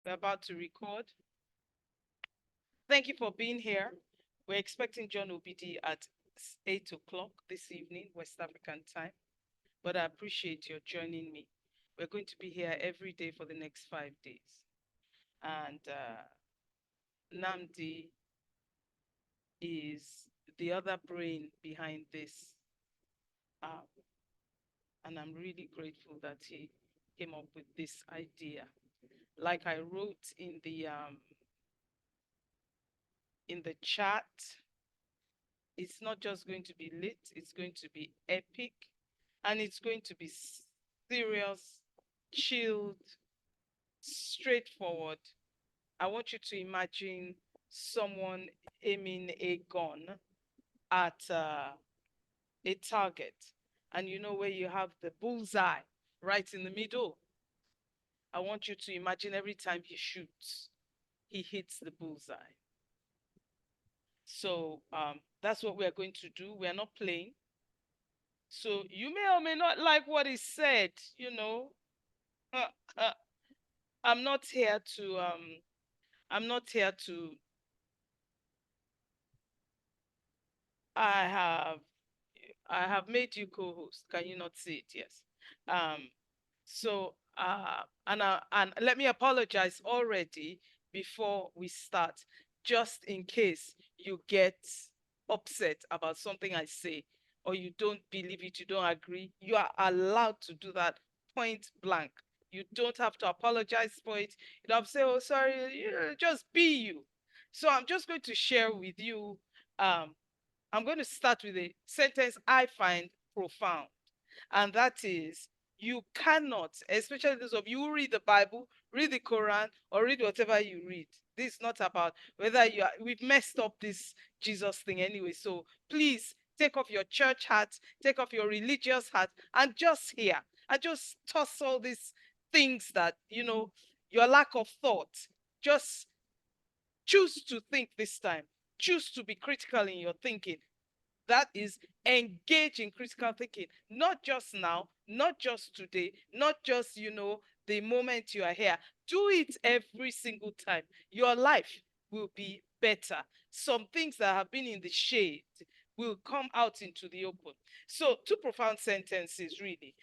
We're about to record. Thank you for being here. We're expecting John Obidi at 8 o'clock this evening, West African time. But I appreciate your joining me. We're going to be here every day for the next 5 days. And Namdi is the other brain behind this. And I'm really grateful that he came up with this idea. Like I wrote in the chat, it's not just going to be lit, it's going to be epic, and it's going to be serious, chilled, straightforward. I want you to imagine someone aiming a gun at a target, and you know where you have the bullseye right in the middle. I want you to imagine every time he shoots, he hits the bullseye. So that's what we are going to do. We are not playing. So you may or may not like what is said, you know. I'm not here to I have made you co-host. Can you not see it? Yes. So and let me apologize already before we start, just in case you get upset about something I say, or you don't believe it, you don't agree. You are allowed to do that point blank. You don't have to apologize for it. You don't have to say, oh, sorry, just be you. So I'm just going to share with you. I'm going to start with a sentence I find profound, and that is, you cannot, especially those of you who read the Bible, read the Quran, or read whatever you read. This is not about whether we've messed up this Jesus thing anyway. So please take off your church hat, take off your religious hat, and just hear. And just toss all these things that, your lack of thought. Just choose to think this time. Choose to be critical in your thinking. That is, engage in critical thinking, not just now, not just today, not just, the moment you are here. Do it every single time. Your life will be better. Some things that have been in the shade will come out into the open. So, two profound sentences, really.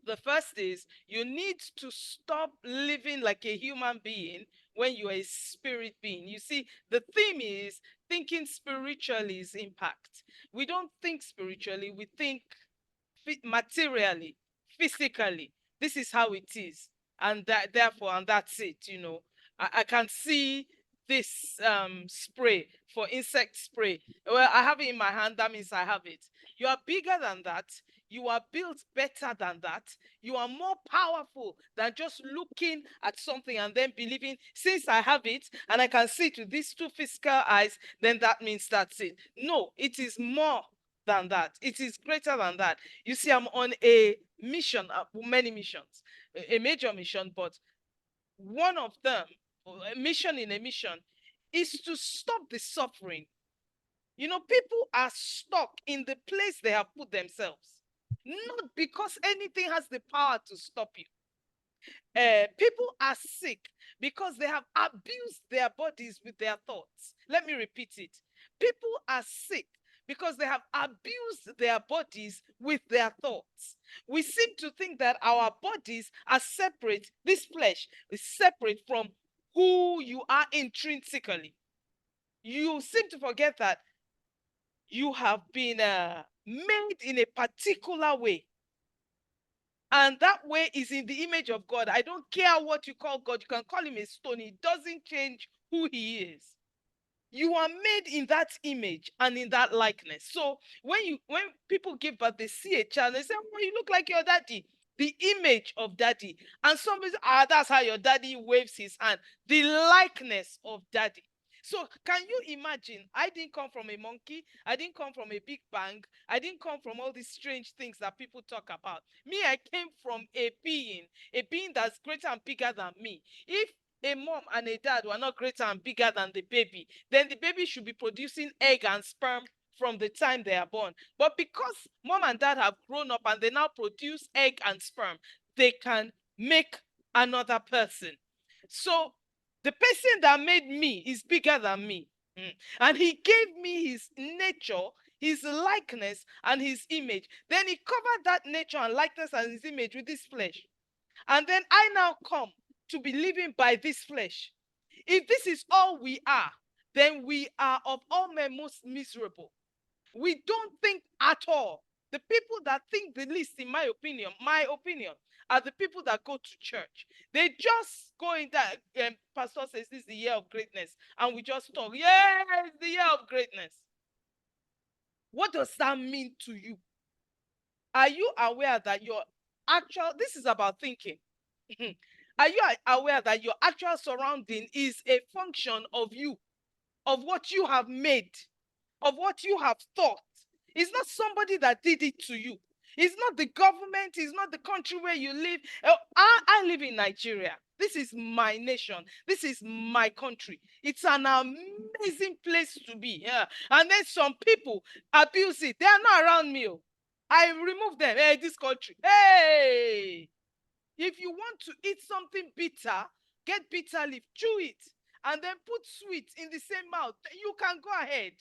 The first is, you need to stop living like a human being when you are a spirit being. You see, the theme is thinking spiritually is impact. We don't think spiritually, we think materially, physically. This is how it is. And therefore, and that's it, I can see this spray for insect spray. Well, I have it in my hand, that means I have it. You are bigger than that. You are built better than that. You are more powerful than just looking at something and then believing, since I have it and I can see it with these two physical eyes, then that means that's it. No, it is more than that. It is greater than that. You see, I'm on a mission, many missions, a major mission, but one of them, a mission in a mission, is to stop the suffering. People are stuck in the place they have put themselves, not because anything has the power to stop you. People are sick because they have abused their bodies with their thoughts. Let me repeat it. People are sick because they have abused their bodies with their thoughts. We seem to think that our bodies are separate. This flesh is separate from who you are intrinsically. You seem to forget that you have been made in a particular way. And that way is in the image of God. I don't care what you call God. You can call him a stone. It doesn't change who he is. You are made in that image and in that likeness. So when people give birth, they see a child, they say, oh, you look like your daddy. The image of daddy. And somebody says, that's how your daddy waves his hand. The likeness of daddy. So can you imagine? I didn't come from a monkey. I didn't come from a big bang. I didn't come from all these strange things that people talk about. Me, I came from a being that's greater and bigger than me. If a mom and a dad were not greater and bigger than the baby, then the baby should be producing egg and sperm from the time they are born. But because mom and dad have grown up and they now produce egg and sperm, they can make another person. So the person that made me is bigger than me. And he gave me his nature, his likeness, and his image. Then he covered that nature and likeness and his image with his flesh. And then I now come to be living by this flesh. If this is all we are, then we are of all men most miserable. We don't think at all. The people that think the least, in my opinion, are the people that go to church. They just go in that, pastor says this is the year of greatness, and we just talk, yeah, it's the year of greatness. What does that mean to you? Are you aware that your this is about thinking. Are you aware that your actual surrounding is a function of you, of what you have made, of what you have thought? It's not somebody that did it to you. It's not the government. It's not the country where you live. I live in Nigeria. This is my nation. This is my country. It's an amazing place to be. Yeah. And then some people abuse it. They are not around me. I remove them. Hey, this country. Hey, if you want to eat something bitter, get bitter leaf, chew it, and then put sweet in the same mouth. You can go ahead.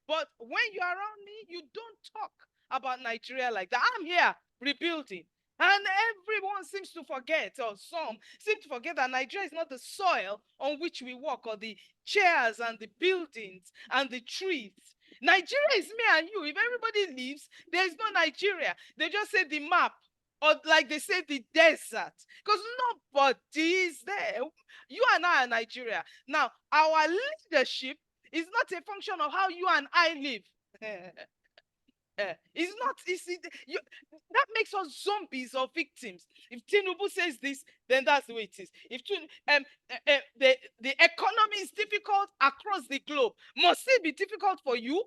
But when you're around me, you don't talk about Nigeria like that. I'm here rebuilding. And everyone seems to forget, or some seem to forget, that Nigeria is not the soil on which we walk, or the chairs and the buildings and the trees. Nigeria is me and you. If everybody leaves, there is no Nigeria. They just say the map, or like they say the desert, because nobody is there. You and I are Nigeria. Now, our leadership is not a function of how you and I live. It's not. That makes us zombies or victims. If Tinubu says this, then that's the way it is. If the economy is difficult across the globe, must it be difficult for you?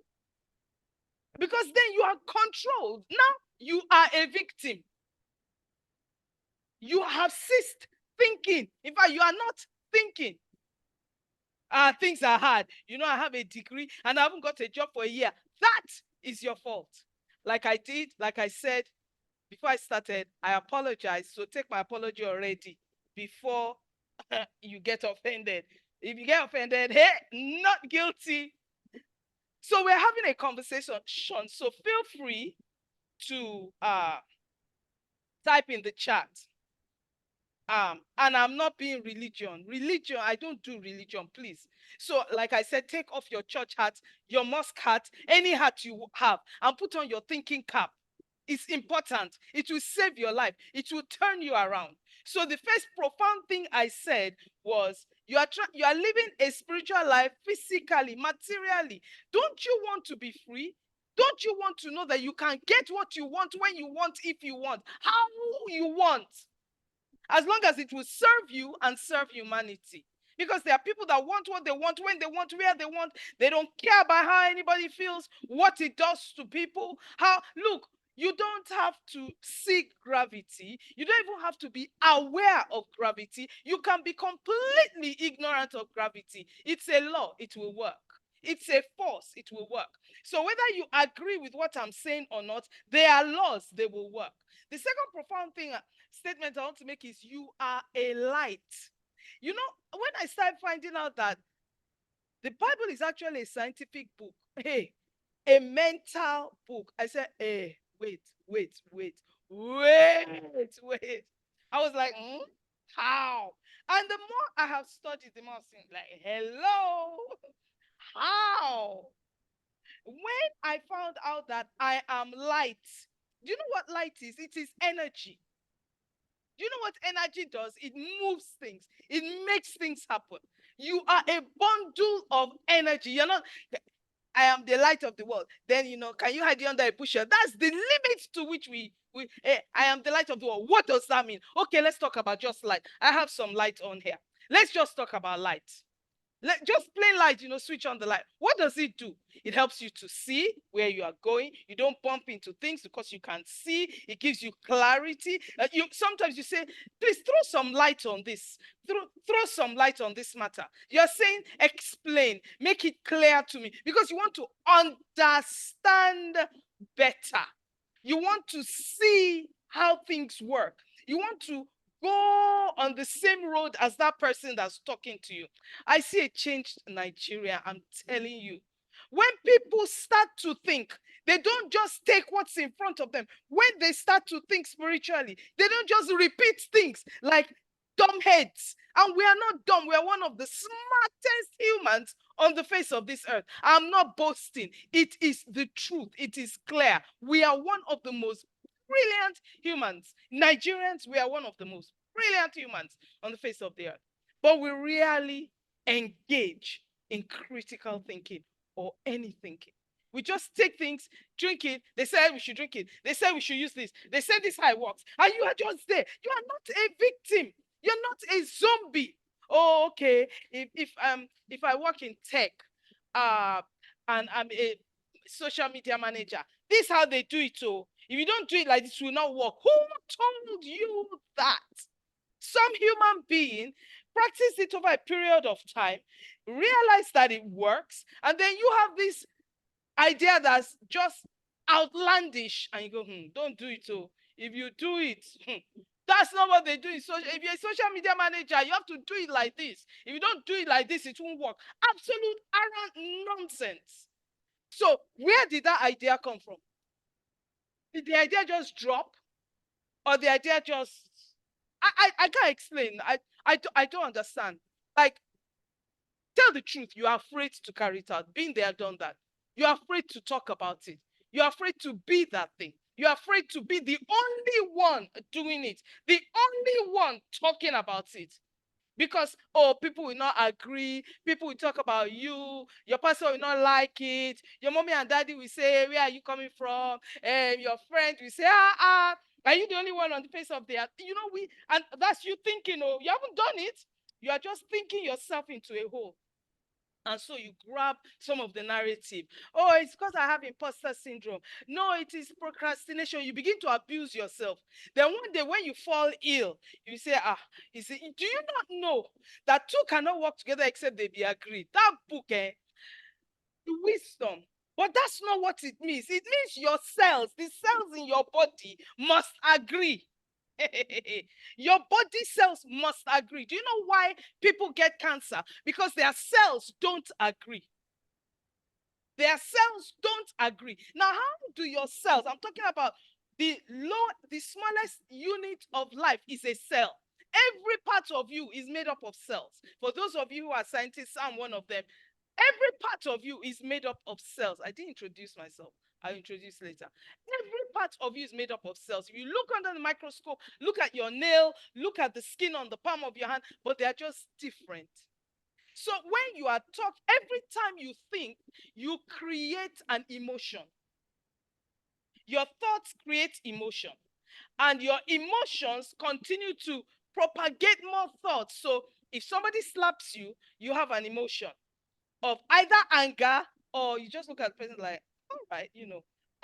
Because then you are controlled. Now you are a victim. You have ceased thinking. In fact, you are not thinking. Things are hard. You know, I have a degree and I haven't got a job for a year. That is your fault. Like I said before I started, I apologize. So take my apology already before you get offended. If you get offended, hey, not guilty. So we're having a conversation. So feel free to type in the chat. And I'm not being religion. I don't do religion, please. So, like I said, take off your church hat, your mosque hat, any hat you have, and put on your thinking cap. It's important. It will save your life. It will turn you around. So the first profound thing I said was, you are living a spiritual life physically, materially. Don't you want to be free? Don't you want to know that you can get what you want, when you want, if you want, how you want? As long as it will serve you and serve humanity. Because there are people that want what they want, when they want, where they want. They don't care about how anybody feels, what it does to people. Look, you don't have to seek gravity. You don't even have to be aware of gravity. You can be completely ignorant of gravity. It's a law, it will work. It's a force, it will work. So whether you agree with what I'm saying or not, there are laws, they will work. The second profound statement I want to make is, you are a light. You know, when I started finding out that the Bible is actually a scientific book, hey, a mental book, I said, hey, wait. I was like, how? And the more I have studied, the more I'm saying, like, hello, how? When I found out that I am light, do you know what light is? It is energy. Do you know what energy does? It moves things. It makes things happen. You are a bundle of energy. You're not, I am the light of the world. Then, can you hide under a bushel? That's the limit to which I am the light of the world. What does that mean? Okay, let's talk about just light. I have some light on here. Let's just talk about light. Just plain light, switch on the light. What does it do? It helps you to see where you are going. You don't bump into things because you can see. It gives you clarity. Sometimes you say, please throw some light on this. Throw some light on this matter. You're saying, explain, make it clear to me, because you want to understand better. You want to see how things work. You want to go on the same road as that person that's talking to you. I see a changed Nigeria, I'm telling you. When people start to think, they don't just take what's in front of them. When they start to think spiritually, they don't just repeat things like dumb heads. And we are not dumb. We are one of the smartest humans on the face of this earth. I'm not boasting. It is the truth. It is clear. We are one of the most brilliant humans. Nigerians, we are one of the most brilliant humans on the face of the earth. But we rarely engage in critical thinking or any thinking. We just take things, drink it. They said we should drink it. They said we should use this. They said this how it works. And you are just there. You are not a victim. You're not a zombie. Oh, okay. If I work in tech, uh, and I'm a social media manager, this is how they do it. So if you don't do it like this, it will not work. Who told you that? Some human being practice it over a period of time, realize that it works, and then you have this idea that's just outlandish, and you go, don't do it. So if you do it, that's not what they do. So if you're a social media manager, you have to do it like this. If you don't do it like this, it won't work. Absolute arrant nonsense. So where did that idea come from? Did the idea just drop? Or the idea just, I can't explain. I don't understand. Like, tell the truth. You are afraid to carry it out. Been there, done that. You're afraid to talk about it. You're afraid to be that thing. You're afraid to be the only one doing it, the only one talking about it. Because, oh, people will not agree. People will talk about you. Your pastor will not like it. Your mommy and daddy will say, where are you coming from? Your friend will say, are you the only one on the face of the earth? And that's you thinking, oh, you haven't done it. You are just thinking yourself into a hole. And so you grab some of the narrative. Oh, it's because I have imposter syndrome. No, it is procrastination. You begin to abuse yourself. Then one day when you fall ill, you say, you see, do you not know that two cannot work together except they be agreed? That book, the wisdom. But that's not what it means. It means your cells, the cells in your body must agree. Your body cells must agree. Do you know why people get cancer? Because their cells don't agree. Their cells don't agree. Now, how do your cells? I'm talking about the smallest unit of life is a cell. Every part of you is made up of cells. For those of you who are scientists, I'm one of them. Every part of you is made up of cells. I didn't introduce myself. I'll introduce later. Every part of you is made up of cells. If you look under the microscope, look at your nail, look at the skin on the palm of your hand, but they are just different. So when you are taught, every time you think, you create an emotion. Your thoughts create emotion, and your emotions continue to propagate more thoughts. So if somebody slaps you, you have an emotion of either anger, or you just look at the person like, all right,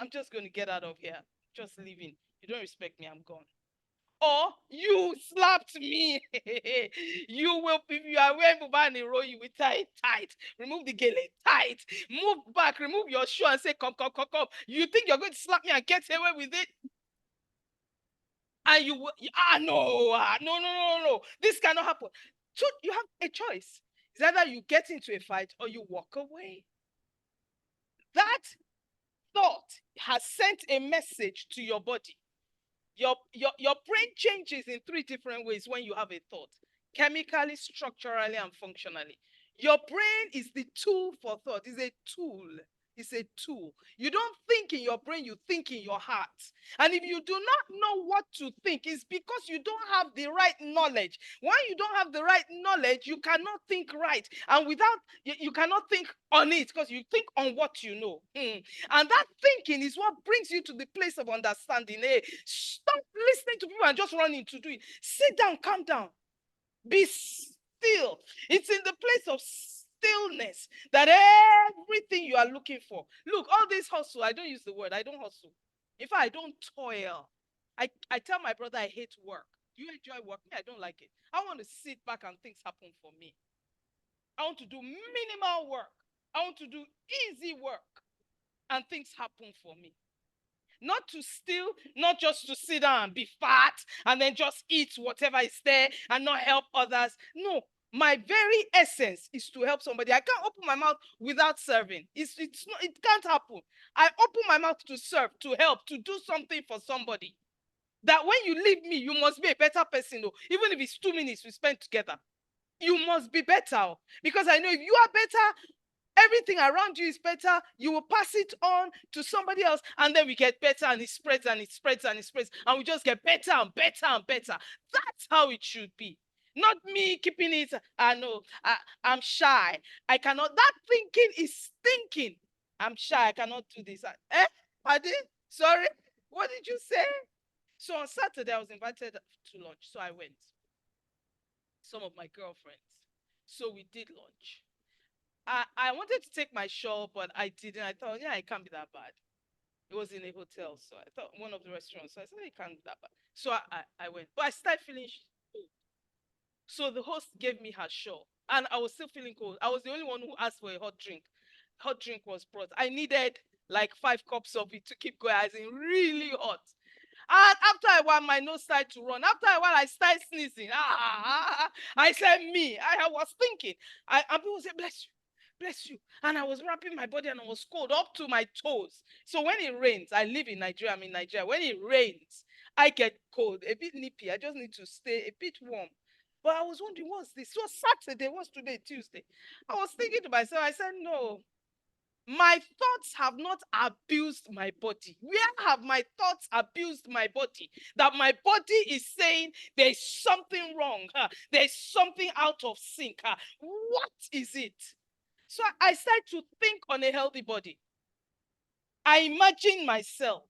I'm just going to get out of here. Just leaving. You don't respect me, I'm gone. Or you slapped me. You will, if you are wearing Bubani roll, you will tie it tight. Remove the gele tight. Move back, remove your shoe and say, come, come, come, come. You think you're going to slap me and get away with it? And you will, no. This cannot happen. So you have a choice. It's either you get into a fight or you walk away. That thought has sent a message to your body. Your brain changes in 3 different ways when you have a thought: chemically, structurally, and functionally. Your brain is the tool for thought. It's a tool. It's a tool. You don't think in your brain, you think in your heart. And if you do not know what to think, it's because you don't have the right knowledge. When you don't have the right knowledge, you cannot think right. And without, you cannot think on it, because you think on what you know. And that thinking is what brings you to the place of understanding. Hey, stop listening to people and just running to do it. Sit down, calm down. Be still. It's in the place of stillness that everything you are looking for. Look, all this hustle, I don't use the word, I don't hustle. In fact, I don't toil. I tell my brother I hate work. Do you enjoy work? Me, I don't like it. I want to sit back and things happen for me. I want to do minimal work. I want to do easy work and things happen for me. Not to steal, not just to sit down and be fat and then just eat whatever is there and not help others. No, my very essence is to help somebody. I can't open my mouth without serving. It's not, it can't happen. I open my mouth to serve, to help, to do something for somebody. That when you leave me, you must be a better person, though. Even if it's 2 minutes we spend together, you must be better. Because I know if you are better, everything around you is better. You will pass it on to somebody else, and then we get better, and it spreads and it spreads and it spreads, and we just get better and better and better. That's how it should be. Not me keeping it. I know I'm shy. I cannot. That thinking is thinking. I'm shy. I cannot do this. Pardon? Sorry. What did you say? So on Saturday, I was invited to lunch. So I went. Some of my girlfriends. So we did lunch. I wanted to take my shawl, but I didn't. I thought, yeah, it can't be that bad. It was in a hotel, so I thought one of the restaurants. So I said, it can't be that bad. So I went. But I started feeling cold. So the host gave me her shawl. And I was still feeling cold. I was the only one who asked for a hot drink. Hot drink was brought. I needed like 5 cups of it to keep going, as in really hot. And after a while, my nose started to run. After a while, I started sneezing. I said, me. I was thinking. And people said, bless you. Bless you. And I was wrapping my body and I was cold up to my toes. So when it rains, I live in Nigeria. I'm in Nigeria. When it rains, I get cold, a bit nippy. I just need to stay a bit warm. But I was wondering, what's this? It was Saturday. What's today? Tuesday. I was thinking to myself, I said, no, my thoughts have not abused my body. Where have my thoughts abused my body? That my body is saying there's something wrong. There's something out of sync. What is it? So I started to think on a healthy body. I imagine myself.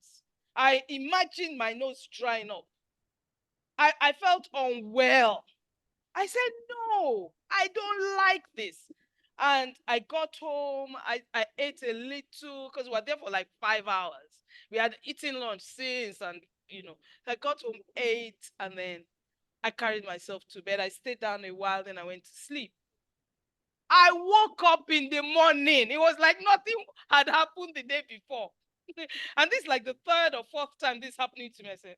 I imagine my nose drying up. I felt unwell. I said, no, I don't like this. And I got home. I ate a little because we were there for like 5 hours. We had eaten lunch since, and I got home, ate, and then I carried myself to bed. I stayed down a while, then I went to sleep. I woke up in the morning. It was like nothing had happened the day before. And this is like the third or fourth time this happening to me. I said,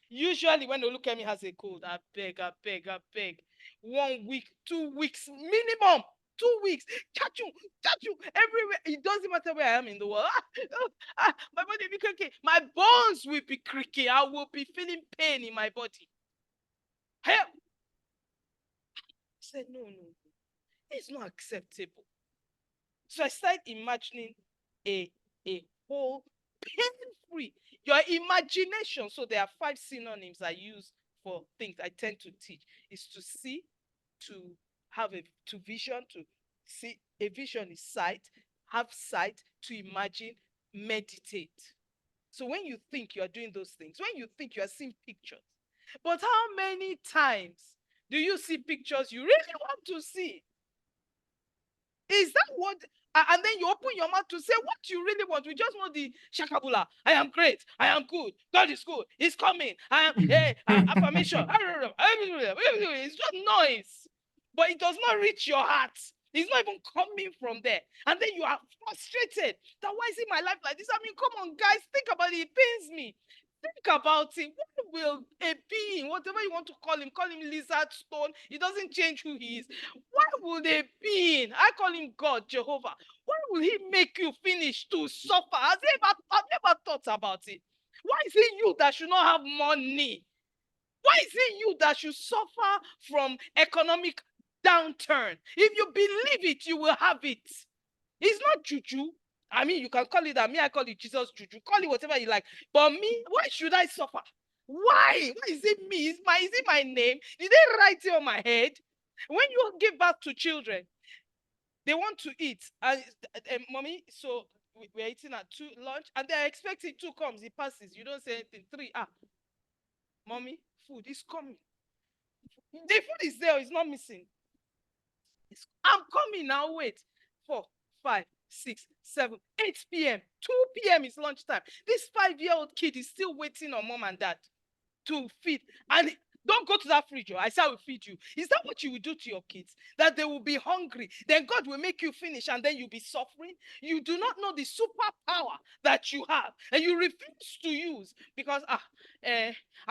usually when they look at me as a cold, I beg. 1 week, 2 weeks, minimum 2 weeks. Touch you everywhere. It doesn't matter where I am in the world. My body will be creaky. My bones will be creaky. I will be feeling pain in my body. Help! I said, no. It's not acceptable. So I started imagining a whole pain-free. Your imagination. So there are 5 synonyms I use for things I tend to teach. Is to see, to have to vision, to see. A vision is sight. Have sight, to imagine, meditate. So when you think you are doing those things, when you think you are seeing pictures, but how many times do you see pictures you really want to see? Is that what? And then you open your mouth to say what you really want. We just want the shakabula. I am great. I am good. God is good. He's coming. I am, hey, affirmation. It's just noise. But it does not reach your heart. It's not even coming from there. And then you are frustrated. That why is it my life like this? I mean, come on, guys, think about it. It pains me. Think about it. What will a being, whatever you want to call him lizard, stone, it doesn't change who he is. Why would a being, I call him God, Jehovah, why will he make you finish to suffer? I've never thought about it. Why is it you that should not have money? Why is it you that should suffer from economic downturn? If you believe it, you will have it. It's not juju. I mean, you can call it that. Me, I call it Jesus juju. Call it whatever you like. But me, why should I suffer? Why? Why is it me? Is it my name? Did they write it on my head? When you give birth to children, they want to eat. And mommy, so we're eating at 2 lunch, and they're expecting 2 comes. It passes. You don't say anything. 3. Mommy, food is coming. The food is there. It's not missing. I'm coming now. Wait. 4, 5, 6, 7, 8 p.m. 2 p.m. is lunchtime. This 5-year-old kid is still waiting on mom and dad to feed. And Don't go to that fridge. I say I will feed you. Is that what you will do to your kids? That they will be hungry. Then God will make you finish and then you'll be suffering. You do not know the superpower that you have. And you refuse to use because, I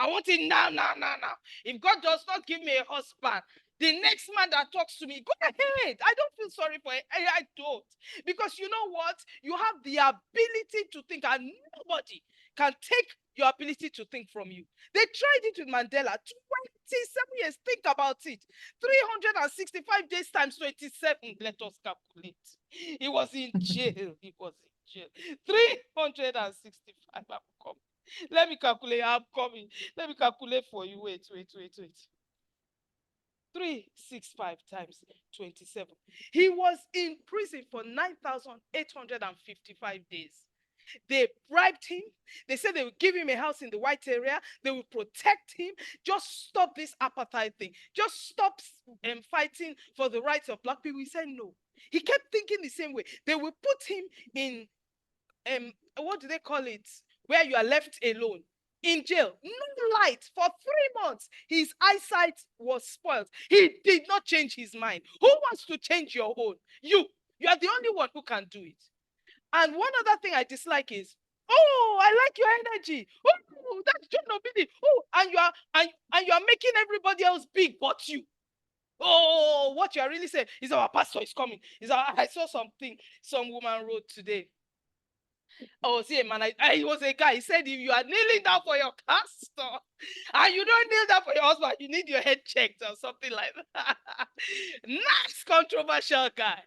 want it now, now, now, now. If God does not give me a husband, the next man that talks to me, go ahead. I don't feel sorry for it. I don't. Because you know what? You have the ability to think, and nobody can take your ability to think from you. They tried it with Mandela. 27 years. Think about it. 365 days times 27. Let us calculate. He was in jail. He was in jail. 365. I'm coming. Let me calculate. I'm coming. Let me calculate for you. Wait. 365 times 27. He was in prison for 9,855 days. They bribed him. They said they would give him a house in the white area. They would protect him. Just stop this apartheid thing. Just stop fighting for the rights of black people. He said no. He kept thinking the same way. They will put him in, what do they call it? Where you are left alone. In jail, no light for 3 months. His eyesight was spoiled. He did not change his mind. Who wants to change your own? You are the only one who can do it. And one other thing I dislike is, oh, I like your energy. Oh, that's John Obidi. Oh, and you are making everybody else big but you. Oh, what you are really saying is our pastor is coming. I saw something some woman wrote today. Oh, see, man, it was a guy. He said, if you are kneeling down for your pastor and you don't kneel down for your husband, you need your head checked or something like that. Nice, controversial guy.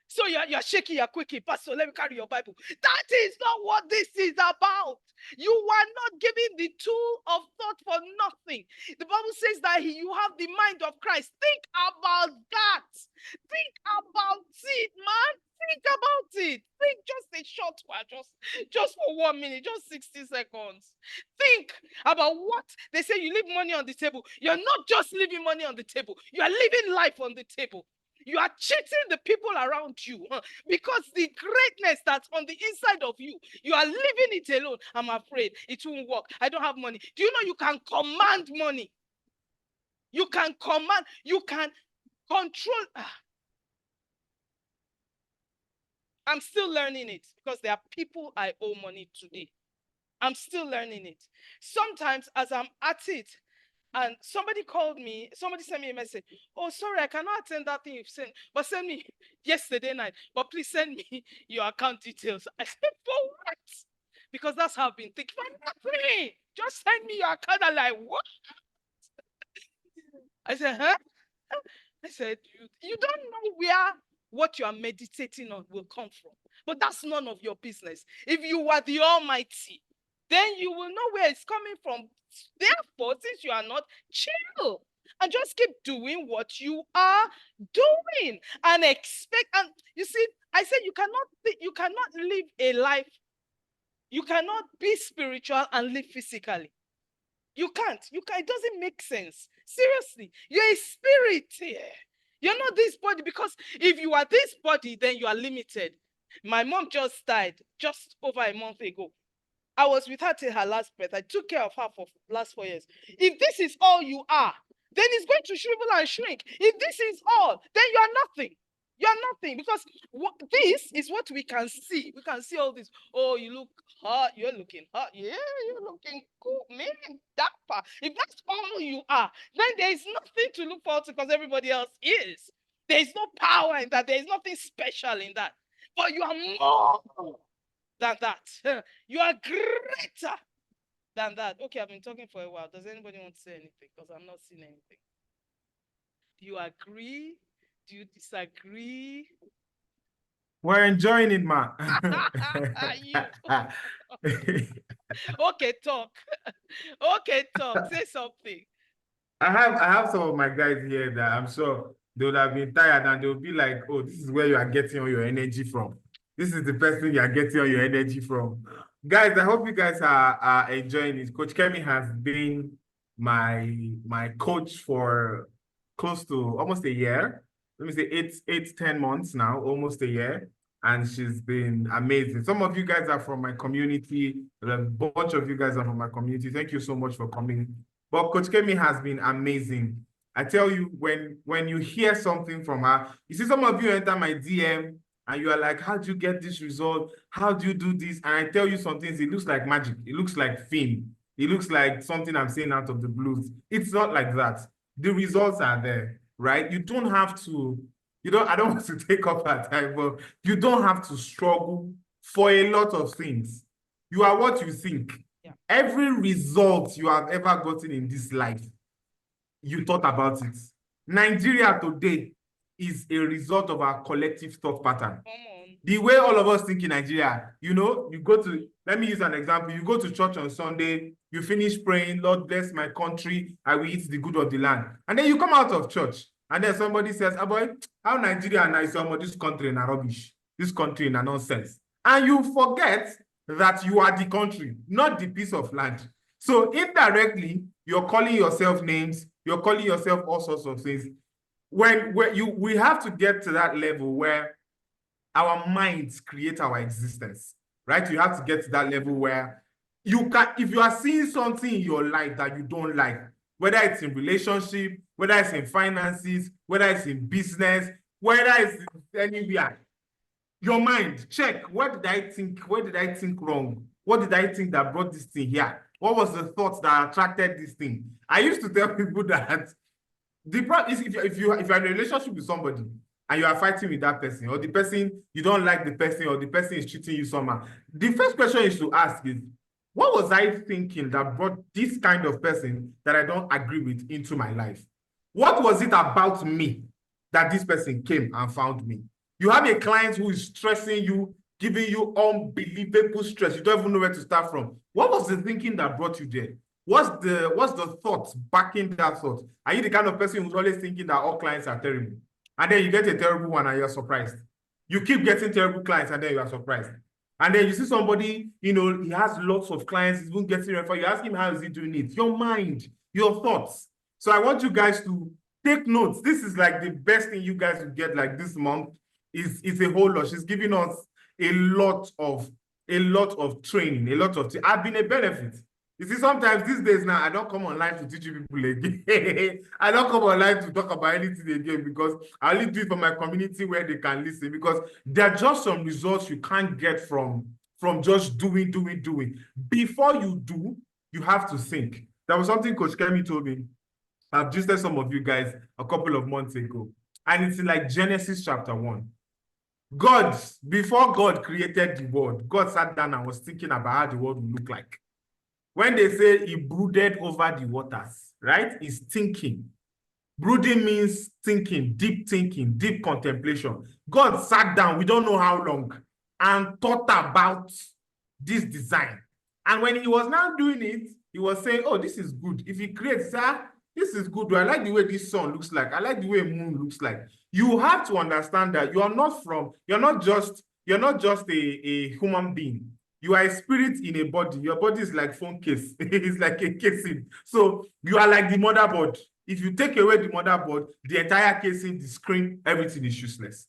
So you're shaking, you're quickie, pastor, let me carry your Bible. That is not what this is about. You are not given the tool of thought for nothing. The Bible says that you have the mind of Christ. Think about that. Think about it, man. Think about it. Think just a short while, just for 1 minute, just 60 seconds. Think about what they say. You leave money on the table. You're not just leaving money on the table. You are living life on the table. You are cheating the people around you because the greatness that's on the inside of you, you are leaving it alone. I'm afraid it won't work. I don't have money. Do you know you can command money? You can command, you can control. I'm still learning it because there are people I owe money today. I'm still learning it. Sometimes as I'm at it, and somebody called me, somebody sent me a message. Oh, sorry, I cannot attend that thing you've sent, but send me yesterday night. But please send me your account details. I said, for what? Because that's how I've been thinking. For nothing. Just send me your account. I'm like, what? I said, huh? I said, you don't know where what you are meditating on will come from. But that's none of your business. If you are the Almighty, then you will know where it's coming from. Therefore, since you are not, chill and just keep doing what you are doing and expect. And you see, I said you cannot live a life. You cannot be spiritual and live physically. You can't. It doesn't make sense. Seriously, you're a spirit here. You're not this body, because if you are this body, then you are limited. My mom just died just over a month ago. I was with her till her last breath. I took care of her for the last 4 years. If this is all you are, then it's going to shrivel and shrink. If this is all, then you are nothing. You are nothing, because this is what we can see. We can see all this. Oh, you look hot. You're looking hot. Yeah, you're looking cool, man. Dapper. If that's all you are, then there is nothing to look forward to, because everybody else is. There is no power in that. There is nothing special in that. But you are more than that. You are greater than that. Okay, I've been talking for a while. Does anybody want to say anything? Because I'm not seeing anything. Do you agree? Do you disagree? We're enjoying it, man. Okay, talk. Okay, talk. Say something. I have some of my guys here that I'm sure they would have been tired and they'll be like, oh, this is where you are getting all your energy from. This is the person you are getting all your energy from. Guys, I hope you guys are enjoying it. Coach Kemi has been my coach for close to almost a year. Let me say 10 months now, almost a year. And she's been amazing. Some of you guys are from my community. A bunch of you guys are from my community. Thank you so much for coming But Coach Kemi has been amazing. I tell you, when you hear something from her, you see some of you enter my DM and you are like, how do you get this result? How do you do this? And I tell you some things, it looks like magic. It looks like film. It looks like something I'm saying out of the blues. It's not like that. The results are there, right? You don't have to, I don't want to take up our time, but you don't have to struggle for a lot of things. You are what you think. Yeah. Every result you have ever gotten in this life, you thought about it. Nigeria today is a result of our collective thought pattern. The way all of us think in Nigeria, you go to, let me use an example. You go to church on Sunday, you finish praying, Lord bless my country, I will eat the good of the land. And then you come out of church, and then somebody says, oh boy, how Nigeria and I say, this country is rubbish, this country is nonsense. And you forget that you are the country, not the piece of land. So indirectly, you're calling yourself names, you're calling yourself all sorts of things. We have to get to that level where our minds create our existence, right? You have to get to that level where you can, if you are seeing something in your life that you don't like, whether it's in relationship, whether it's in finances, whether it's in business, whether it's anywhere, your mind, check, what did I think? What did I think wrong? What did I think that brought this thing here? What was the thoughts that attracted this thing? I used to tell people that the problem is if you're in a relationship with somebody and you are fighting with that person, or the person, you don't like the person, or the person is treating you somehow, the first question is to ask is, what was I thinking that brought this kind of person that I don't agree with into my life? What was it about me that this person came and found me? You have a client who is stressing you, giving you unbelievable stress. You don't even know where to start from. What was the thinking that brought you there? What's the thought backing that thought? Are you the kind of person who's always thinking that all clients are terrible? And then you get a terrible one and you're surprised. You keep getting terrible clients and then you are surprised. And then you see somebody, he has lots of clients, he's even getting referred. You ask him, how is he doing it? Your mind, your thoughts. So I want you guys to take notes. This is like the best thing you guys will get like this month is a whole lot. She's giving us a lot of training, a lot of I've been a benefit. You see, sometimes these days now, I don't come online to teach you people again. I don't come online to talk about anything again because I only do it for my community where they can listen, because there are just some results you can't get from just doing. Before you do, you have to think. That was something Coach Kemi told me. I've just said some of you guys a couple of months ago. And it's in like Genesis chapter 1. Before God created the world, God sat down and was thinking about how the world would look like. When they say he brooded over the waters, right? He's thinking. Brooding means thinking, deep contemplation. God sat down, we don't know how long, and thought about this design. And when he was now doing it, he was saying, oh, this is good. If he creates, this is good. I like the way this sun looks like. I like the way moon looks like. You have to understand that you're not just a human being. You are a spirit in a body. Your body is like phone case. It's like a casing. So you are like the motherboard. If you take away the motherboard, the entire casing, the screen, everything is useless.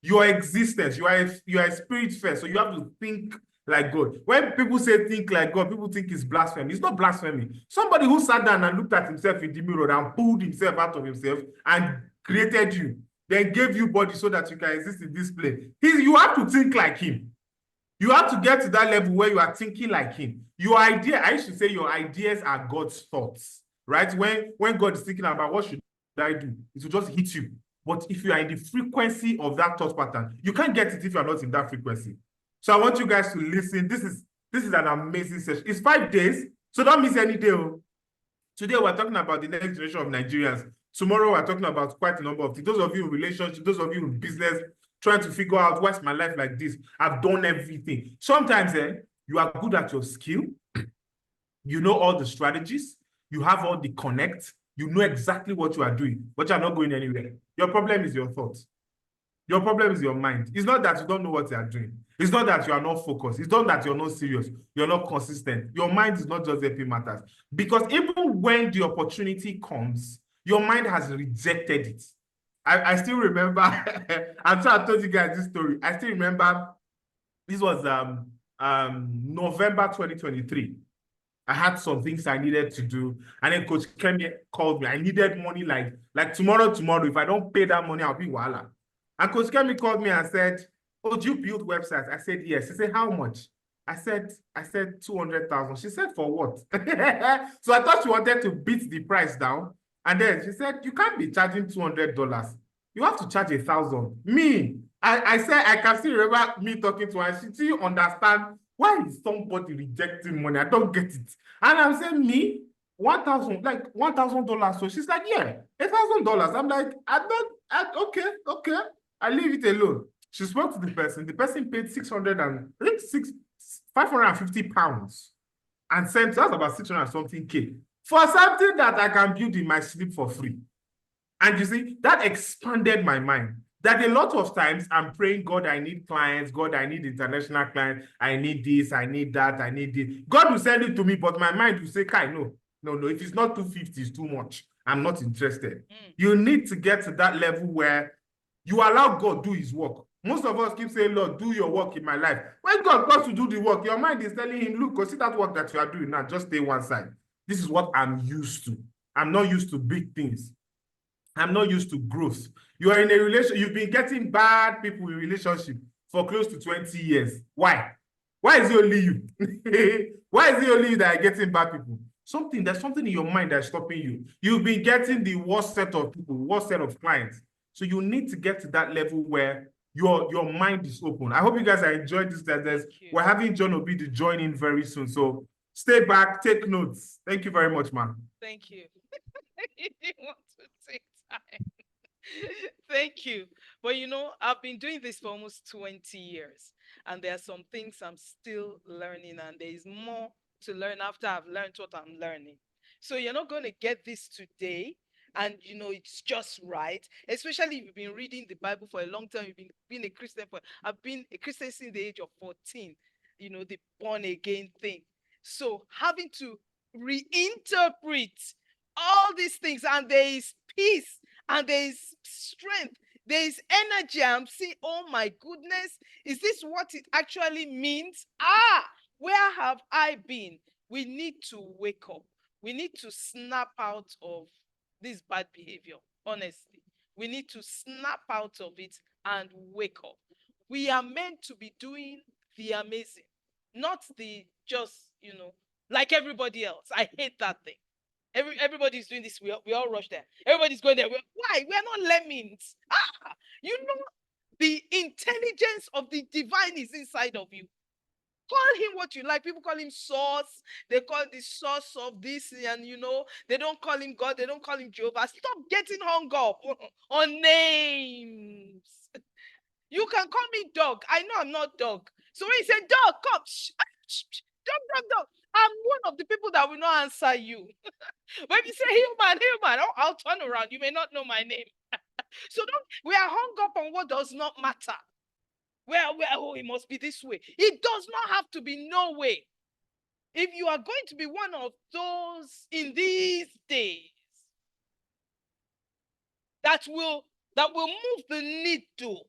Your existence, you are a spirit first. So you have to think like God. When people say think like God, people think it's blasphemy. It's not blasphemy. Somebody who sat down and looked at himself in the mirror and pulled himself out of himself and created you, then gave you body so that you can exist in this plane. You have to think like him. You have to get to that level where you are thinking like him. I used to say your ideas are God's thoughts, right? When God is thinking about what should I do, it will just hit you. But if you are in the frequency of that thought pattern, you can't get it if you are not in that frequency. So I want you guys to listen. This is an amazing session. It's 5 days, so don't miss any day. Today we're talking about the next generation of Nigerians. Tomorrow we're talking about quite a number of things. Those of you in relationships, those of you in business, trying to figure out what's my life like this. I've done everything. Sometimes you are good at your skill. You know all the strategies. You have all the connect. You know exactly what you are doing, but you're not going anywhere. Your problem is your thoughts. Your problem is your mind. It's not that you don't know what you are doing. It's not that you are not focused. It's not that you're not serious. You're not consistent. Your mind is not just helping matters. Because even when the opportunity comes, your mind has rejected it. I still remember, I'm sure I told you guys this story. I still remember this was November 2023. I had some things I needed to do. And then Coach Kemi called me. I needed money like tomorrow. If I don't pay that money, I'll be wala. And Coach Kemi called me and said, oh, do you build websites? I said, yes. She said, how much? I said 200,000. She said, for what? So I thought she wanted to beat the price down. And then she said, you can't be charging $200. You have to charge 1,000. Me, I said, I can still remember me talking to her. She still understand why is somebody rejecting money? I don't get it. And I'm saying, me, 1,000, like $1,000. So she's like, yeah, $1,000. I'm like, okay. I leave it alone. She spoke to the person. The person paid 600 and I think 550 pounds and sent that's about 600 something K for something that I can build in my sleep for free. And you see, that expanded my mind. That a lot of times I'm praying, God, I need clients. God, I need international clients. I need this, I need that, I need this. God will send it to me, but my mind will say, Kai, no. If it's not 250, it's too much. I'm not interested. You need to get to that level where you allow God do his work. Most of us keep saying, Lord, do your work in my life. When God wants to do the work, your mind is telling him, look, consider that work that you are doing now. Just stay one side. This is what I'm used to. I'm not used to big things. I'm not used to growth. You are in a relationship. You've been getting bad people in relationship for close to 20 years. Why? Why is it only you? Why is it only you that are getting bad people? There's something in your mind that's stopping you. You've been getting the worst set of people, worst set of clients. So you need to get to that level where your mind is open. I hope you guys are enjoying this. We're having John Obidi join in very soon. So stay back, take notes. Thank you very much, man. Thank you. You didn't want to take time. Thank you. But I've been doing this for almost 20 years, and there are some things I'm still learning, and there is more to learn after I've learned what I'm learning. So you're not going to get this today, and it's just right. Especially if you've been reading the Bible for a long time, you've been a Christian I've been a Christian since the age of 14. The born again thing. So having to reinterpret all these things, and there is peace and there is strength, there is energy. I'm saying, oh my goodness, is this what it actually means? Where have I been? We need to wake up. We need to snap out of this bad behavior. Honestly, we need to snap out of it and wake up. We are meant to be doing the amazing, not the just like everybody else. I hate that thing. Everybody's doing this. We all rush there. Everybody's going there. Why? We're not lemmings. The intelligence of the divine is inside of you. Call him what you like. People call him source. They call the source of this, and they don't call him God. They don't call him Jehovah. Stop getting hung up on names. You can call me dog. I know I'm not dog. So when you say dog, come. Dog. I'm one of the people that will not answer you. But if you say human, I'll turn around. You may not know my name. So we are hung up on what does not matter. It must be this way. It does not have to be no way. If you are going to be one of those in these days that will move the needle,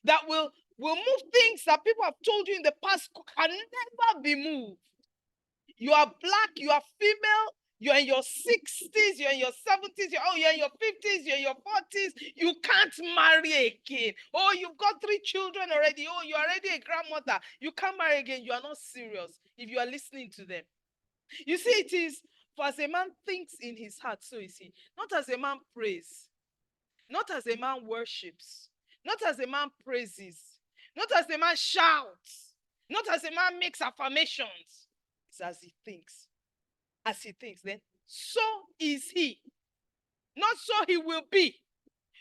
that will move things that people have told you in the past can never be moved. You are black, you are female, you're in your 60s, you're in your 70s, you're in your 50s, you're in your 40s. You can't marry again. Oh, you've got 3 children already. Oh, you're already a grandmother. You can't marry again. You are not serious if you are listening to them. You see, it is, for as a man thinks in his heart, so is he. Not as a man prays, not as a man worships, not as a man praises, not as a man shouts, not as a man makes affirmations. It's as he thinks. As he thinks, then so is he. Not so he will be.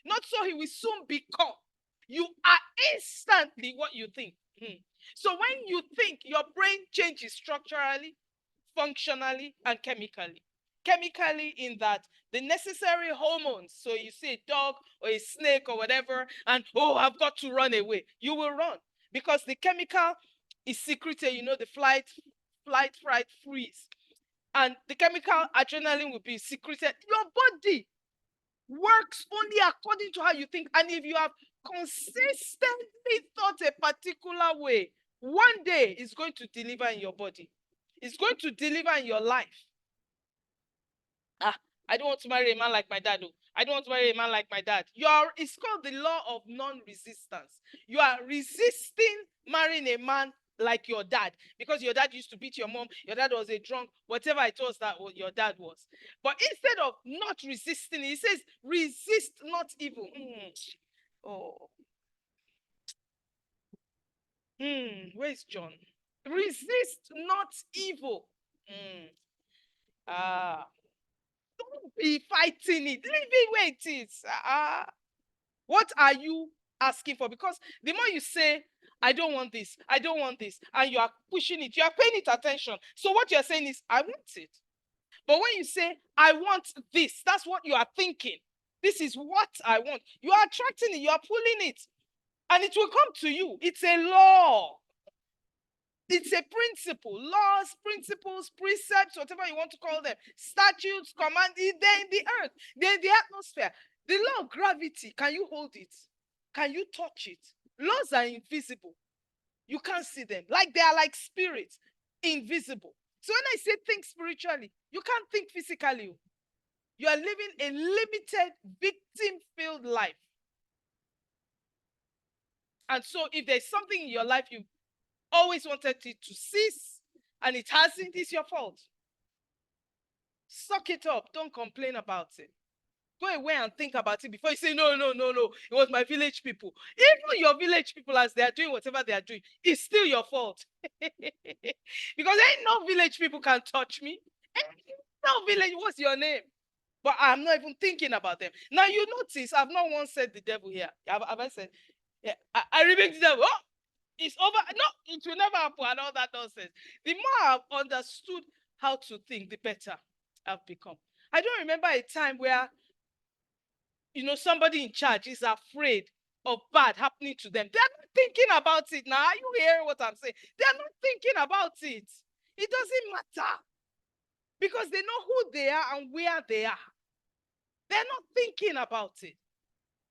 Not so he will soon become. You are instantly what you think. So when you think, your brain changes structurally, functionally, and chemically. Chemically, in that the necessary hormones, so you see a dog or a snake or whatever, and I've got to run away. You will run because the chemical is secreted, the flight, fright, freeze. And the chemical adrenaline will be secreted. Your body works only according to how you think. And if you have consistently thought a particular way, one day it's going to deliver in your body. It's going to deliver in your life. I don't want to marry a man like my dad. I don't want to marry a man like my dad. It's called the law of non-resistance. You are resisting marrying a man like your dad, because your dad used to beat your mom, your dad was a drunk, whatever it was that your dad was. But instead of not resisting, he says, resist not evil. Where's John? Resist not evil. Don't be fighting it. Leave it where it is. What are you asking for? Because the more you say, I don't want this, I don't want this, and you are pushing it, you are paying it attention. So what you're saying is, I want it. But when you say, I want this, that's what you are thinking. This is what I want. You are attracting it, you are pulling it, and it will come to you. It's a law. It's a principle. Laws, principles, precepts, whatever you want to call them, statutes, command, they're in the earth, they're in the atmosphere. The law of gravity, can you hold it? Can you touch it? Laws are invisible. You can't see them. Like they are like spirits, invisible. So when I say think spiritually, you can't think physically. You are living a limited, victim-filled life. And so if there's something in your life you always wanted it to cease and it hasn't, it's your fault. Suck it up. Don't complain about it. Go away and think about it before you say, no, it was my village people. Even your village people, as they are doing whatever they are doing, it's still your fault. Because ain't no village people can touch me. Ain't no village, what's your name? But I'm not even thinking about them. Now you notice, I've not once said the devil here. Have I said, yeah, I rebuke the devil. Oh, it's over. No, it will never happen and all that nonsense. The more I've understood how to think, the better I've become. I don't remember a time where, somebody in charge is afraid of bad happening to them. They're not thinking about it. Now, are you hearing what I'm saying? They're not thinking about it. It doesn't matter, because they know who they are and where they are. They're not thinking about it.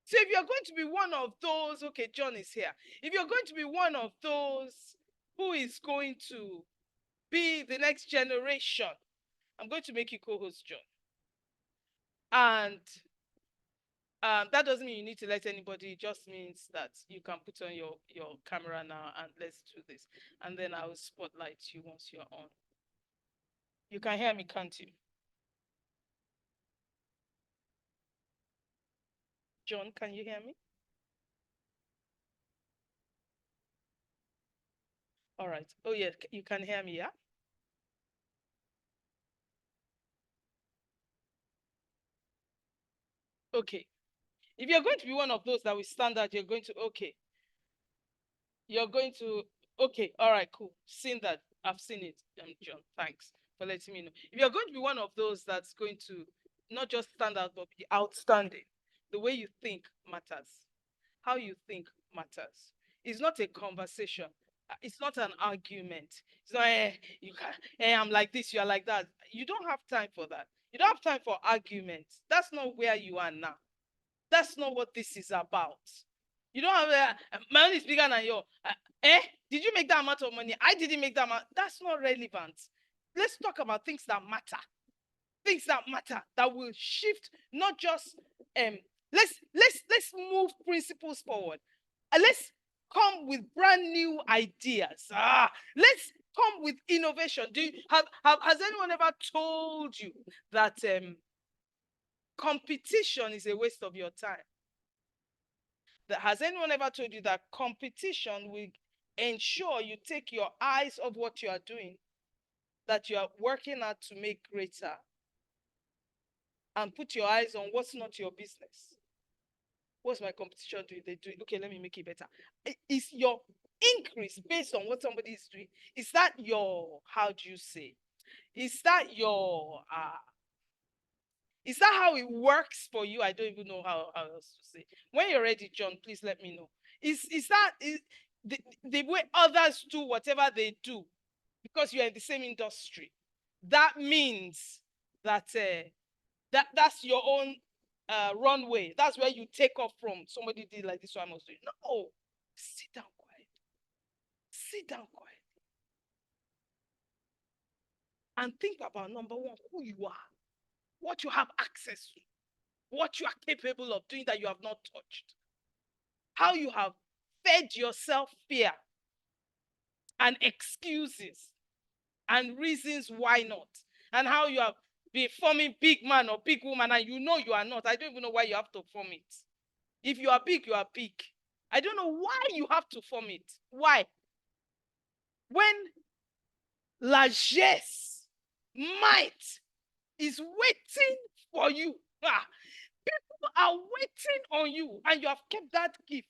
So if you're going to be one of those, okay, John is here. If you're going to be one of those who is going to be the next generation, I'm going to make you co-host, John. And that doesn't mean you need to let anybody. It just means that you can put on your camera now and let's do this. And then I will spotlight you once you're on. You can hear me, can't you? John, can you hear me? All right. Oh, yeah, you can hear me, yeah? Okay. If you're going to be one of those that will stand out, you're going to, okay. You're going to, okay, all right, cool. Seen that. I've seen it, John. Thanks for letting me know. If you're going to be one of those that's going to not just stand out, but be outstanding, the way you think matters. How you think matters. It's not a conversation. It's not an argument. It's not, you can, I'm like this, you are like that. You don't have time for that. You don't have time for arguments. That's not where you are now. That's not what this is about. You don't have my money is bigger than your. Did you make that amount of money? I didn't make that amount. That's not relevant. Let's talk about things that matter. Things that matter, that will shift, not just let's move principles forward. Let's come with brand new ideas. Let's come with innovation. Has anyone ever told you that competition is a waste of your time? Has anyone ever told you that competition will ensure you take your eyes off what you are doing, that you are working hard to make greater, and put your eyes on what's not your business? What's my competition doing? They do it. Okay, let me make it better. Is your increase based on what somebody is doing? Is that your, how do you say? Is that your, is that how it works for you? I don't even know how else to say. When you're ready, John, please let me know. Is that the way others do whatever they do because you're in the same industry? That means that that's your own runway. That's where you take off from. Somebody did like this, so I must do it. No, sit down quiet. Sit down quiet. and think about, number one, who you are, what you have access to, what you are capable of doing that you have not touched, how you have fed yourself fear and excuses and reasons why not, and how you have been forming big man or big woman and you know you are not. I don't even know why you have to form it. If you are big, you are big. I don't know why you have to form it. Why? When largesse, might is waiting for you. People are waiting on you and you have kept that gift.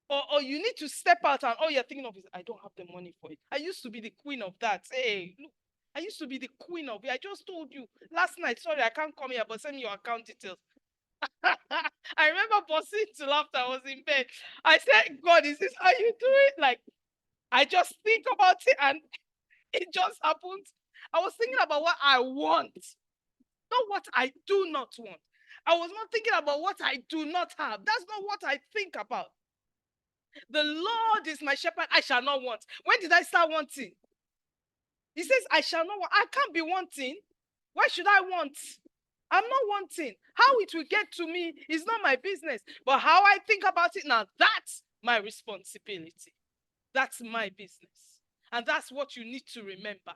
Or you need to step out and all you're thinking of is, I don't have the money for it. I used to be the queen of that. Hey, look, I used to be the queen of it. I just told you last night, sorry, I can't come here, but send me your account details. I remember bursting to laughter. I was in bed. I said, God, is this how you do it? Like, I just think about it and it just happened. I was thinking about what I want, not what I do not want. I was not thinking about what I do not have. That's not what I think about. The Lord is my shepherd, I shall not want. When did I start wanting? He says, I shall not want. I can't be wanting. Why should I want? I'm not wanting. How it will get to me is not my business. But how I think about it now, that's my responsibility. That's my business. And that's what you need to remember.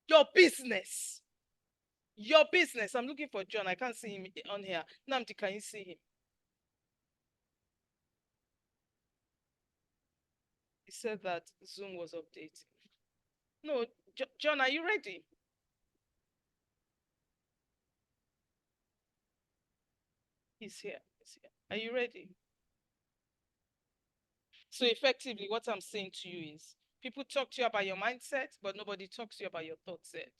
Your business. Your business. I'm looking for John. I can't see him on here. Namdi, can you see him? He said that Zoom was updating. No, John, are you ready? He's here. He's here. Are you ready? So effectively, what I'm saying to you is, people talk to you about your mindset, but nobody talks to you about your thought set.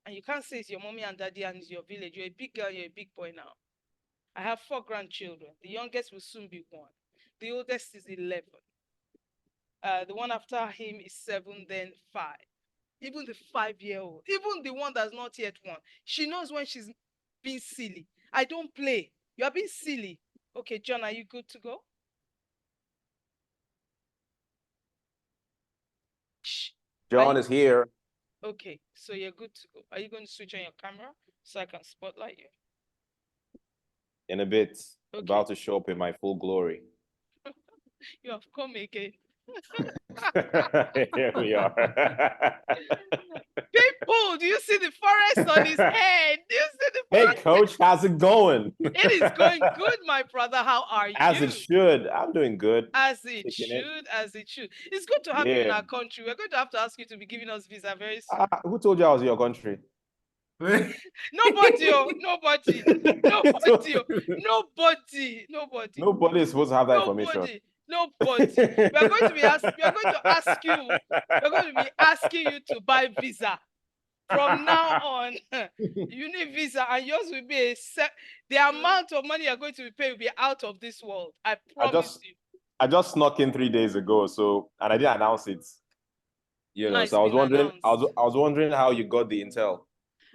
And you can't say it's your mommy and daddy and it's your village. You're a big girl, you're a big boy now. I have 4 grandchildren. The youngest will soon be 1. The oldest is 11. The one after him is 7, then 5. Even the 5-year-old, even the one that's not yet 1, she knows when she's being silly. I don't play. You are being silly. Okay, John, are you good to go? Shh. John is here. Okay, so you're good to go. Are you going to switch on your camera so I can spotlight you? In a bit, Okay. about to show up in my full glory. You have come again. Here we are. People, do you see the forest on his head? Do you see the Hey, forest? coach, how's it going? It is going good, my brother. How are you? As it should. I'm doing good. As it should, as it should. It's good to have you in our country. We're going to have to ask you to be giving us visa very soon. Who told you I was in your country? Nobody, oh, nobody, nobody, oh, nobody, nobody. Nobody is supposed to have that information. Nobody. We're going to be asked. We're going to ask you. We're going to be asking you to buy visa. From now on, you need visa, and yours will be the amount of money you're going to be paid will be out of this world. I promise you. I just snuck in 3 days ago, and I didn't announce it. You know, so I was wondering. I was wondering how you got the intel.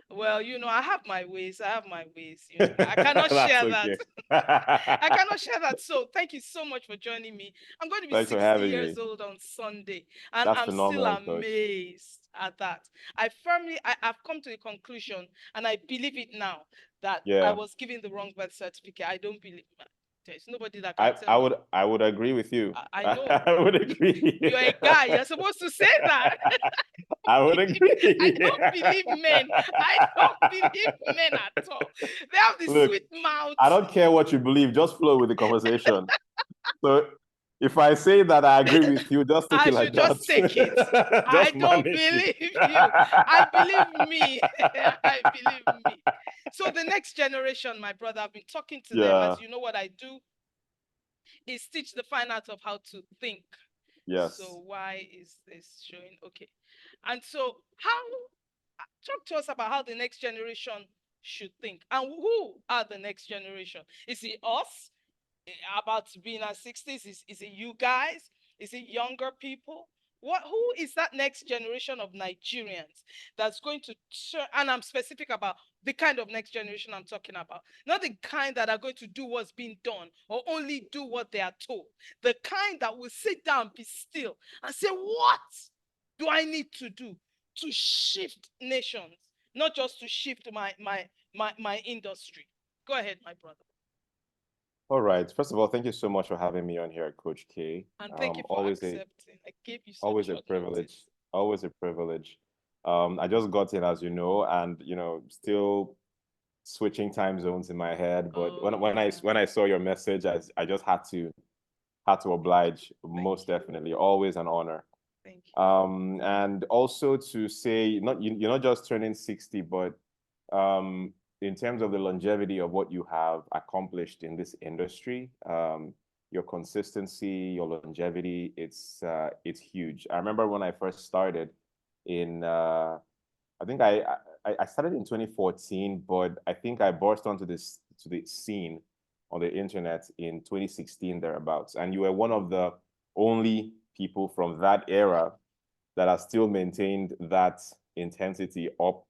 Well, you know, I have my ways. I have my ways. You know, I cannot share that. I cannot share that. So thank you so much for joining me. I'm going to be 60 years old on Sunday. And I'm still amazed at that. I've come to a conclusion, and I believe it now, that I was given the wrong birth certificate. I don't believe that. There's nobody that can tell me. I would agree with you. I know. I would agree. You're a guy. You're supposed to say that. I would agree. I don't believe men. I don't believe men at all. They have this sweet mouth. I don't care what you believe. Just flow with the conversation. So if I say that I agree with you, just take it like that. Just take it. I don't believe you. I believe me. I believe me. So the next generation, my brother, I've been talking to them. As you know, what I do is teach the fine art of how to think. Yes. So why is this showing? Okay. And so talk to us about how the next generation should think. And who are the next generation? Is it us about to be in our 60s? Is it you guys? Is it younger people? Who is that next generation of Nigerians that's going to turn? And I'm specific about the kind of next generation I'm talking about. Not the kind that are going to do what's being done or only do what they are told. The kind that will sit down, be still, and say, what? do I need to do to shift nations, not just to shift my industry? Go ahead, my brother. All right. First of all, thank you so much for having me on here, Coach K. And thank you for Always a accepting. I gave you such always a short privilege. notice. Always a privilege. I just got in, as you know, and still switching time zones in my head. But when I saw your message, I just had to oblige. Most definitely, always an honor. Thank you. And also to say, you're not just turning 60, but in terms of the longevity of what you have accomplished in this industry, your consistency, your longevity, it's huge. I remember when I first started in I think I started in 2014, but I think I burst onto the scene on the internet in 2016 thereabouts. And you were one of the only people from that era that have still maintained that intensity up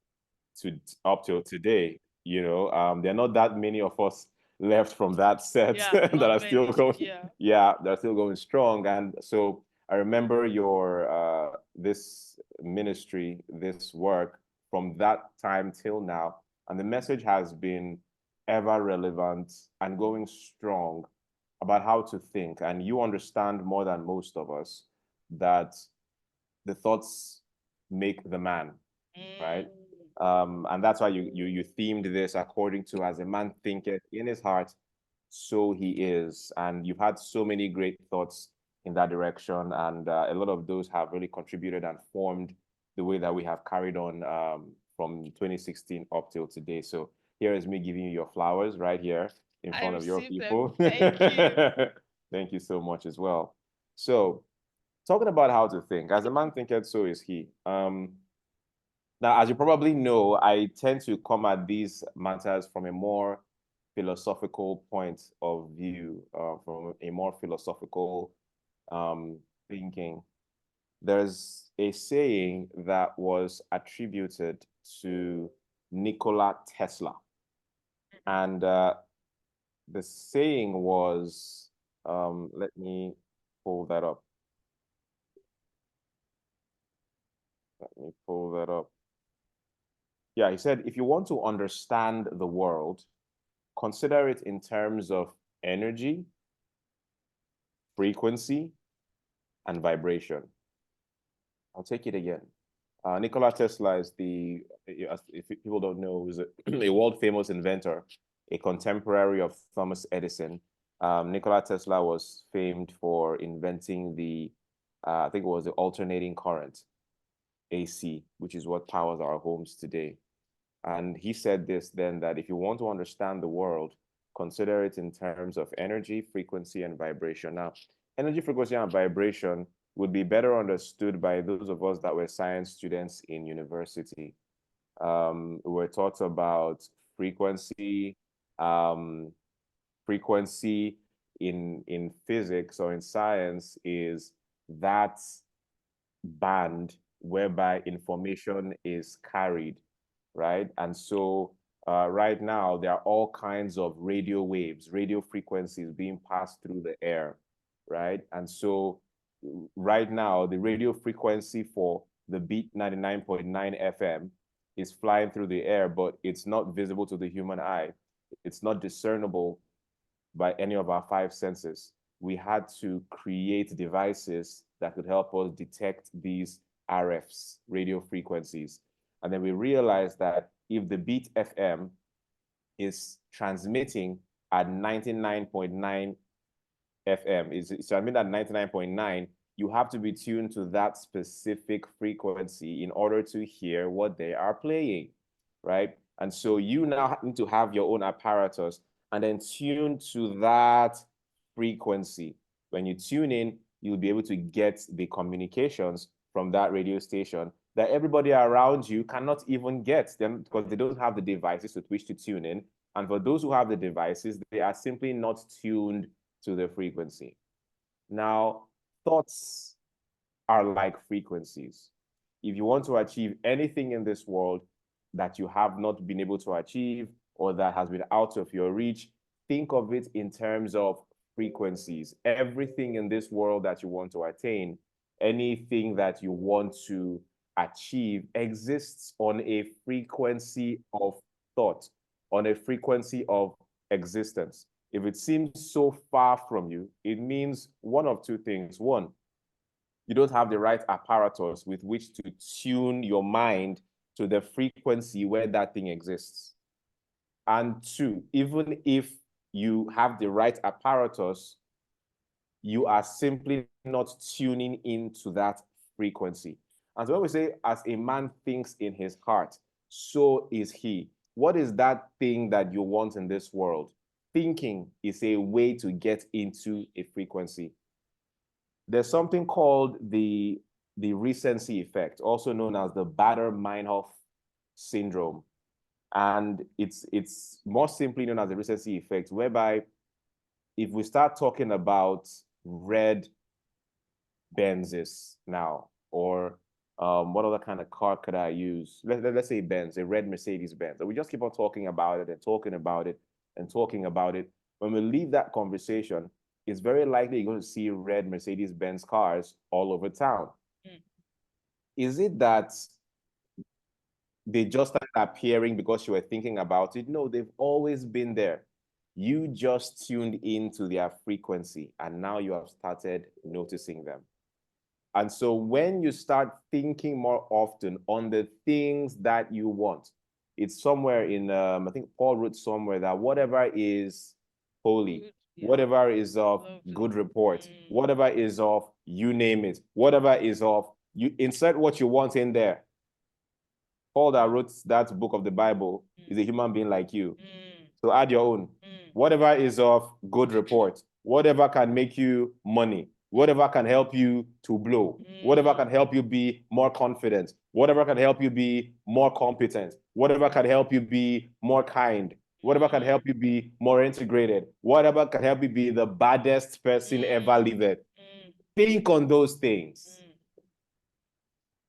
till today. There are not that many of us left from that set that are still going. Yeah, they're still going strong. And so I remember your this ministry, this work from that time till now, and the message has been ever relevant and going strong about how to think. And you understand more than most of us that the thoughts make the man, right? And that's why you themed this according to as a man thinketh in his heart, so he is. And you've had so many great thoughts in that direction, and a lot of those have really contributed and formed the way that we have carried on from 2016 up till today. So here is me giving you your flowers right here in front of your people. Thank you. Thank you so much as well. So talking about how to think, as a man thinketh, so is he. Now, as you probably know, I tend to come at these matters from a more philosophical point of view, from a more philosophical thinking. There's a saying that was attributed to Nikola Tesla. And the saying was, let me pull that up. Let me pull that up. Yeah, he said, if you want to understand the world, consider it in terms of energy, frequency, and vibration. I'll take it again. Nikola Tesla is if people don't know, is a world famous inventor, a contemporary of Thomas Edison. Nikola Tesla was famed for inventing I think it was the alternating current, AC, which is what powers our homes today. And he said this then, that if you want to understand the world, consider it in terms of energy, frequency, and vibration. Now, energy, frequency, and vibration would be better understood by those of us that were science students in university. We're taught about frequency. Frequency in physics or in science is that band whereby information is carried, right? And so right now, there are all kinds of radio waves, radio frequencies being passed through the air, right? And so right now, the radio frequency for the Beat 99.9 FM is flying through the air, but it's not visible to the human eye. It's not discernible by any of our five senses. We had to create devices that could help us detect these RFs, radio frequencies. And then we realized that if the Beat FM is transmitting at 99.9 FM, is transmitting at 99.9, you have to be tuned to that specific frequency in order to hear what they are playing, right? And so you now need to have your own apparatus and then tune to that frequency. When you tune in, you'll be able to get the communications from that radio station that everybody around you cannot even get them because they don't have the devices with which to tune in. And for those who have the devices, they are simply not tuned to the frequency. Now, thoughts are like frequencies. If you want to achieve anything in this world that you have not been able to achieve or that has been out of your reach, think of it in terms of frequencies. Everything in this world that you want to attain, anything that you want to achieve exists on a frequency of thought, on a frequency of existence. If it seems so far from you, it means one of two things. One, you don't have the right apparatus with which to tune your mind to the frequency where that thing exists. And two, even if you have the right apparatus, you are simply not tuning into that frequency. And so when we say, as a man thinks in his heart, so is he. What is that thing that you want in this world? Thinking is a way to get into a frequency. There's something called the recency effect, also known as the Baader-Meinhof syndrome. And it's more simply known as the recency effect, whereby if we start talking about red Benzes now, or what other kind of car could I use? Let's say Benz, a red Mercedes Benz. And we just keep on talking about it and talking about it and talking about it. When we leave that conversation, it's very likely you're going to see red Mercedes Benz cars all over town. Is it that they just started appearing because you were thinking about it? No, they've always been there. You just tuned into their frequency, and now you have started noticing them. And so when you start thinking more often on the things that you want, it's somewhere in, I think Paul wrote somewhere that whatever is holy, whatever is of good report, whatever is of, you name it, whatever is of, you insert what you want in there. Paul that wrote that book of the Bible is a human being like you. So add your own. Whatever is of good report, whatever can make you money, whatever can help you to blow, whatever can help you be more confident, whatever can help you be more competent, whatever can help you be more kind, whatever can help you be more integrated, whatever can help you be the baddest person ever lived. Think on those things.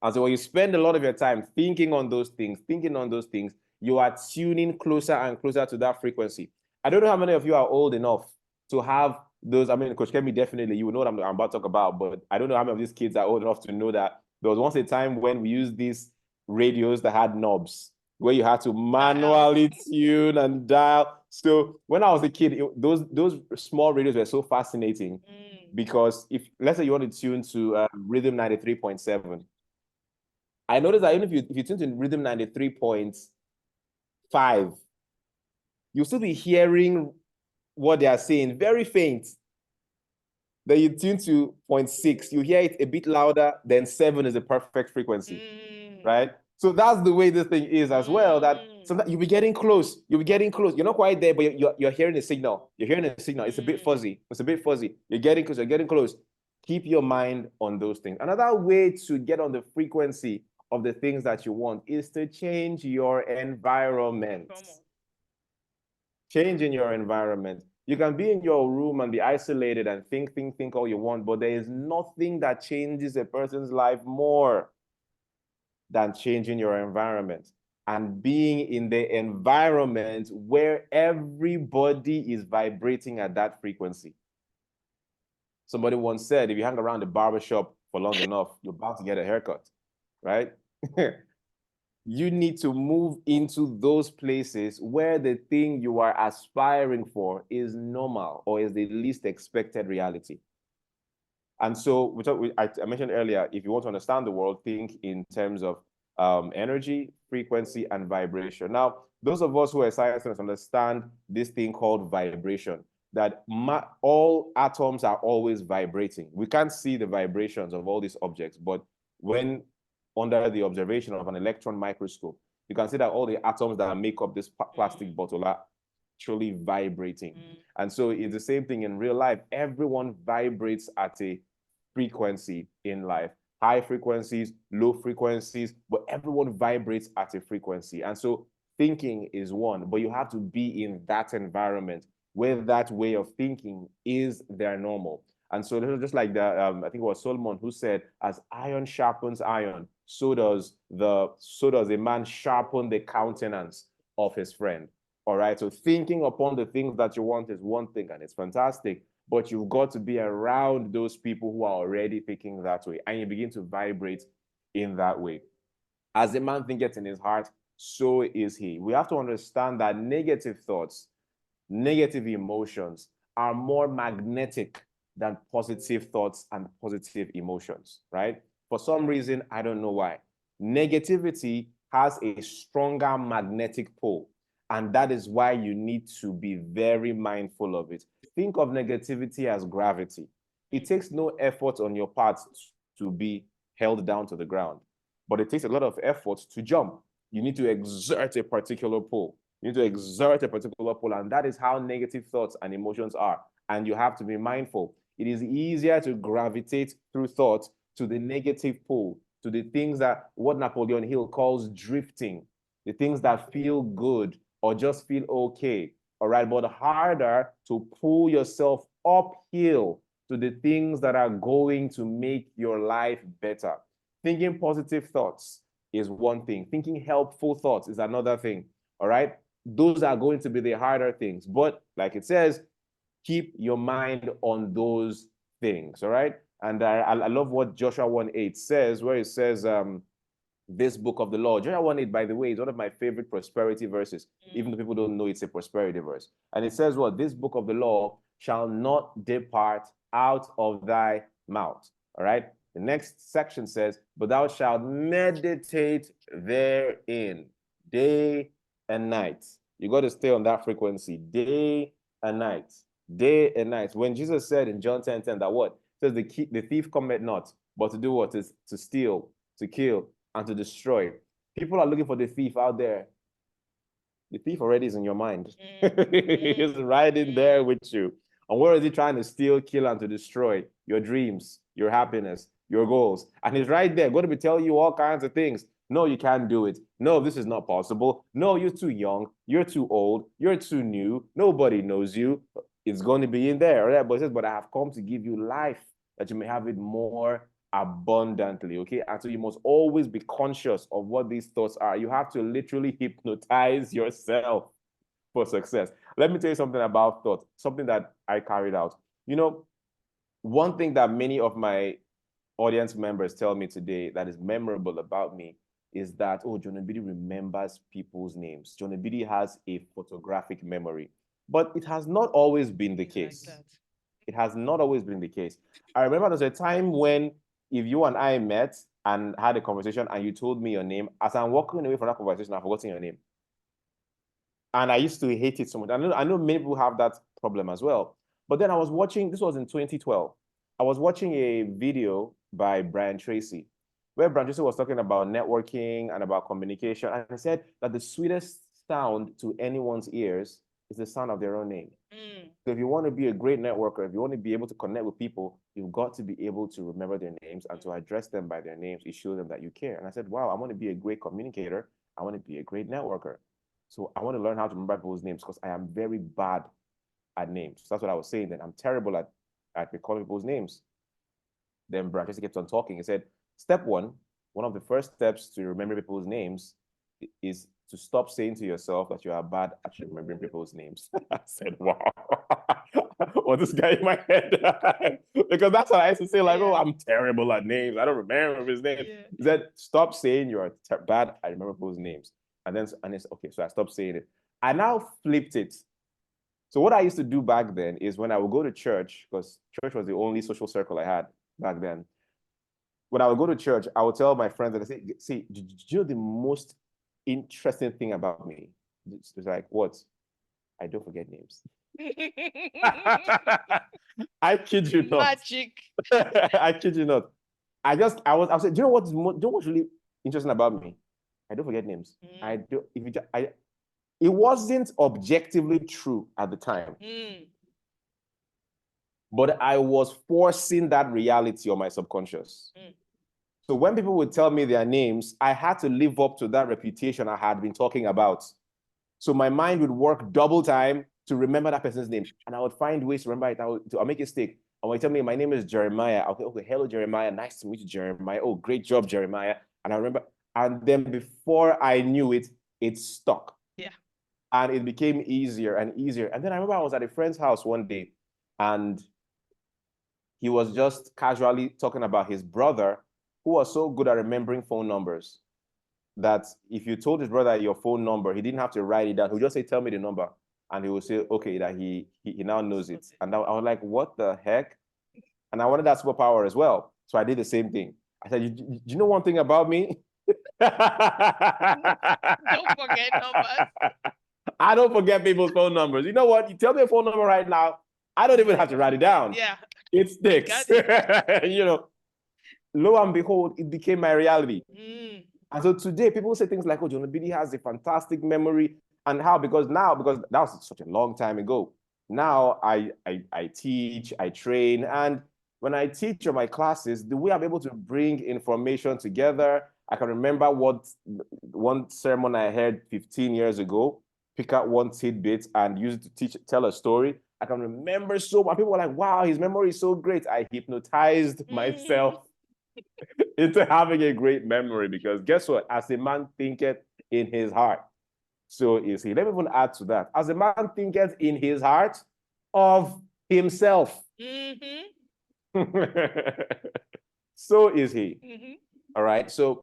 And so when you spend a lot of your time thinking on those things, you are tuning closer and closer to that frequency. I don't know how many of you are old enough to have those. I mean, Coach Kemi, definitely, you will know what I'm about to talk about, but I don't know how many of these kids are old enough to know that there was once a time when we used these radios that had knobs, where you had to manually tune and dial. So when I was a kid, those small radios were so fascinating because let's say you want to tune to Rhythm 93.7, I noticed that even if you tune to Rhythm 93.5, you'll still be hearing what they are saying, very faint. Then you tune to 0.6, you hear it a bit louder, then 7 is the perfect frequency, right? So that's the way this thing is as well, that sometimes you'll be getting close. You're not quite there, but you're hearing a signal. It's a bit fuzzy. You're getting close. Keep your mind on those things. Another way to get on the frequency of the things that you want is to change your environment. Change in your environment. You can be in your room and be isolated and think all you want, but there is nothing that changes a person's life more than changing your environment and being in the environment where everybody is vibrating at that frequency. Somebody once said, if you hang around the barbershop for long enough, you're about to get a haircut, right? You need to move into those places where the thing you are aspiring for is normal or is the least expected reality. And so I mentioned earlier, if you want to understand the world, think in terms of energy, frequency, and vibration. Now, those of us who are scientists understand this thing called vibration, that all atoms are always vibrating. We can't see the vibrations of all these objects, but when under the observation of an electron microscope, you can see that all the atoms that make up this plastic bottle are actually vibrating. And so it's the same thing in real life. Everyone vibrates at a frequency in life. High frequencies, low frequencies, but everyone vibrates at a frequency. And so thinking is one, but you have to be in that environment where that way of thinking is their normal. And so just like I think it was Solomon who said, as iron sharpens iron, so does a man sharpen the countenance of his friend. All right. So thinking upon the things that you want is one thing, and it's fantastic. but you've got to be around those people who are already thinking that way, and you begin to vibrate in that way. As a man thinketh in his heart, so is he. We have to understand that negative thoughts, negative emotions are more magnetic than positive thoughts and positive emotions, right? For some reason, I don't know why. Negativity has a stronger magnetic pull, and that is why you need to be very mindful of it. Think of negativity as gravity. It takes no effort on your part to be held down to the ground, but it takes a lot of effort to jump. You need to exert a particular pull. You need to exert a particular pull, and that is how negative thoughts and emotions are. And you have to be mindful. It is easier to gravitate through thought to the negative pull, to the things that what Napoleon Hill calls drifting, the things that feel good or just feel okay. All right, but harder to pull yourself uphill to the things that are going to make your life better. Thinking positive thoughts is one thing. Thinking helpful thoughts is another thing. All right. Those are going to be the harder things. But like it says, keep your mind on those things. All right. And I love what Joshua 1:8 says, where it says, this book of the law. Joshua 1:8, by the way, is one of my favorite prosperity verses, even though people don't know it's a prosperity verse. And it says, what? This book of the law shall not depart out of thy mouth. All right. The next section says, but thou shalt meditate therein day and night. You got to stay on that frequency, day and night, day and night. When Jesus said in John 10:10 that what? It says the thief cometh not, but to do what? Is to steal, to kill, and to destroy. People are looking for the thief out there. The thief already is in your mind. He's right in there with you. And what is he trying to steal, kill, and to destroy? Your dreams, your happiness, your goals. And he's right there, going to be telling you all kinds of things. No, you can't do it. No, this is not possible. No, you're too young. You're too old. You're too new. Nobody knows you. It's going to be in there. Right? But it says, but I have come to give you life, that you may have it more abundantly. Okay. And so you must always be conscious of what these thoughts are. You have to literally hypnotize yourself for success. Let me tell you something about thought, something that I carried out. You know, one thing that many of my audience members tell me today that is memorable about me is that, oh, John Obidi remembers people's names. John Obidi has a photographic memory, but it has not always been the case. Like it has not always been the case. I remember there's a time when if you and I met and had a conversation and you told me your name, as I'm walking away from that conversation, I've forgotten your name. And I used to hate it so much. I know many people have that problem as well. But then I was watching, this was in 2012. I was watching a video by Brian Tracy, where Brian Tracy was talking about networking and about communication. And he said that the sweetest sound to anyone's ears is the sound of their own name. So if you want to be a great networker, if you want to be able to connect with people, you've got to be able to remember their names and to address them by their names. It shows them that you care. And I said, wow, I want to be a great communicator. I want to be a great networker. So I want to learn how to remember people's names because I am very bad at names. So that's what I was saying then. I'm terrible at recalling people's names. Then Brian just kept on talking. He said, step one of the first steps to remember people's names is to stop saying to yourself that you are bad at remembering people's names. I said, wow. Well, this guy in my head. Because that's what I used to say, like, oh, I'm terrible at names. I don't remember his name. He said, stop saying you're bad at remembering people's names. And it's okay, so I stopped saying it. I now flipped it. So what I used to do back then is when I would go to church, because church was the only social circle I had back then. When I would go to church, I would tell my friends that I say, see, do you know the most interesting thing about me? It's like, what? I don't forget names. I kid you not. Magic. I kid you not. I was saying, do you know what's really interesting about me? I don't forget names. I do. It wasn't objectively true at the time, but I was forcing that reality on my subconscious. So when people would tell me their names, I had to live up to that reputation I had been talking about. So my mind would work double time to remember that person's name, and I would find ways to remember it. I'll make a mistake. And when you tell me my name is Jeremiah, I'll say, okay, hello, Jeremiah. Nice to meet you, Jeremiah. Oh, great job, Jeremiah. And I remember, and then before I knew it, it stuck. Yeah. And it became easier and easier. And then I remember I was at a friend's house one day, and he was just casually talking about his brother who was so good at remembering phone numbers that if you told his brother your phone number, he didn't have to write it down. He would just say, tell me the number. And he would say, okay, that he now knows it. And I was like, what the heck? And I wanted that superpower as well. So I did the same thing. I said, you know one thing about me? Don't forget numbers. I don't forget people's phone numbers. You know what? You tell me a phone number right now. I don't even have to write it down. Yeah. It sticks. You know, lo and behold, it became my reality. And so today, people say things like, oh, John Obidi has a fantastic memory. And how? Because that was such a long time ago. Now I teach, I train. And when I teach on my classes, the way I'm able to bring information together, I can remember what one sermon I heard 15 years ago, pick out one tidbit and use it to tell a story. I can remember so much. People were like, wow, his memory is so great. I hypnotized myself into having a great memory, because guess what? As a man thinketh in his heart, so is he. Let me even add to that. As a man thinketh in his heart of himself, so is he. All right. So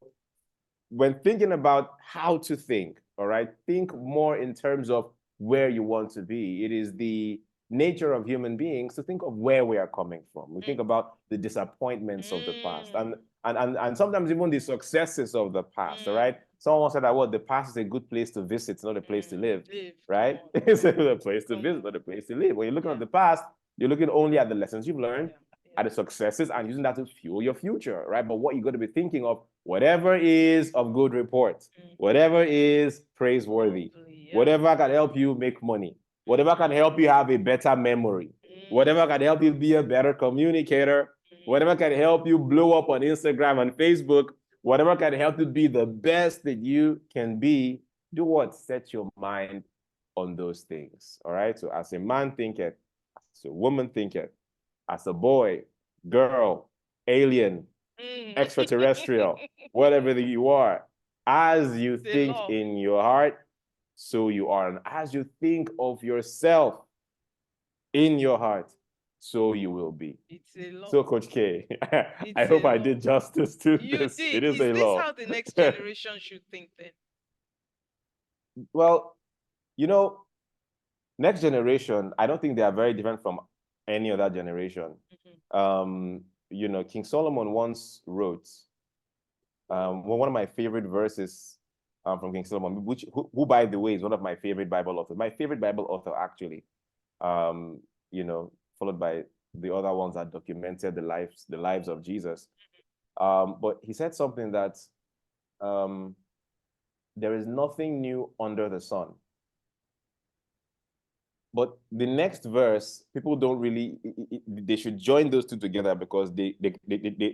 when thinking about how to think, all right, think more in terms of where you want to be. It is the nature of human beings to think of where we are coming from. We think about the disappointments of the past and sometimes even the successes of the past, all right? Someone said that, well, the past is a good place to visit, it's not a place to live, right? It's a place to visit, not a place to live. When you're looking at the past, you're looking only at the lessons you've learned, at the successes, and using that to fuel your future, right? But what you got to be thinking of, whatever is of good report, whatever is praiseworthy, whatever can help you make money, whatever can help you have a better memory, whatever can help you be a better communicator, whatever can help you blow up on Instagram and Facebook, whatever can help you be the best that you can be, do what? Set your mind on those things, all right? So as a man thinketh, as a woman thinketh, as a boy, girl, alien, extraterrestrial, whatever that you are, as you think in your heart, so you are. And as you think of yourself in your heart, so you will be. It's a law. So, Coach K, I hope I did justice to this. It is a law. Is this how the next generation should think then? Well, you know, next generation, I don't think they are very different from any other generation. You know, King Solomon once wrote, one of my favorite verses from King Solomon, who by the way is one of my favorite Bible authors. My favorite Bible author, actually. You know, followed by the other ones that documented the lives of Jesus. But he said something that there is nothing new under the sun. But the next verse, people don't really, they should join those two together, because they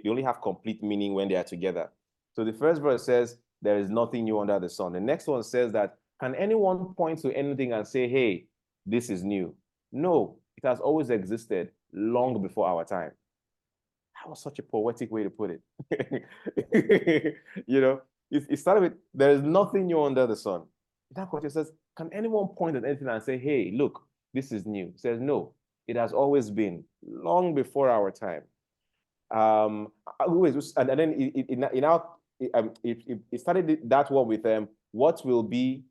only have complete meaning when they are together. So the first verse says, there is nothing new under the sun. The next one says that, can anyone point to anything and say, hey, this is new? No, it has always existed long before our time. That was such a poetic way to put it. You know, it started with, there is nothing new under the sun. That question says, can anyone point at anything and say, hey, look, this is new? It says, no, it has always been long before our time. And then it started that one with what will be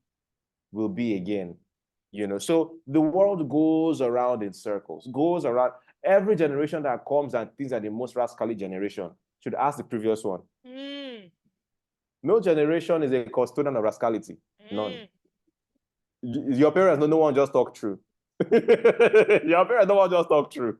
again. You know, so the world goes around in circles, goes around. Every generation that comes and thinks that the most rascally generation should ask the previous one. No generation is a custodian of rascality. None. Your parents, no one just talk true. Your parents, no one just talk true.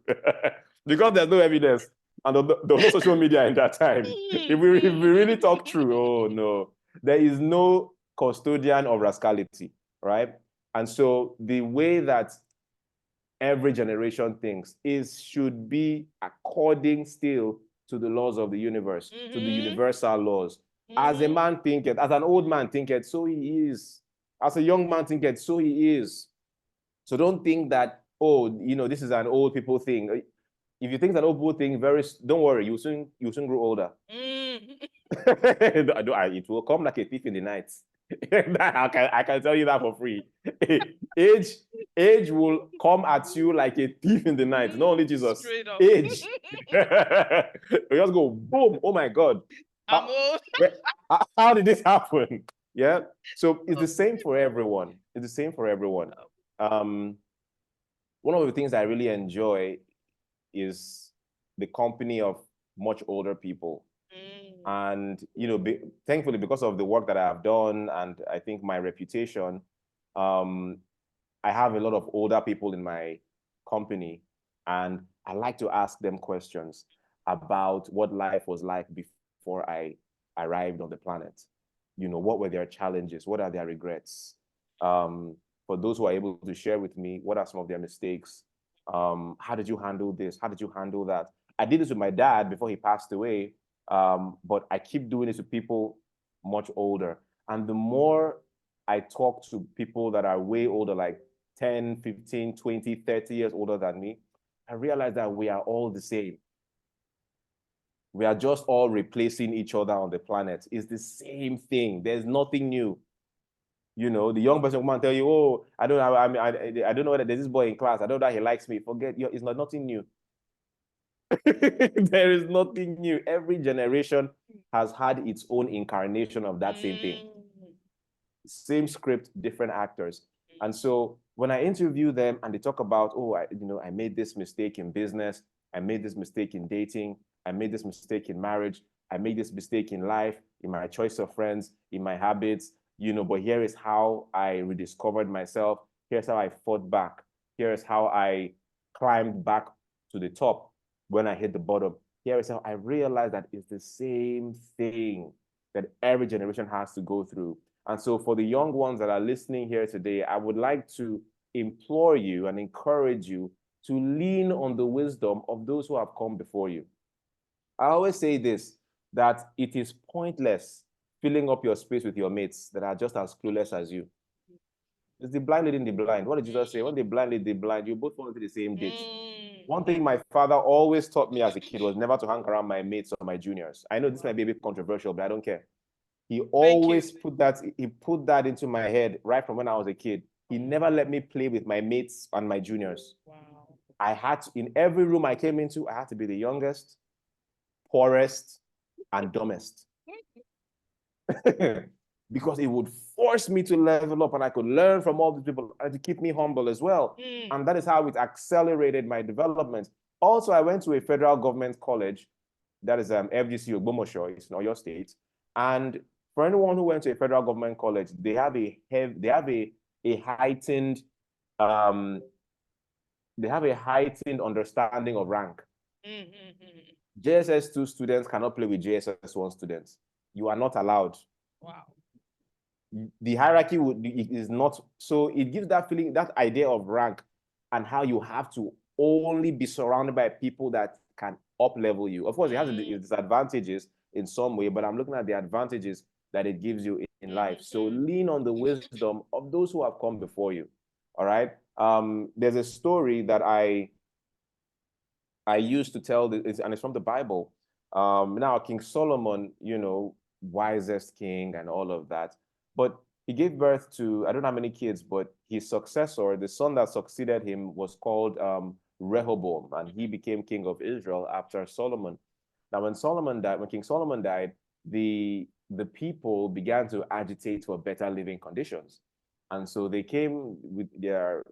Because there's no evidence. And the whole social media in that time. If we really talk true, oh no. There is no custodian of rascality, right? And so the way that every generation thinks should be according still to the laws of the universe, to the universal laws. As a man thinketh, as an old man thinketh, so he is. As a young man thinketh, so he is. So don't think that, oh, you know, this is an old people thing. If you think that old people thing, don't worry, you'll soon grow older. It will come like a thief in the night. I can tell you that for free. Age will come at you like a thief in the night. Not only Jesus, Straight up. age. You just go boom. Oh my God. I'm How, old. how did this happen? Yeah. So it's the same for everyone. It's the same for everyone. One of the things I really enjoy is the company of much older people. And, you know, thankfully, because of the work that I have done and I think my reputation, I have a lot of older people in my company, and I like to ask them questions about what life was like before I arrived on the planet. You know, what were their challenges? What are their regrets? For those who are able to share with me, what are some of their mistakes? How did you handle this? How did you handle that? I did this with my dad before he passed away, but I keep doing this with people much older. And the more I talk to people that are way older, like 10, 15, 20, 30 years older than me, I realize that we are all the same. We are just all replacing each other on the planet. It's the same thing. There's nothing new. You know, the young person will come and tell you, oh, I don't know whether there's this boy in class. I don't know that he likes me. Forget, it's nothing new. There is nothing new. Every generation has had its own incarnation of that same thing. Same script, different actors. And so when I interview them and they talk about, oh, I made this mistake in business, I made this mistake in dating, I made this mistake in marriage, I made this mistake in life, in my choice of friends, in my habits, but here is how I rediscovered myself. Here's how I fought back. Here's how I climbed back to the top when I hit the bottom. Here is how I realized that it's the same thing that every generation has to go through. And so for the young ones that are listening here today, I would like to implore you and encourage you to lean on the wisdom of those who have come before you. I always say this, that it is pointless filling up your space with your mates that are just as clueless as you. It's the blind leading the blind. What did Jesus say? When the blind lead the blind, you both fall into the same ditch. One thing my father always taught me as a kid was never to hang around my mates or my juniors. I know this might be a bit controversial, but I don't care. He always put that into my head right from when I was a kid. He never let me play with my mates and my juniors. Wow. I had to, in every room I came into, I had to be the youngest, poorest, and dumbest. Because it would force me to level up and I could learn from all these people and to keep me humble as well. And that is how it accelerated my development. Also, I went to a federal government college, that is FGC Ogbomoso, it's in Oyo State. And for anyone who went to a federal government college, they have a heightened understanding of rank. JSS2 students cannot play with JSS1 students. You are not allowed. Wow. The hierarchy is not, so it gives that feeling, that idea of rank and how you have to only be surrounded by people that can up-level you. Of course, it has its disadvantages in some way, but I'm looking at the advantages that it gives you in life. So lean on the wisdom of those who have come before you. All right. There's a story that I used to tell, and it's from the Bible. Now, King Solomon, wisest king and all of that, but he gave birth to, I don't know how many kids, but his successor, the son that succeeded him, was called Rehoboam, and he became king of Israel after Solomon. Now, when King Solomon died, the people began to agitate for better living conditions. And so they came with their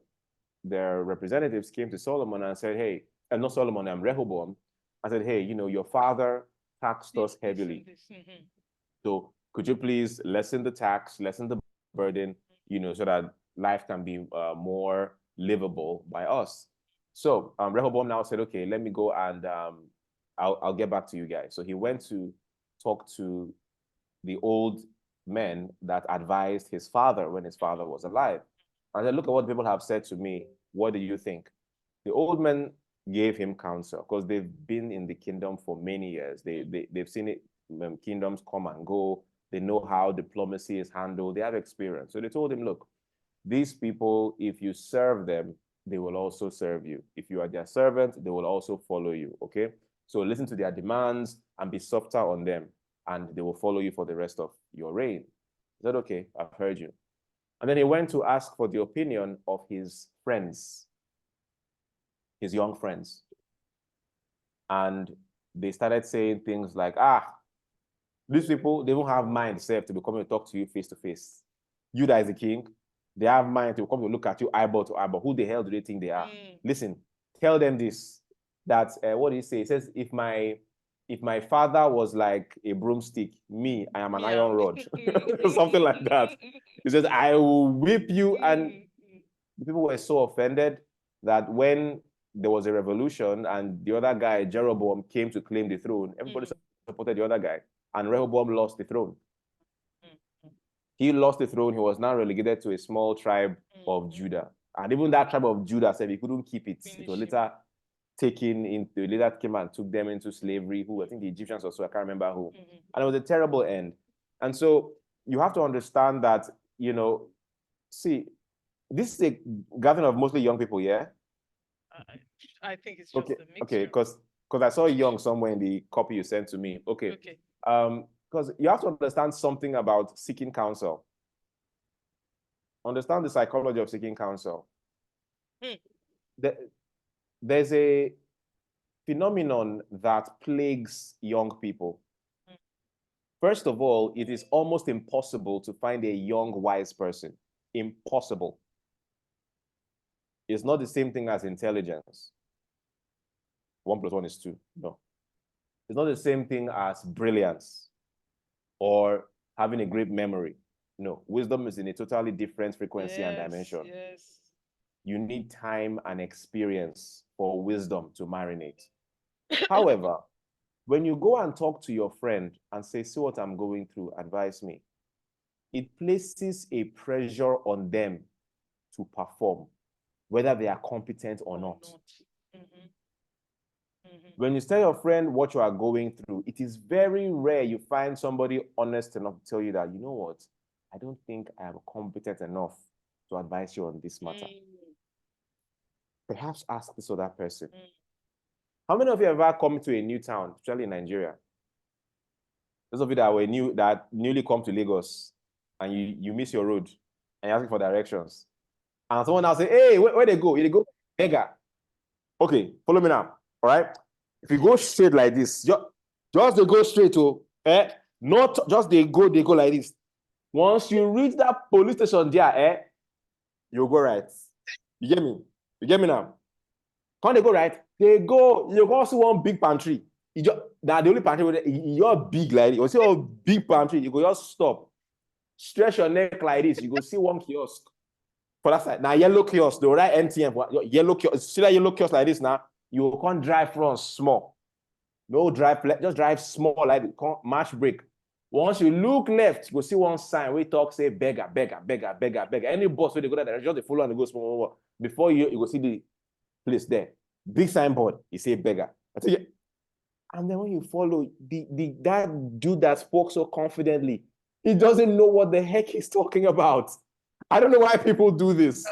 representatives came to Solomon and said, hey, and not Solomon, Rehoboam. I said, hey, your father taxed us heavily. So could you please lessen the tax, lessen the burden, so that life can be more livable by us. So Rehoboam now said, okay, let me go and I'll get back to you guys. So he went to talk to the old men that advised his father when his father was alive. I said, look at what people have said to me. What do you think? The old men gave him counsel because they've been in the kingdom for many years. They've seen it, kingdoms come and go. They know how diplomacy is handled. They have experience. So they told him, look, these people, if you serve them, they will also serve you. If you are their servant, they will also follow you, okay? So listen to their demands and be softer on them, and they will follow you for the rest of your reign. He said, okay, I've heard you. And then he went to ask for the opinion of his friends, his young friends. And they started saying things like, these people, they don't have mind self to be coming to talk to you face to face. You that is the king, they have mind to come to look at you eyeball to eyeball. Who the hell do they think they are? Listen, tell them this, that, what do you say? It says, if my father was like a broomstick, me, I am an iron rod. Something like that. He says, I will whip you. And the people were so offended that when there was a revolution and the other guy, Jeroboam, came to claim the throne, everybody supported the other guy. And Rehoboam lost the throne. He lost the throne. He was now relegated to a small tribe of Judah. And even that tribe of Judah said he couldn't keep it. It was later taken into, later came and took them into slavery, who I think the Egyptians or so, I can't remember who. And it was a terrible end. And so you have to understand that, see, this is a gathering of mostly young people, yeah? I think it's just a mixture. Okay, because I saw young somewhere in the copy you sent to me. Okay. Because you have to understand something about seeking counsel. Understand the psychology of seeking counsel. There's a phenomenon that plagues young people. First of all, it is almost impossible to find a young, wise person. Impossible. It's not the same thing as intelligence. 1 + 1 is 2. No. It's not the same thing as brilliance or having a great memory. No. Wisdom is in a totally different frequency and dimension. Yes. You need time and experience for wisdom to marinate. However, when you go and talk to your friend and say, see what I'm going through, advise me, it places a pressure on them to perform, whether they are competent or not. When you tell your friend what you are going through, it is very rare you find somebody honest enough to tell you that, you know what, I don't think I am competent enough to advise you on this matter. Perhaps ask this other person. How many of you have ever come to a new town, especially in Nigeria? Those of you that newly come to Lagos and you miss your road and you're asking for directions. And someone now say, hey, where they go? They go beggar. Okay, follow me now. All right. If you go straight like this, just they go straight to, not just they go like this. Once you reach that police station there, you go right. You get me? You get me now? Can't they go right? They go, you go see one big pantry. Now the only pantry where you're big like this. You see a big pantry, you go just stop. Stretch your neck like this. You go see one kiosk. For that side. Now yellow kiosk, the right MTN, yellow kiosk. See that yellow kiosk like this now? You can't drive front small. No drive, just drive small like it. Match break. Once you look left, you will see one sign where it talks say beggar, beggar, beggar, beggar, beggar. Any bus where they go that direction, just they follow and they go small. Before you will see the place there. Big signboard, you say beggar. And then when you follow that dude that spoke so confidently, he doesn't know what the heck he's talking about. I don't know why people do this.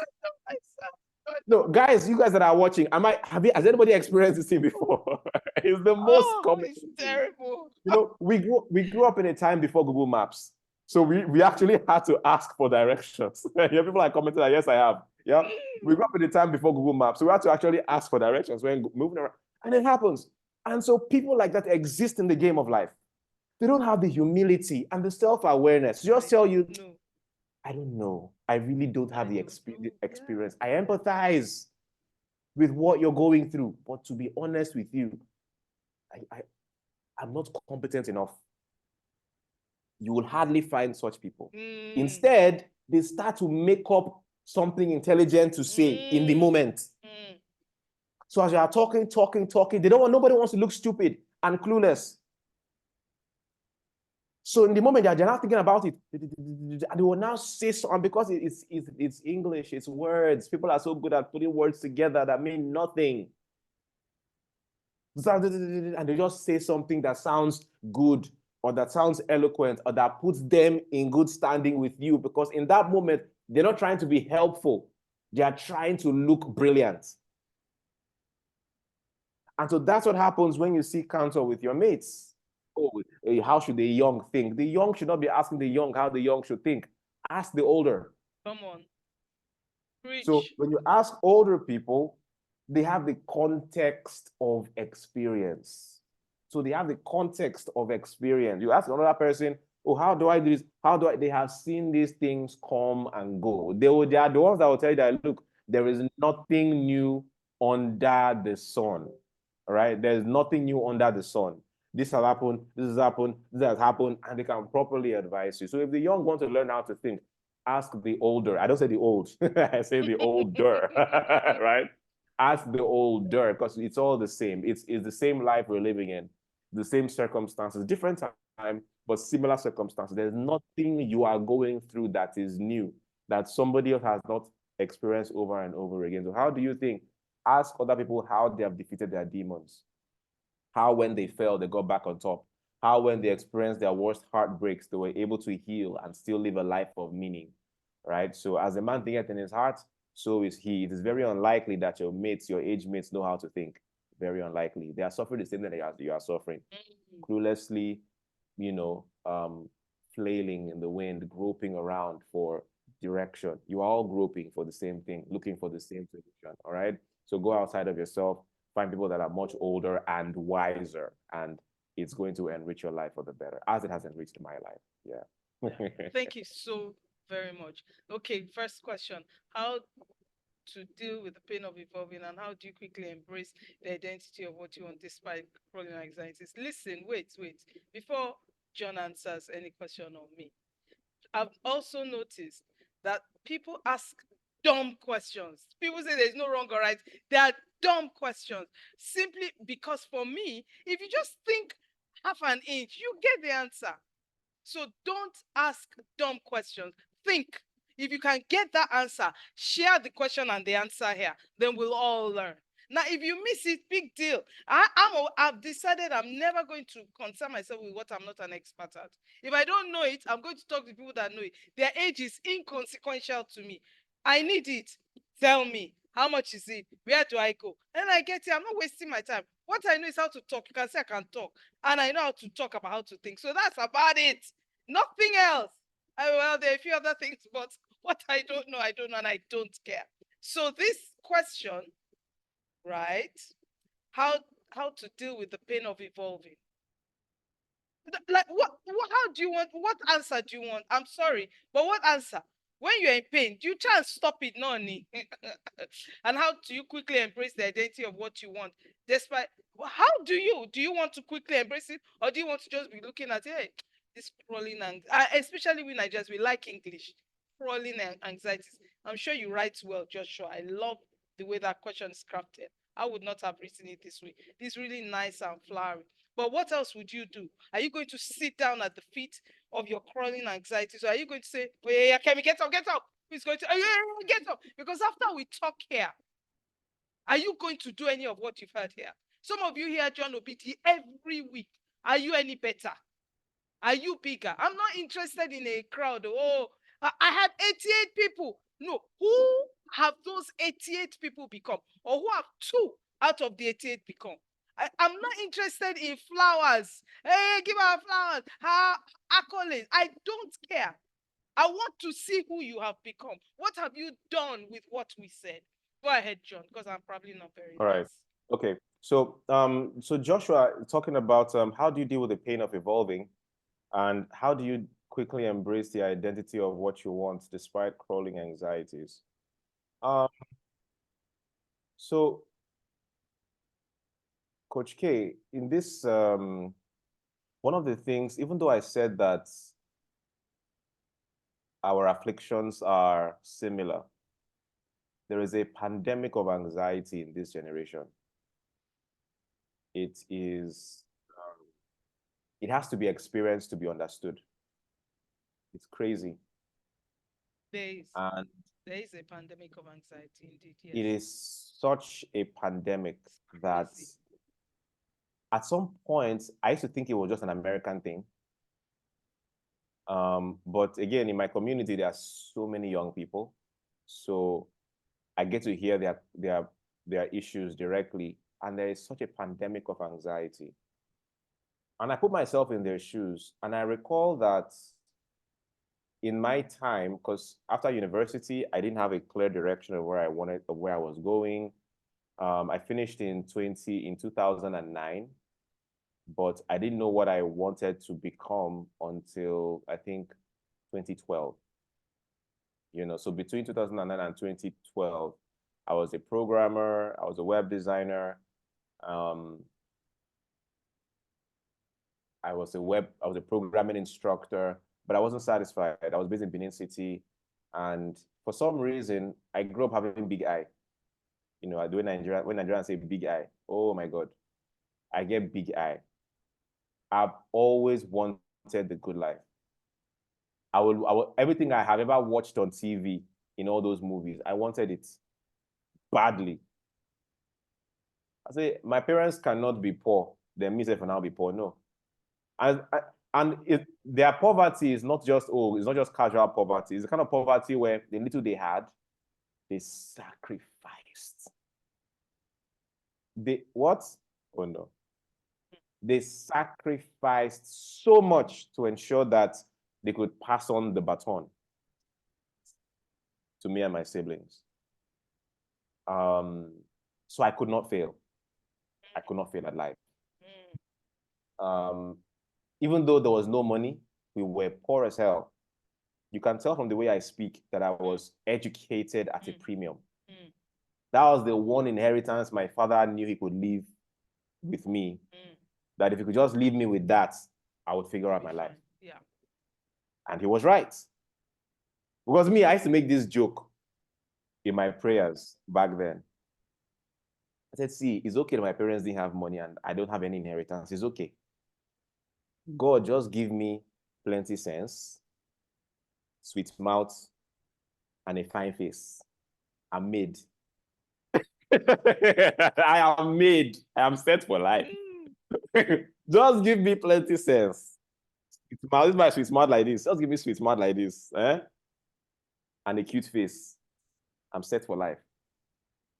No, guys, you guys that are watching, has anybody experienced this thing before? It's the most common. It's terrible. We grew up in a time before Google Maps. So we actually had to ask for directions. People are commenting that, yes, I have. Yeah. We grew up in a time before Google Maps. So we had to actually ask for directions when moving around. And it happens. And so people like that exist in the game of life. They don't have the humility and the self-awareness. Just tell you, I don't know. I really don't have the experience. I empathize with what you're going through. But to be honest with you, I'm not competent enough. You will hardly find such people. Instead, they start to make up something intelligent to say in the moment. So as you are talking, nobody wants to look stupid and clueless. So in the moment they're not thinking about it, they will now say something because it's English, it's words. People are so good at putting words together that mean nothing. And they just say something that sounds good or that sounds eloquent or that puts them in good standing with you, because in that moment, they're not trying to be helpful. They are trying to look brilliant. And so that's what happens when you seek counsel with your mates. oh, how should the young think? The young should not be asking the young how the young should think. Ask the older. Come on. So Preach. when you ask older people, they have the context of experience. So they have the context of experience. You ask another person, oh, how do I do this? How do I? They have seen these things come and go. They are the ones that will tell you that, look, there is nothing new under the sun. All right. There's nothing new under the sun. This has happened, this has happened, this has happened, and they can properly advise you. So if the young want to learn how to think, ask the older. I don't say the old, I say the older, right? Ask the older, because it's all the same. It's the same life we're living in, the same circumstances, different time, but similar circumstances. There's nothing you are going through that is new, that somebody else has not experienced over and over again. So how do you think? Ask other people how they have defeated their demons, how when they fell, they got back on top, how when they experienced their worst heartbreaks, they were able to heal and still live a life of meaning, right? So as a man thinketh in his heart, so is he. It is very unlikely that your mates, your age mates, know how to think. Very unlikely. They are suffering the same thing that you are suffering. Cluelessly, you know, flailing in the wind, groping around for direction. You are all groping for the same thing, looking for the same solution. All right. So go outside of yourself, find people that are much older and wiser, and it's going to enrich your life for the better, as it has enriched my life. Yeah. Thank you so very much. Okay, first question. How to deal with the pain of evolving, and how do you quickly embrace the identity of what you want despite chronic anxieties? Listen, wait. Before John answers any question on me, I've also noticed that people ask dumb questions. People say there's no wrong or right. They are dumb questions. Simply because for me, if you just think half an inch, you get the answer. So don't ask dumb questions. Think. If you can get that answer, share the question and the answer here. Then we'll all learn. Now, if you miss it, big deal. I've decided I'm never going to concern myself with what I'm not an expert at. If I don't know it, I'm going to talk to people that know it. Their age is inconsequential to me. I need it. Tell me. How much is it? Where do I go? And I get it. I'm not wasting my time. What I know is how to talk. You can say I can talk. And I know how to talk about how to think. So that's about it. Nothing else. Well, there are a few other things, but what I don't know, and I don't care. So this question, right? How how to deal with the pain of evolving? Like how do you want? What answer do you want? I'm sorry, but what answer? When you're in pain, do you try and stop it, Noni? And how do you quickly embrace the identity of what you want? Despite how do you want to quickly embrace it, or do you want to just be looking at it? Hey, this crawling and especially we Nigerians, we like English, crawling and anxieties. I'm sure you write well, Joshua. I love the way that question is crafted. I would not have written it this way. This really nice and flowery. But what else would you do? Are you going to sit down at the feet of your crawling anxiety? So are you going to say, oh, yeah, Kemi, get up, get up? Who's going to, oh, yeah, get up? Because after we talk here, are you going to do any of what you've heard here? Some of you hear John Obidi every week. Are you any better? Are you bigger? I'm not interested in a crowd. Oh, I had 88 people. No, who have those 88 people become? Or who have 2 out of the 88 become? I'm not interested in flowers. Hey, give her flowers. Accolades. I don't care. I want to see who you have become. What have you done with what we said? Go ahead, John, because I'm probably not very All right. nice. Okay. So Joshua, talking about how do you deal with the pain of evolving, and how do you quickly embrace the identity of what you want despite crawling anxieties? Um, so Coach K, in this, one of the things, even though I said that our afflictions are similar, there is a pandemic of anxiety in this generation. It is, it has to be experienced to be understood. It's crazy. There is. And There is a pandemic of anxiety, indeed. Yes. it is such a pandemic that Crazy. at some point, I used to think it was just an American thing. But again, in my community, there are so many young people. So I get to hear their issues directly. And there is such a pandemic of anxiety. And I put myself in their shoes. And I recall that in my time, because after university, I didn't have a clear direction of where I wanted, of where I was going. I finished in 2009, but I didn't know what I wanted to become until I think 2012. So between 2009 and 2012, I was a programmer, I was a web designer, I was a programming instructor, but I wasn't satisfied. I was based in Benin City, and for some reason, I grew up having big eye. I do Nigeria when Nigerians say big eye. Oh my God, I get big eye. I've always wanted the good life. I will everything I have ever watched on TV in all those movies, I wanted it badly. I say my parents cannot be poor, then me and I'll be poor. No. And their poverty is not just it's not just casual poverty. It's the kind of poverty where the little they had, they sacrificed. What? Oh no. They sacrificed so much to ensure that they could pass on the baton to me and my siblings. So I could not fail. I could not fail at life. Even though there was no money, we were poor as hell. You can tell from the way I speak that I was educated at a premium. That was the one inheritance my father knew he could leave with me. That if he could just leave me with that, I would figure out my life. Yeah. And he was right. Because me, I used to make this joke in my prayers back then. I said, see, it's okay that my parents didn't have money and I don't have any inheritance. It's okay. God, just give me plenty sense, sweet mouth, and a fine face. I'm made. I am made. I am set for life. Just give me plenty sense. Sweet mouth, this is my sweet mouth like this. Just give me sweet mouth like this. And a cute face. I'm set for life.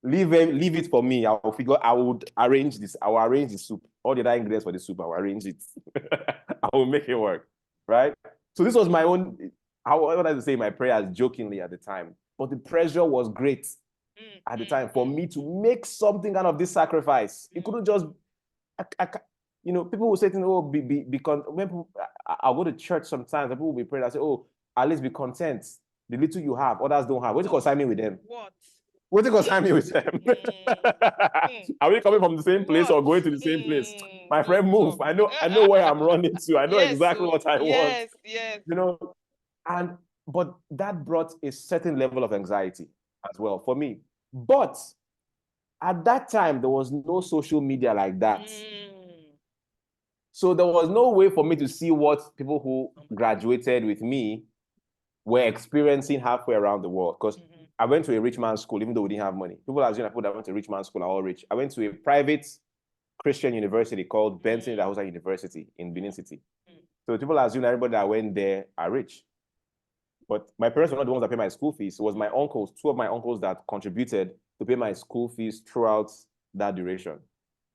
Leave it for me. I would arrange this. I will arrange the soup. All the other ingredients for the soup, I will arrange it. I will make it work. Right? So this was my own, I wanted to say my prayers jokingly at the time. But the pressure was great at the time for me to make something out of this sacrifice. It couldn't just, people will say things, oh, when I'll go to church sometimes, people will be praying, I say, oh, at least be content. The little you have, others don't have. What do you consign me with them? What do you consign me with them? Are we coming from the same place or going to the same place? My friend, move. I know where I'm running to. I know exactly what I want. Yes. But that brought a certain level of anxiety as well for me. But at that time, there was no social media like that. So there was no way for me to see what people who graduated with me were experiencing halfway around the world. Because I went to a rich man's school, even though we didn't have money. People assume people that went to a rich man's school are all rich. I went to a private Christian university called Benson Idahosa University in Benin City. So people assume everybody that went there are rich. But my parents were not the ones that paid my school fees. It was my uncles, two of my uncles that contributed to pay my school fees throughout that duration,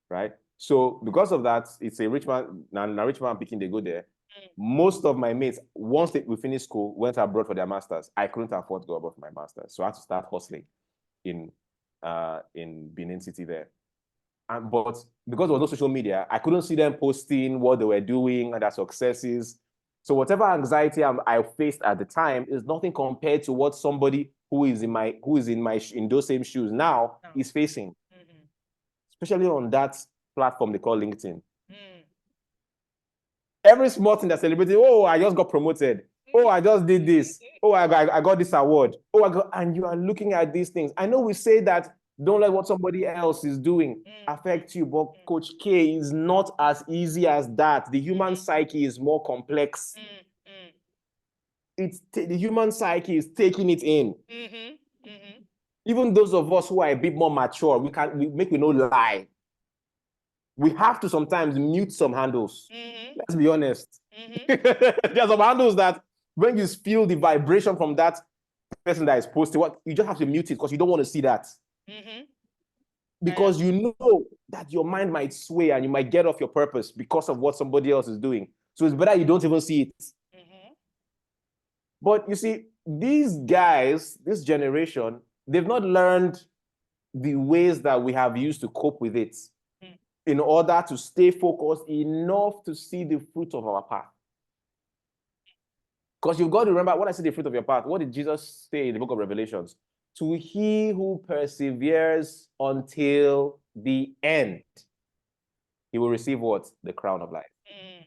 right? So because of that, it's a rich man, and a rich man picking, they go there. Most of my mates, once we finished school, went abroad for their masters. I couldn't afford to go abroad for my masters. So I had to start hustling in Benin City there. But because there was no social media, I couldn't see them posting what they were doing and their successes. So whatever anxiety I faced at the time is nothing compared to what somebody who is in those same shoes now is facing. Especially on that platform they call LinkedIn. Every small thing that's celebrated, oh, I just got promoted. Oh, I just did this. Oh, I got this award. And you are looking at these things. I know we say that don't let what somebody else is doing affect you, but Coach K is not as easy as that. The human psyche is more complex. The human psyche is taking it in. Even those of us who are a bit more mature, we no lie. We have to sometimes mute some handles. Let's be honest. There are some handles that when you feel the vibration from that person that is posting, you just have to mute it because you don't want to see that. Because you know that your mind might sway and you might get off your purpose because of what somebody else is doing. So it's better you don't even see it. Mm-hmm. But you see, these guys, this generation, they've not learned the ways that we have used to cope with it in order to stay focused enough to see the fruit of our path. Because you've got to remember, when I say the fruit of your path, what did Jesus say in the book of Revelations? To he who perseveres until the end, he will receive what? The crown of life. Mm.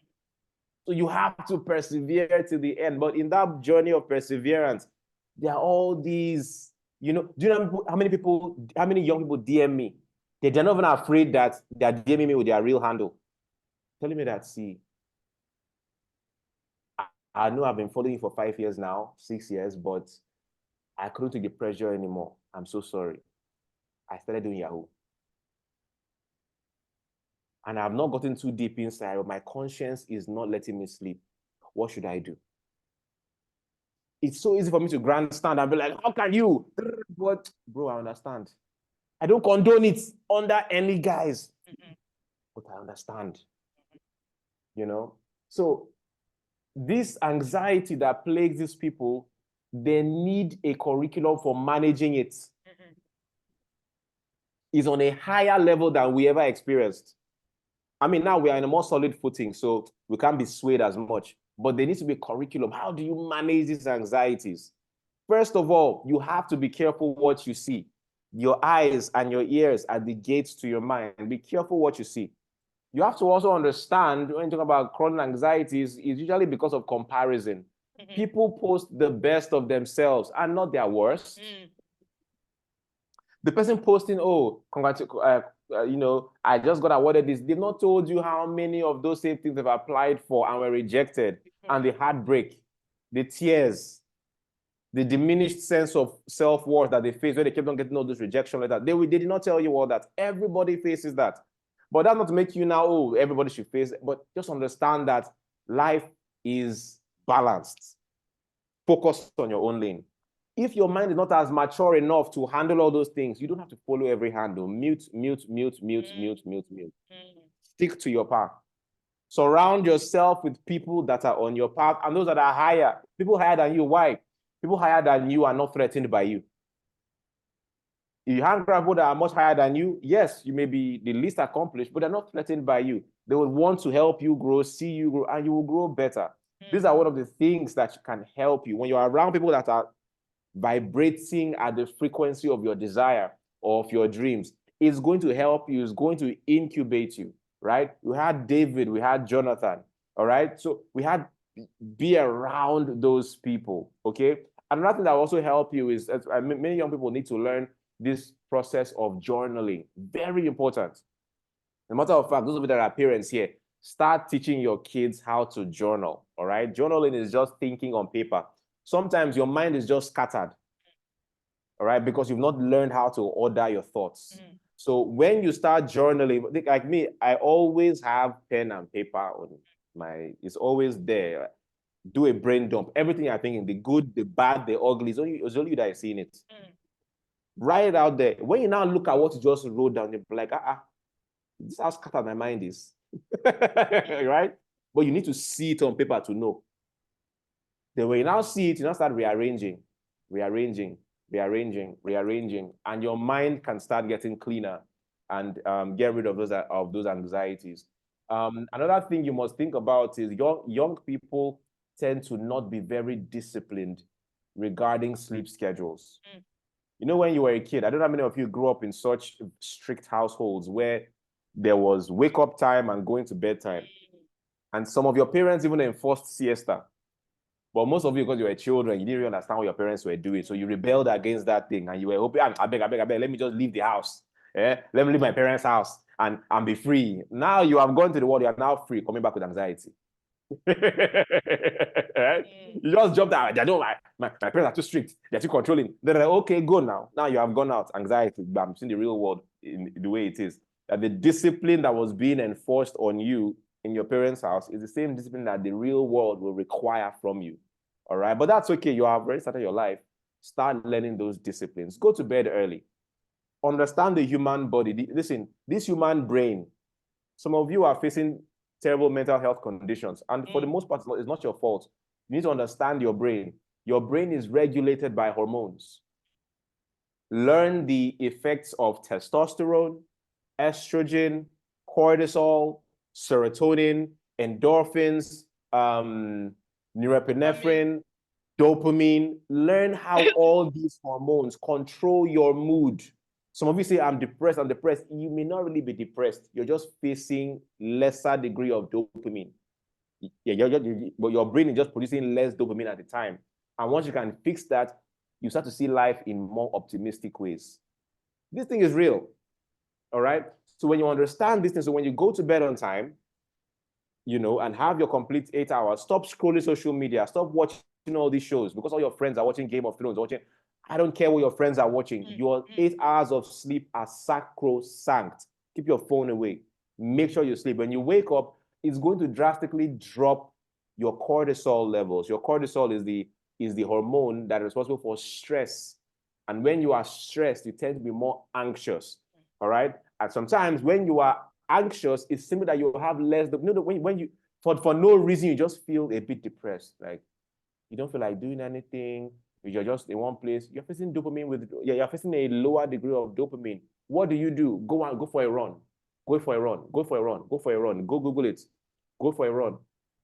So you have to persevere to the end. But in that journey of perseverance, there are all these, do you know how many young people DM me? They're not even afraid that they're DMing me with their real handle. Telling me that, see, I know I've been following you for 5 years now, 6 years, but I couldn't take the pressure anymore. I'm so sorry. I started doing Yahoo. And I've not gotten too deep inside, but my conscience is not letting me sleep. What should I do? It's so easy for me to grandstand and be like, how can you? But bro, I understand. I don't condone it under any guise, but I understand. So this anxiety that plagues these people, they need a curriculum for managing it. Is on a higher level than we ever experienced. I mean, now we are in a more solid footing, so we can't be swayed as much. But there needs to be a curriculum. How do you manage these anxieties? First of all, you have to be careful what you see. Your eyes and your ears are the gates to your mind. Be careful what you see. You have to also understand when you talk about chronic anxieties, it's usually because of comparison. People post the best of themselves and not their worst. The person posting, oh, I just got awarded this. They've not told you how many of those same things they've applied for and were rejected, and the heartbreak, the tears, the diminished sense of self-worth that they face when they kept on getting all those rejection letters. They did not tell you all that. Everybody faces that. But that's not to make you now, oh, everybody should face it. But just understand that life is balanced. Focus on your own lane. If your mind is not as mature enough to handle all those things, you don't have to follow every handle. Mute. Stick to your path. Surround yourself with people that are on your path and those that are higher. People higher than you. Why? People higher than you are not threatened by you. If you hang around people that are much higher than you, yes, you may be the least accomplished, but they're not threatened by you. They will want to help you grow, see you grow, and you will grow better. These are one of the things that can help you. When you're around people that are vibrating at the frequency of your desire or of your dreams, it's going to help you, it's going to incubate you, right? We had David, we had Jonathan, all right? So we had be around those people, okay? Another thing that will also help you is many young people need to learn this process of journaling. Very important. As a matter of fact, those of you that are parents here, start teaching your kids how to journal, all right? Journaling is just thinking on paper. Sometimes your mind is just scattered, all right, because you've not learned how to order your thoughts. So when you start journaling, like me, I always have pen and paper on it's always there. Do a brain dump. Everything I'm thinking, the good, the bad, the ugly, it's only you that is seeing it. Write it out there. When you now look at what you just wrote down, you're like, this is how scattered my mind is. Right? But you need to see it on paper to know. Then when you now see it, you now start rearranging, and your mind can start getting cleaner and get rid of those anxieties. Another thing you must think about is young people tend to not be very disciplined regarding sleep schedules. When you were a kid, I don't know how many of you grew up in such strict households where there was wake up time and going to bed time. And some of your parents even enforced siesta. But most of you, because you were children, you didn't really understand what your parents were doing. So you rebelled against that thing and you were hoping, I beg, let me just leave the house. Let me leave my parents' house and be free. Now you have gone to the world, you are now free, coming back with anxiety. Right? You just jumped out. My parents are too strict. They're too controlling. They're like, okay, go now. Now you have gone out. Anxiety, I'm seeing the real world in the way it is. That the discipline that was being enforced on you in your parents' house is the same discipline that the real world will require from you. All right. But that's okay. You have already started your life. Start learning those disciplines. Go to bed early. understand the human body. Listen, this human brain, some of you are facing terrible mental health conditions, and for the most part, it's not your fault. You need to understand your brain. Your brain is regulated by hormones. Learn the effects of testosterone, estrogen, cortisol, serotonin, endorphins, norepinephrine, dopamine. Learn how all these hormones control your mood. Some of you say, I'm depressed. You may not really be depressed. You're just facing lesser degree of dopamine. But your brain is just producing less dopamine at the time. And once you can fix that, you start to see life in more optimistic ways. This thing is real. All right? So when you understand this thing, so when you go to bed on time, and have your complete 8 hours, stop scrolling social media, stop watching all these shows because all your friends are watching Game of Thrones, I don't care what your friends are watching. Your 8 hours of sleep are sacrosanct. Keep your phone away. Make sure you sleep. When you wake up, it's going to drastically drop your cortisol levels. Your cortisol is the hormone that is responsible for stress. And when you are stressed, you tend to be more anxious. All right. And sometimes when you are anxious, it's simply that you have less. When you for no reason you just feel a bit depressed, like you don't feel like doing anything. You're just in one place. You're facing dopamine you're facing a lower degree of dopamine. What do? Go for a run. Go for a run. Go for a run. Go for a run. Go Google it. Go for a run.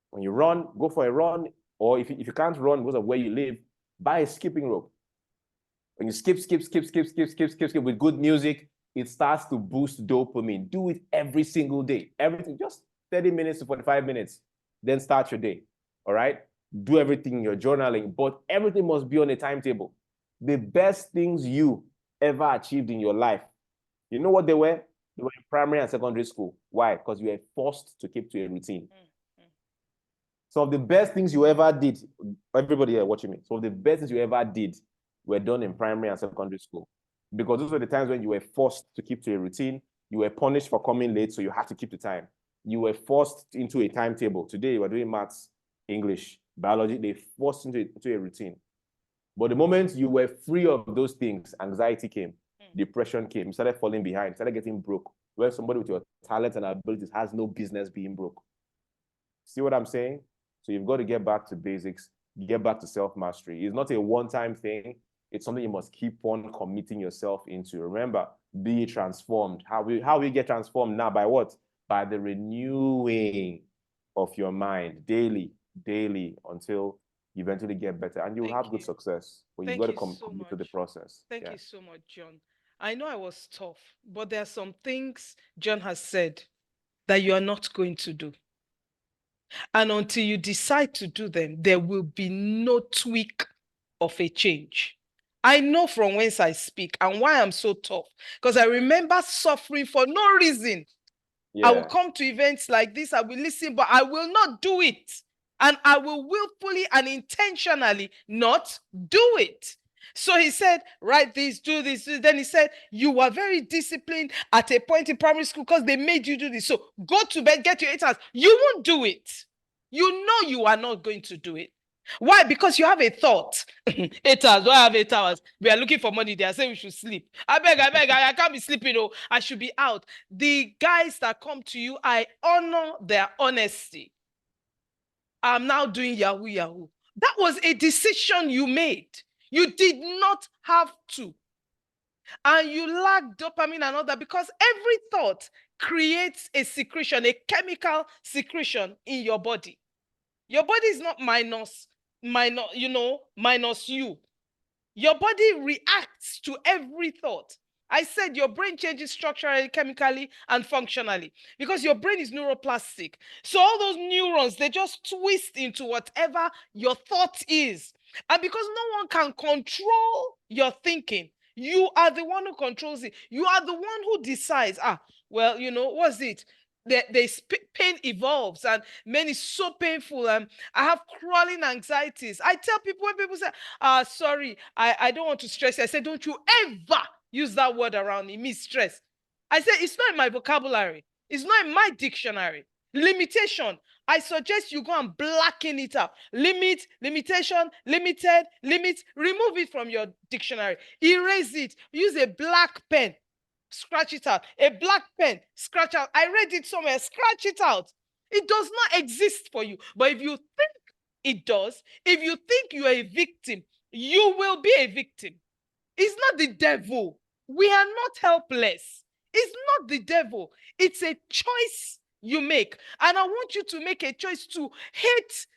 When you run, go for a run. Or if you can't run because of where you live, buy a skipping rope. When you skip with good music, it starts to boost dopamine. Do it every single day. Everything, just 30 minutes to 45 minutes. Then start your day. All right? Do everything in your journaling, but everything must be on a timetable. The best things you ever achieved in your life, you know what they were? They were in primary and secondary school. Why? Because you were forced to keep to a routine. So the best things you ever did, everybody here watching me, so the best things you ever did were done in primary and secondary school. Because those were the times when you were forced to keep to a routine. You were punished for coming late, so you had to keep the time. You were forced into a timetable. Today, you are doing maths, English, biology. They forced into a routine. But the moment you were free of those things, anxiety came, depression came, you started falling behind, started getting broke, where somebody with your talents and abilities has no business being broke. See what I'm saying? So you've got to get back to basics, get back to self-mastery. It's not a one-time thing. It's something you must keep on committing yourself into. Remember, be transformed. How we get transformed now? By what? By the renewing of your mind daily, until you eventually get better. And you'll have good success. But you've got to commit to the process. Thank you so much, John. I know I was tough, but there are some things John has said that you are not going to do. And until you decide to do them, there will be no tweak of a change. I know from whence I speak and why I'm so tough, because I remember suffering for no reason. I will come to events like this, I will listen, but I will not do it. And I will willfully and intentionally not do it. So he said, write this, do this. Then he said, you were very disciplined at a point in primary school because they made you do this. So go to bed, get your 8 hours. You won't do it. You know you are not going to do it. Why? Because you have a thought. 8 hours. Do I have 8 hours? We are looking for money. They are saying we should sleep. I beg, I can't be sleeping. Oh, I should be out. The guys that come to you, I honor their honesty. I'm now doing Yahoo. That was a decision you made. You did not have to. And you lack dopamine and all that because every thought creates a secretion, a chemical secretion in your body. Your body is not minus you. Your body reacts to every thought. I said your brain changes structurally, chemically, and functionally because your brain is neuroplastic. So all those neurons, they just twist into whatever your thought is. And because no one can control your thinking, you are the one who controls it. You are the one who decides, what's it? Pain evolves and man is so painful. I have crawling anxieties. I tell people when people say, sorry, I don't want to stress you. I say, don't you ever use that word around me, stress. I say, it's not in my vocabulary. It's not in my dictionary. Limitation. I suggest you go and blacken it up. Limit, limitation, limited, limit. Remove it from your dictionary. Erase it. Use a black pen. scratch it out. A black pen, scratch out. I read it somewhere, scratch it out. It does not exist for you. But if you think it does, if you think you are a victim, you will be a victim. It's not the devil. We are not helpless. It's not the devil. It's a choice you make. And I want you to make a choice to hate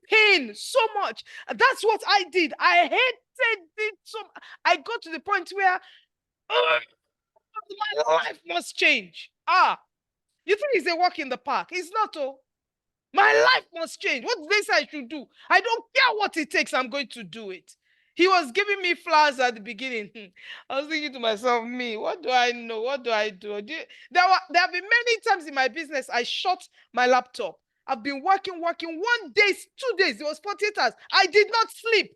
pain so much. That's what I did. I hated it so much. I got to the point where my life must change. You think it's a walk in the park? It's not. Oh, my life must change. What did they say I should do? I don't care what it takes. I'm going to do it. He was giving me flowers at the beginning. I was thinking to myself, me, what do I know? What do I do? There have been many times in my business I shut my laptop. I've been working. 1 day, 2 days. It was 48 hours. I did not sleep.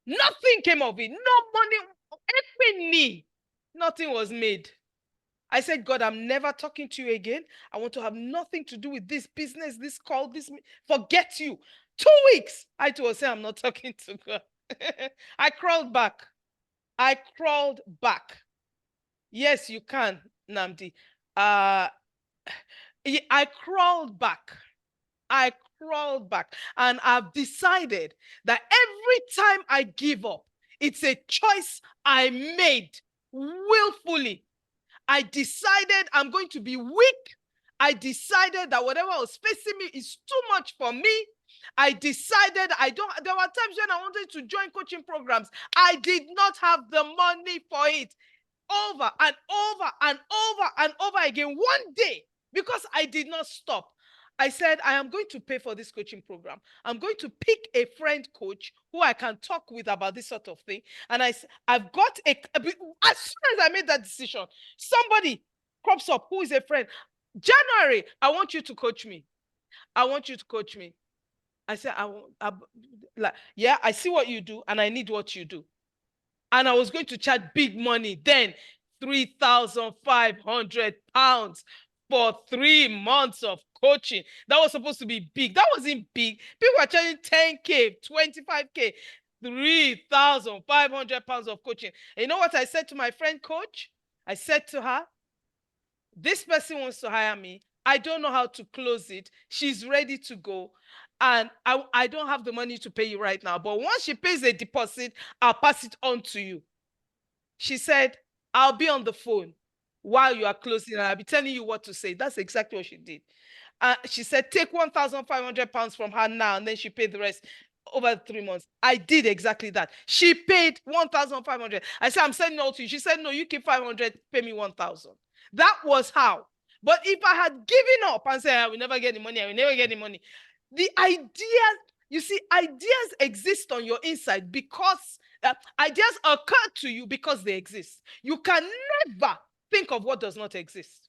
Nothing came of it. No money. Penny. Nothing was made. I said, God, I'm never talking to you again. I want to have nothing to do with this business, this call, this. Forget you. 2 weeks. I told her, I'm not talking to God. I crawled back. Yes, you can, Namdi. I crawled back. And I've decided that every time I give up, it's a choice I made willfully. I decided I'm going to be weak. I decided that whatever was facing me is too much for me. I decided there were times when I wanted to join coaching programs. I did not have the money for it. Over and over and over and over again. One day, because I did not stop, I said, I am going to pay for this coaching program. I'm going to pick a friend coach who I can talk with about this sort of thing. And I've got as soon as I made that decision, somebody crops up who is a friend. January, I want you to coach me. I said, yeah, I see what you do and I need what you do. And I was going to charge big money then, £3,500 for 3 months of coaching. That was supposed to be big. That wasn't big. People were charging 10K, 25K, £3,500 of coaching. And you know what I said to my friend coach? I said to her, this person wants to hire me. I don't know how to close it. She's ready to go. And I don't have the money to pay you right now. But once she pays a deposit, I'll pass it on to you. She said, I'll be on the phone while you are closing and I'll be telling you what to say. That's exactly what she did. She said, take £1,500 from her now, and then she paid the rest over 3 months. I did exactly that. She paid 1,500. I said, I'm sending all to you. She said, no, you keep 500, pay me 1,000. That was how. But if I had given up and said, I will never get the money, the idea, you see, ideas exist on your inside because ideas occur to you because they exist. You can never think of what does not exist.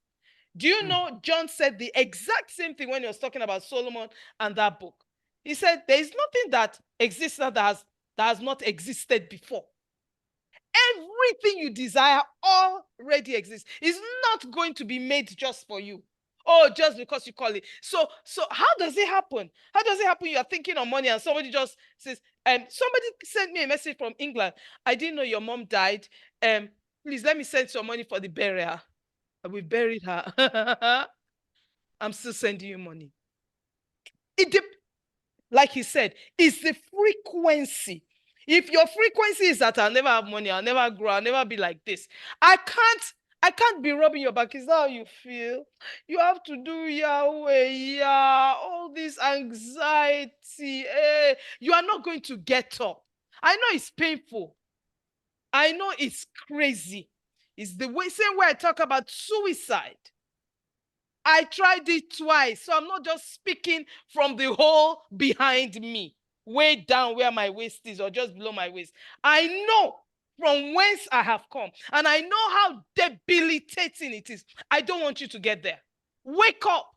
Do you know John said the exact same thing when he was talking about Solomon and that book? He said there is nothing that exists now that has not existed before. Everything you desire already exists. It's not going to be made just for you. Oh, just because you call it. So how does it happen? You are thinking of money and somebody just says, somebody sent me a message from England. I didn't know your mom died. Please let me send some money for the burial. We buried her. I'm still sending you money. Like he said, it's the frequency. If your frequency is that I'll never have money, I'll never grow, I'll never be like this, I can't be rubbing your back. Is that how you feel? You have to do Yahweh, all this anxiety. You are not going to get up. I know it's painful. I know it's crazy. It's the same way I talk about suicide. I tried it twice, so I'm not just speaking from the hole behind me, way down where my waist is or just below my waist. I know from whence I have come, and I know how debilitating it is. I don't want you to get there. Wake up.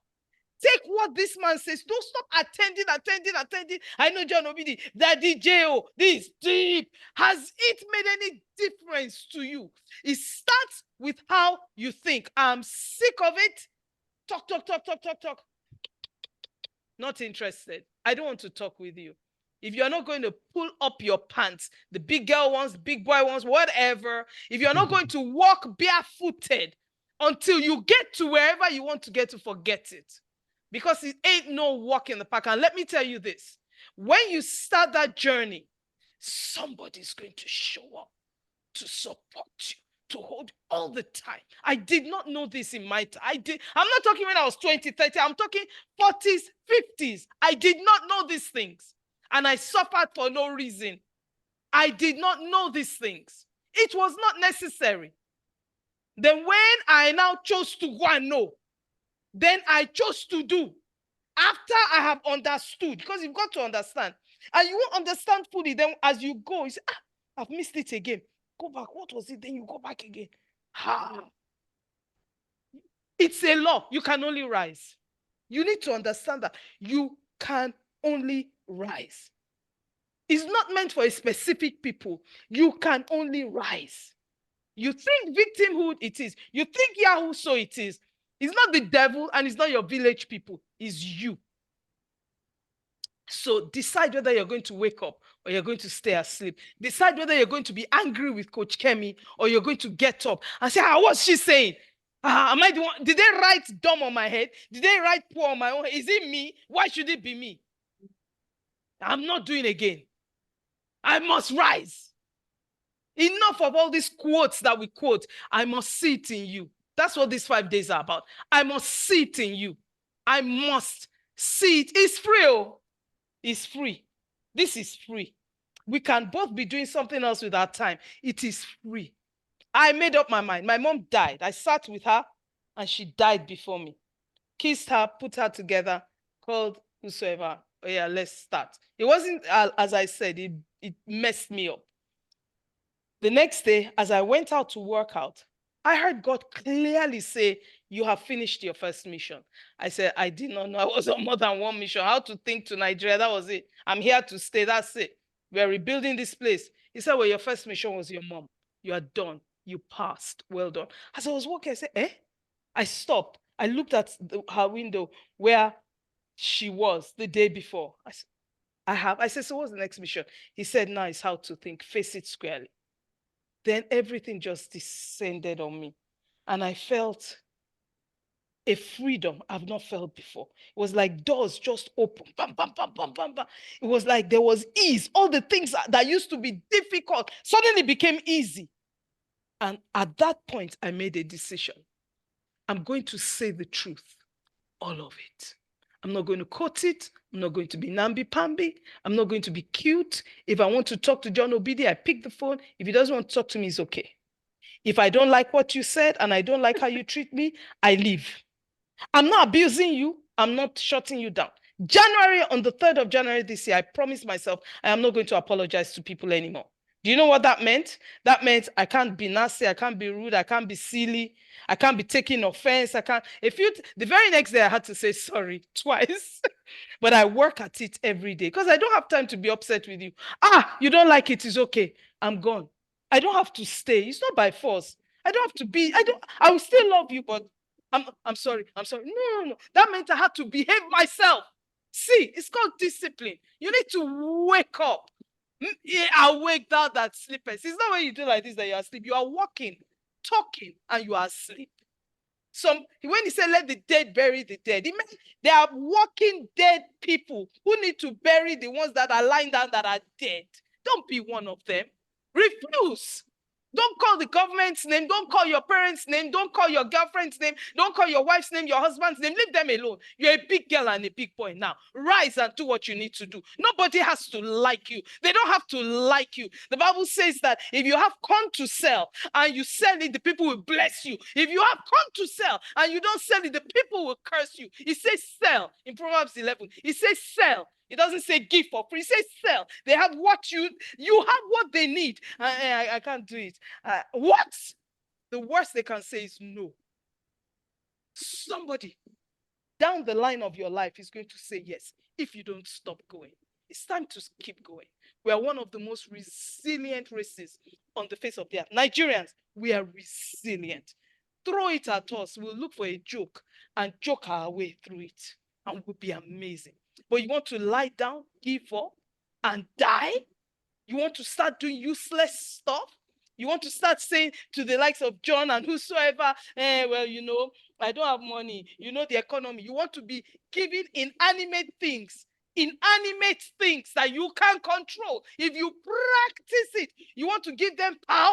Take what this man says. Don't stop attending. I know John Obidi, Daddy J.O., this deep. Has it made any difference to you? It starts with how you think. I'm sick of it. Talk. Not interested. I don't want to talk with you. if you're not going to pull up your pants, the big girl ones, big boy ones, whatever, if you're not going to walk barefooted until you get to wherever you want to get to, forget it. Because it ain't no walk in the park. And let me tell you this, when you start that journey, somebody's going to show up to support you, to hold you all the time. I did not know this in my time. I'm not talking when I was 20, 30. I'm talking 40s, 50s. I did not know these things. And I suffered for no reason. I did not know these things. It was not necessary. Then when I now chose to go and know, then I chose to do. After I have understood, because you've got to understand. And you won't understand fully. Then as you go, you say, I've missed it again. Go back. What was it? Then you go back again. It's a law. You can only rise. You need to understand that you can only rise. It's not meant for a specific people. You can only rise. You think victimhood it is. You think Yahoo so it is. It's not the devil and it's not your village people. It's you. So decide whether you're going to wake up or you're going to stay asleep. Decide whether you're going to be angry with Coach Kemi or you're going to get up and say, what's she saying? Am I the one? Did they write dumb on my head? Did they write poor on my own head? Is it me? Why should it be me? I'm not doing again. I must rise. Enough of all these quotes that we quote. I must see it in you. That's what these 5 days are about. I must see it in you. I must see it. It's free. It's free. This is free. We can both be doing something else with our time. It is free. I made up my mind. My mom died. I sat with her and she died before me. Kissed her, put her together, called whosoever. Oh yeah, let's start. It wasn't, as I said, it messed me up. The next day, as I went out to work out, I heard God clearly say, you have finished your first mission. I said, I did not know I was on more than one mission. How to think to Nigeria, that was it. I'm here to stay, that's it. We're rebuilding this place. He said, well, your first mission was your mom. You are done. You passed. Well done. As I was walking, I said, I stopped. I looked at her window where she was the day before. I said, I said, so what's the next mission? He said, now it's how to think. Face it squarely. Then everything just descended on me. And I felt a freedom I've not felt before. It was like doors just open. Bam, bam, bam, bam, bam, bam. It was like there was ease. All the things that used to be difficult suddenly became easy. And at that point, I made a decision. I'm going to say the truth, all of it. I'm not going to quote it. I'm not going to be namby-pamby. I'm not going to be cute. If I want to talk to John Obidi, I pick the phone. If he doesn't want to talk to me, it's okay. If I don't like what you said and I don't like how you treat me, I leave. I'm not abusing you. I'm not shutting you down. On the 3rd of January this year, I promised myself I am not going to apologize to people anymore. Do you know what that meant? That meant I can't be nasty, I can't be rude, I can't be silly, I can't be taking offense, the very next day I had to say sorry twice. But I work at it every day because I don't have time to be upset with you. You don't like it, it's okay. I'm gone. I don't have to stay. It's not by force. I don't have to be, I will still love you, but I'm sorry. No. That meant I had to behave myself. See, it's called discipline. You need to wake up. Awake thou that sleepest. It's not when you do like this that you are asleep. You are walking, talking, and you are asleep. When he said, let the dead bury the dead, it meant there are walking dead people who need to bury the ones that are lying down that are dead. Don't be one of them. Refuse. Don't call the government's name. Don't call your parents' name. Don't call your girlfriend's name. Don't call your wife's name, your husband's name. Leave them alone. You're a big girl and a big boy now. Rise and do what you need to do. Nobody has to like you. They don't have to like you. The Bible says that if you have corn to sell and you sell it, the people will bless you. If you have corn to sell and you don't sell it, the people will curse you. It says sell in Proverbs 11. It says sell. It doesn't say give for free. It says sell. They have what you have what they need. I can't do it. What? The worst they can say is no. Somebody down the line of your life is going to say yes if you don't stop going. It's time to keep going. We are one of the most resilient races on the face of the earth. Nigerians, we are resilient. Throw it at us. We'll look for a joke and joke our way through it. And we'll be amazing. But you want to lie down, give up? and die? You want to start doing useless stuff? You want to start saying to the likes of John and whosoever, well, you know, I don't have money. You know, the economy. You want to be giving inanimate things that you can't control. If you practice it, you want to give them power,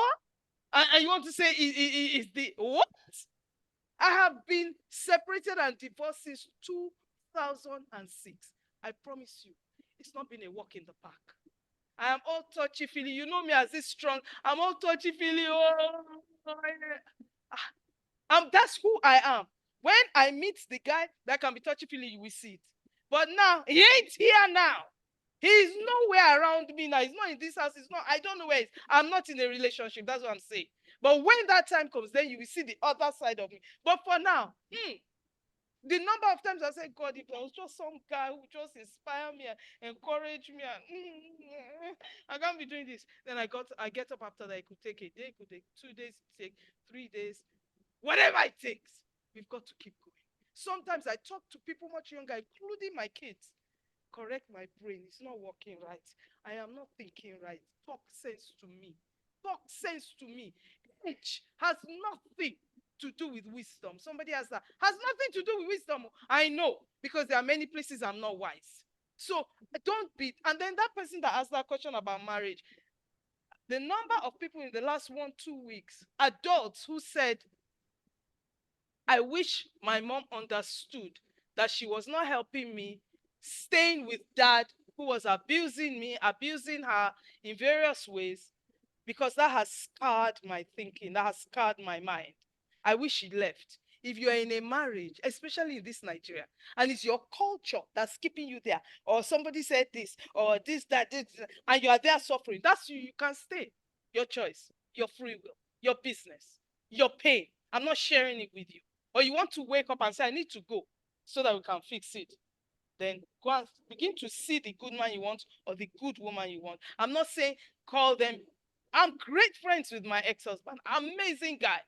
and you want to say, is the what? I have been separated and divorced since 2006. I promise you, it's not been a walk in the park. I am all touchy-feely. You know me as this strong. I'm all touchy-feely. That's who I am. When I meet the guy that can be touchy-feely, you will see it. But now, he ain't here now. He's nowhere around me now. He's not in this house. He's not. I don't know where he's. I'm not in a relationship. That's what I'm saying. But when that time comes, then you will see the other side of me. But for now, the number of times I said, God, if there was just some guy who just inspire me and encourage me, and I can't be doing this. Then I get up after that. It could take a day, it could take 2 days, it could take 3 days, whatever it takes. We've got to keep going. Sometimes I talk to people much younger, including my kids. Correct my brain. It's not working right. I am not thinking right. Talk sense to me. Talk sense to me. Age has nothing to do with wisdom. Somebody has that. Has nothing to do with wisdom. I know, because there are many places I'm not wise. So don't be. And then that person that asked that question about marriage, the number of people in the last 1-2 weeks, adults who said, I wish my mom understood that she was not helping me, staying with dad who was abusing me, abusing her in various ways, because that has scarred my thinking, that has scarred my mind. I wish she left. If you're in a marriage, especially in this Nigeria, and it's your culture that's keeping you there, or somebody said this, or this, that, this, and you are there suffering, that's you can stay. Your choice, your free will, your business, your pain. I'm not sharing it with you. Or you want to wake up and say, I need to go so that we can fix it. Then go and begin to see the good man you want or the good woman you want. I'm not saying call them. I'm great friends with my ex-husband. Amazing guy.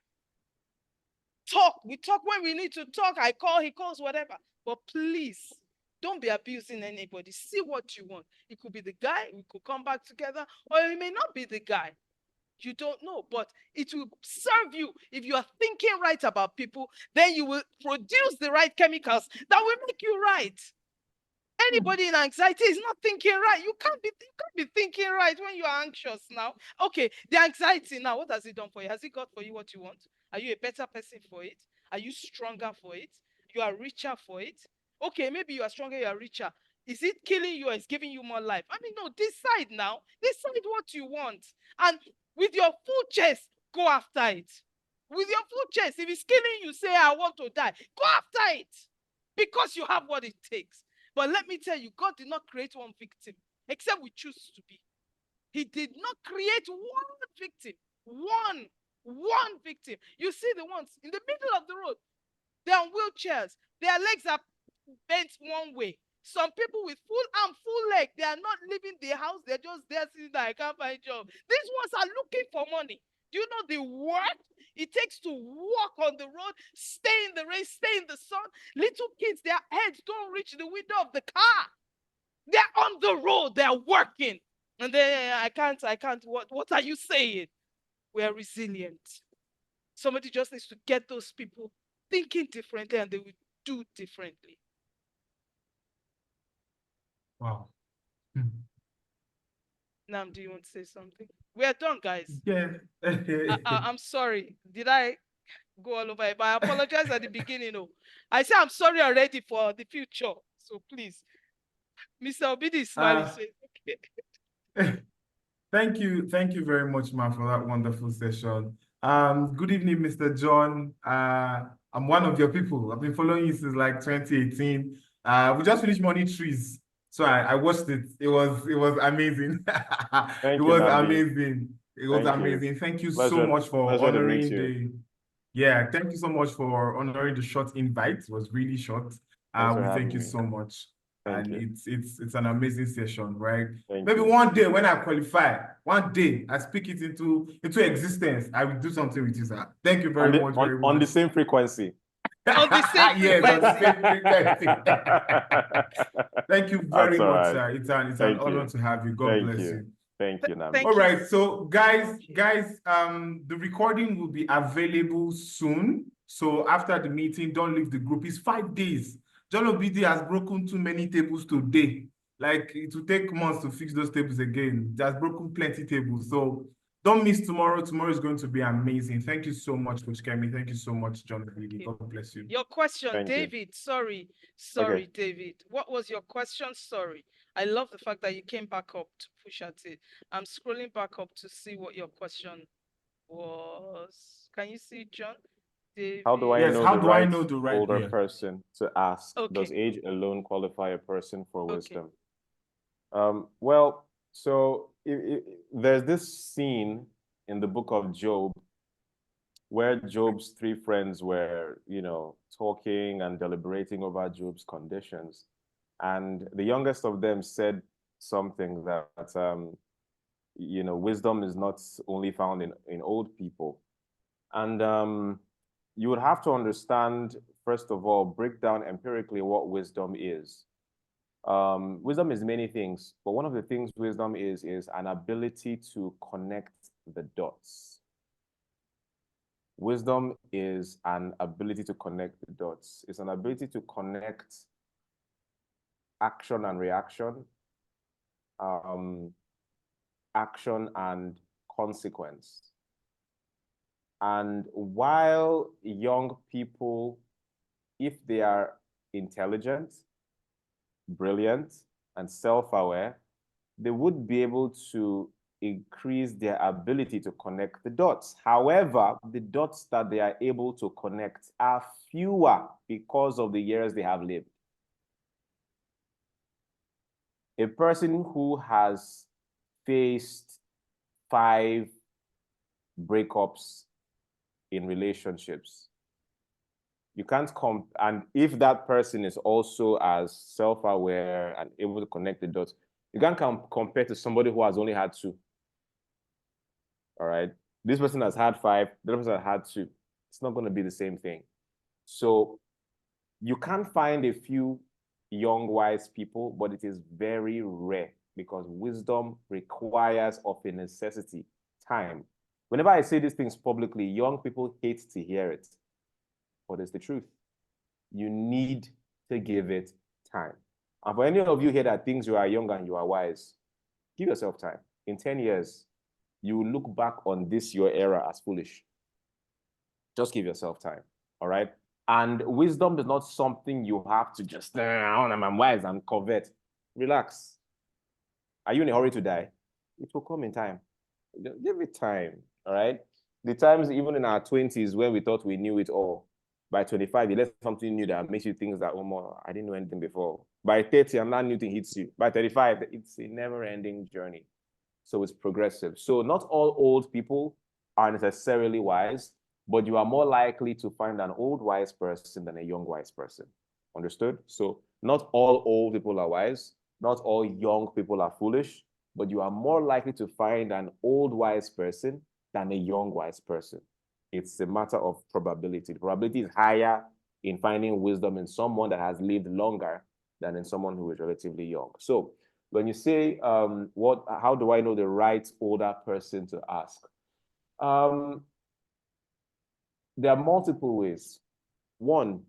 We talk when we need to talk. I call, he calls, whatever. But please, don't be abusing anybody. See what you want. It could be the guy, we could come back together, or it may not be the guy. You don't know, but it will serve you. If you are thinking right about people, then you will produce the right chemicals that will make you right. Anybody in anxiety is not thinking right. You can't be thinking right when you are anxious now. Okay, the anxiety now, what has it done for you? Has it got for you what you want? Are you a better person for it? Are you stronger for it? You are richer for it? Okay, maybe you are stronger, you are richer. Is it killing you or is giving you more life? I mean, no, decide now. Decide what you want. And with your full chest, go after it. With your full chest, if it's killing you, say, I want to die. Go after it. Because you have what it takes. But let me tell you, God did not create one victim, except we choose to be. He did not create one victim. One victim. You see the ones in the middle of the road, they're on wheelchairs. Their legs are bent one way. Some people with full arm, full leg, they are not leaving the house. They're just there sitting there. I can't find a job. These ones are looking for money. Do you know the work it takes to walk on the road, stay in the rain, stay in the sun? Little kids, their heads don't reach the window of the car. They're on the road. They're working. And then I can't. What are you saying? We are resilient. Somebody just needs to get those people thinking differently, and they will do differently. Wow. Nam, do you want to say something? We are done, guys. Yeah. I'm sorry. Did I go all over it? But I apologize at the beginning. Oh, I say I'm sorry already for the future. So please, Mr. Obidi is smiling. So okay. Thank you very much, ma, for that wonderful session. Good evening, Mr. John. I'm one of your people. I've been following you since like 2018. We just finished Money Trees, so I watched it. It was amazing. Thank It you, was Namdi. amazing. It was Thank you. amazing. Thank you so Pleasure- much for pleasure to meet honoring you. thank you so much for honoring the short invite. It was really short. Thanks for We having thank you me. so much. Thank And you. it's an amazing session, right? Thank Maybe you. one day when I qualify, one day I speak it into existence, I will do something with you, sir. Thank you very much, very On the much. same frequency. On the same Yes, on the same frequency. frequency. Thank you That's very all much, right. sir. It's an Thank honor you. to have you. God Thank bless you. you. Thank you, Nami. All Thank you. right, so guys, the recording will be available soon. So after the meeting, don't leave the group. It's 5 days. John Obidi has broken too many tables today. Like it will take months to fix those tables again. Just broken plenty tables. So don't miss tomorrow. Tomorrow is going to be amazing. Thank you so much, Coach Kemi. Thank you so much, John Obidi. God bless you. Your question, Thank you. David. Sorry, Okay. David. What was your question? Sorry. I love the fact that you came back up to push at it. I'm scrolling back up to see what your question was. Can you see, John? David. How do I Yes, know how the do I right know the right older way? person to ask? Okay. Does age alone qualify a person for Okay. wisdom? Well, so there's this scene in the book of Job where Job's three friends were, talking and deliberating over Job's conditions. And the youngest of them said something that, wisdom is not only found in old people. And you would have to understand, first of all, break down empirically what wisdom is. Wisdom is many things, but one of the things wisdom is an ability to connect the dots. Wisdom is an ability to connect the dots. It's an ability to connect action and reaction, action and consequence. And while young people, if they are intelligent, brilliant, and self-aware, they would be able to increase their ability to connect the dots. However, the dots that they are able to connect are fewer because of the years they have lived. A person who has faced 5 breakups in relationships, you can't and if that person is also as self-aware and able to connect the dots, you can't compare to somebody who has only had 2. All right. This person has had 5, the other person has had 2. It's not going to be the same thing. So you can find a few young, wise people, but it is very rare because wisdom requires of a necessity time. Whenever I say these things publicly, young people hate to hear it, but it's the truth. You need to give it time. And for any of you here that thinks you are young and you are wise, give yourself time. In 10 years, you will look back on this, your era, as foolish. Just give yourself time, all right? And wisdom is not something you have to just, I'm wise, I'm covet. Relax. Are you in a hurry to die? It will come in time. Give it time, all right? The times even in our 20s when we thought we knew it all, by 25, you learn something new that makes you think that, oh, more, I didn't know anything before. By 30, another new thing hits you. By 35, it's a never-ending journey. So it's progressive. So not all old people are necessarily wise, but you are more likely to find an old wise person than a young wise person. Understood? So not all old people are wise. Not all young people are foolish, but you are more likely to find an old wise person than a young wise person. It's a matter of probability. The probability is higher in finding wisdom in someone that has lived longer than in someone who is relatively young. So when you say, how do I know the right older person to ask? There are multiple ways. One,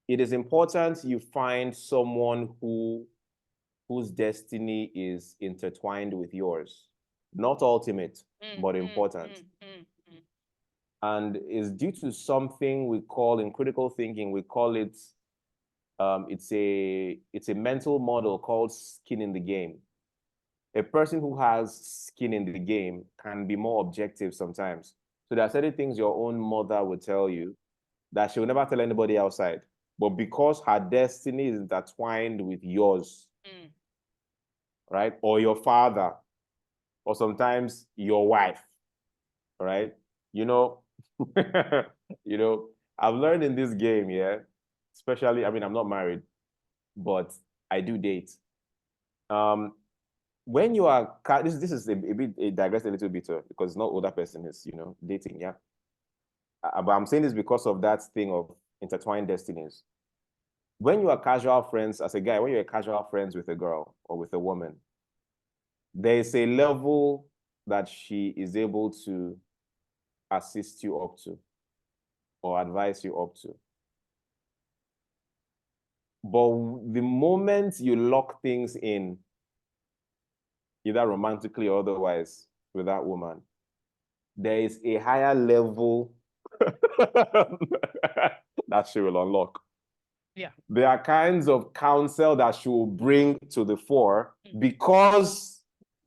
it is important you find someone whose destiny is intertwined with yours. Not ultimate, but important. And is due to something we call, in critical thinking, we call it, it's a mental model called skin in the game. A person who has skin in the game can be more objective sometimes. So there are certain things your own mother would tell you that she will never tell anybody outside. But because her destiny is intertwined with yours, right? Or your father, or sometimes your wife, right? I've learned in this game, yeah, especially, I'm not married, but I do date. When you are, this is a bit, it digress a little bit because not older person is, dating, yeah. but I'm saying this because of that thing of intertwined destinies. When you are casual friends, as a guy, when you're casual friends with a girl or with a woman, there is a level that she is able to assist you up to or advise you up to. But the moment you lock things in, either romantically or otherwise, with that woman, there is a higher level that she will unlock. Yeah. There are kinds of counsel that she will bring to the fore because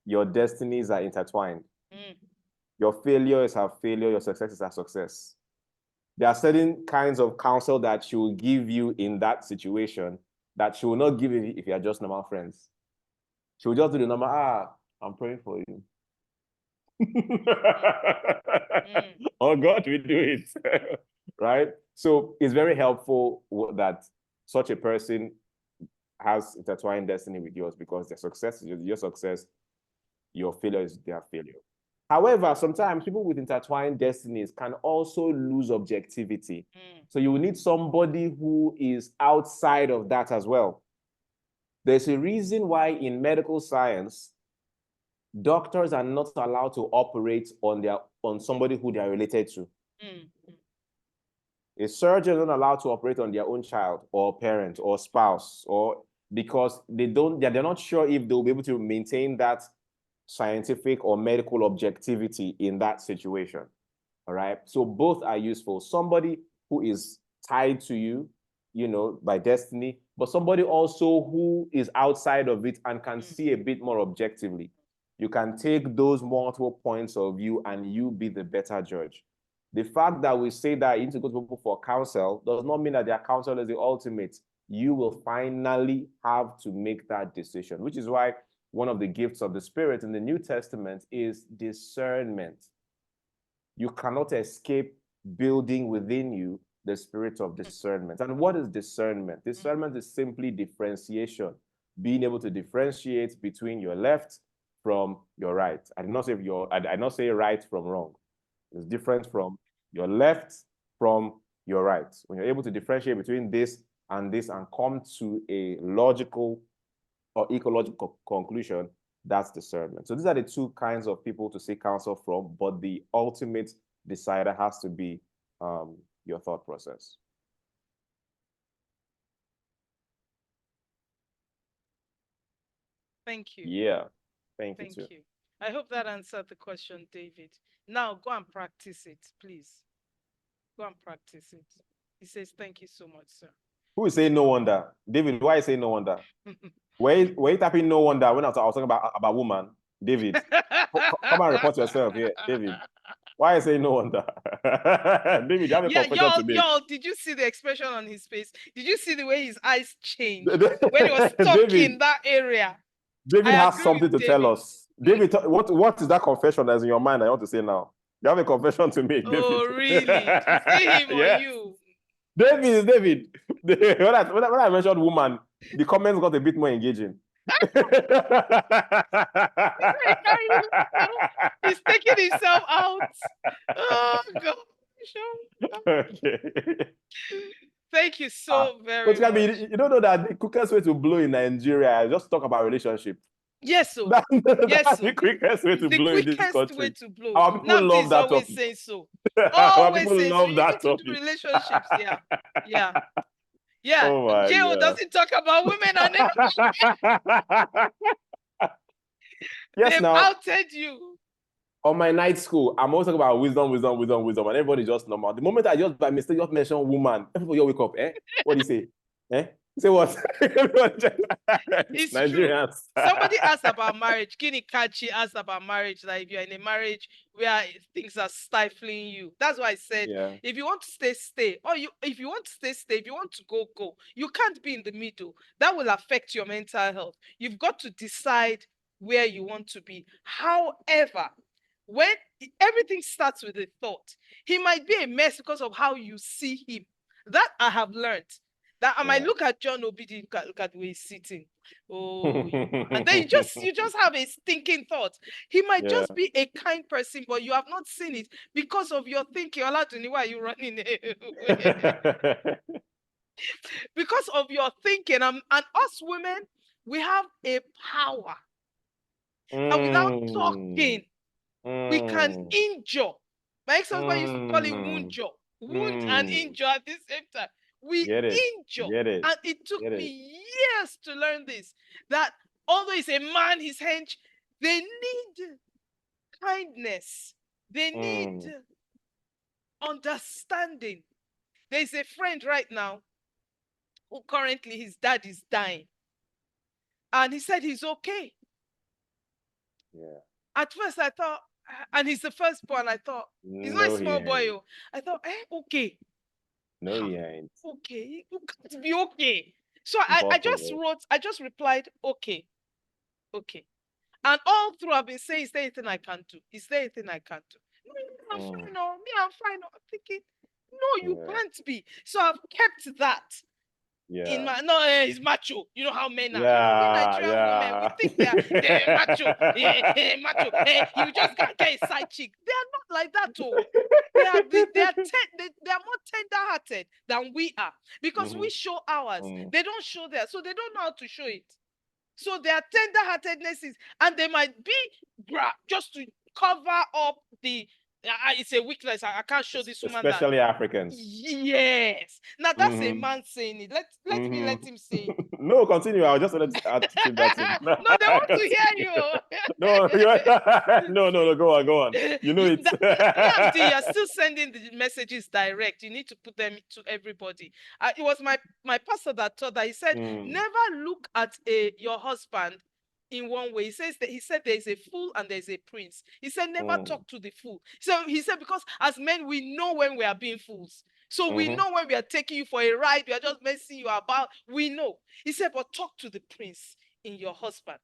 your destinies are intertwined. Your failure is her failure, your success is her success. There are certain kinds of counsel that she will give you in that situation that she will not give you if you are just normal friends. She will just do the normal, I'm praying for you. Oh God, we do it. Right? So it's very helpful that such a person has intertwined destiny with yours, because their success is your success, your failure is their failure. However, sometimes people with intertwined destinies can also lose objectivity. So you will need somebody who is outside of that as well. There's a reason why in medical science, doctors are not allowed to operate on somebody who they are related to. A surgeon is not allowed to operate on their own child or parent or spouse, or because they're not sure if they'll be able to maintain that scientific or medical objectivity in that situation. All right. So both are useful. Somebody who is tied to you, by destiny, but somebody also who is outside of it and can see a bit more objectively. You can take those multiple points of view and you be the better judge. The fact that we say that you need to go to people for counsel does not mean that their counsel is the ultimate. You will finally have to make that decision, which is why one of the gifts of the Spirit in the New Testament is discernment. You cannot escape building within you the spirit of discernment. And what is discernment? Discernment is simply differentiation, being able to differentiate between your left from your right. I did not say right from wrong. It's different from your left from your right. When you're able to differentiate between this and come to a logical or ecological conclusion, that's discernment. So these are the two kinds of people to seek counsel from, but the ultimate decider has to be your thought process. Thank you. Yeah. Thank you. Thank you. I hope that answered the question, David. Now go and practice it, please. Go and practice it. He says, thank you so much, sir. Who is saying no wonder? David, why is saying no wonder? Were you tapping no wonder when I was talking about woman? David, come and report yourself here, David. Why I say no wonder? David, you have a confession to make. Y'all, did you see the expression on his face? Did you see the way his eyes changed when he was stuck in that area? David has something to tell us. David, what is that confession that's in your mind I want to say now? You have a confession to make, David. Oh, really? Is it him or you? David. When I mentioned woman, the comments got a bit more engaging. He's taking himself out. Oh, gosh. Okay. Thank you so very much. You don't know that the quickest way to blow in Nigeria is just talk about relationship. Yes, so. That's the quickest way to blow in this country. Our people love that always topic. say so. Our people love that topic. Relationships, yeah. Oh my J.O. God. doesn't talk about women and yes, they've now, outed you. On my night school, I'm always talking about wisdom, and everybody just normal. The moment I just by mistake just mention woman, everybody wake up. What do you say? Say what? It's Nigerians. True. Somebody asked about marriage. Kini Kachi asked about marriage. Like if you're in a marriage where things are stifling you. That's why I said, if you want to stay. Or if you want to stay. If you want to go. You can't be in the middle. That will affect your mental health. You've got to decide where you want to be. However, when everything starts with a thought, he might be a mess because of how you see him. That I have learned. That I might Yeah. look at John Obidi, look at the way he's sitting. Oh, and then you just have a stinking thought. He might Yeah. just be a kind person, but you have not seen it because of your thinking. Oladuni, why are you running away? Because of your thinking. And us women, we have a power. And without Mm, talking, we can mm, injure. My ex-husband used to call it mm, wound, wound and mm. injure at the same time. We Get it. injure. Get it. And it took Get it. me years to learn this. That although he's a man, his hench, they need kindness. They need Mm, understanding. There's a friend right now who currently his dad is dying. And he said he's okay. yeah. At first I thought, and he's the firstborn, I thought, he's not a No, he small boy. ain't. Oh. I thought, okay. No, he ain't. Okay, you can't be okay. So I just Impossible. wrote, I just replied, okay, okay. And all through I've been saying, is there anything I can do? Is there anything I can do? No, I'm Mm, fine, no, me, I'm fine. No. I'm thinking, no, you yeah. can't be. So I've kept that in Yeah. my, no, he's macho. You know how men are. We Yeah. Nigerian women, we think they're macho. Macho. You just gotta get a side chick. They are not like that, oh. They are more tender-hearted than we are because we Mhm, show ours. mm, They don't show theirs, so they don't know how to show it. So their tender-heartedness is, and they might be just to cover up the. It's a weakness. I can't show this woman that. especially Africans. Yes. Now that's a Mm-hmm. man saying it. Let me Mm-hmm. let him say it. No, continue. I'll just let add to that in. No, they want to hear No, no, no, no. Go on, go on. you. You know it. Nnamdi, you're still sending the messages direct. You need to put them to everybody. It was my pastor that taught that. He said, Mm, never look at your husband in one way. He said there's a fool and there's a prince. He said never mm, talk to the fool. So he said because as men we know when we are being fools. So we mm-hmm, know when we are taking you for a ride, we are just messing you about. We know. He said, but talk to the prince in your husband.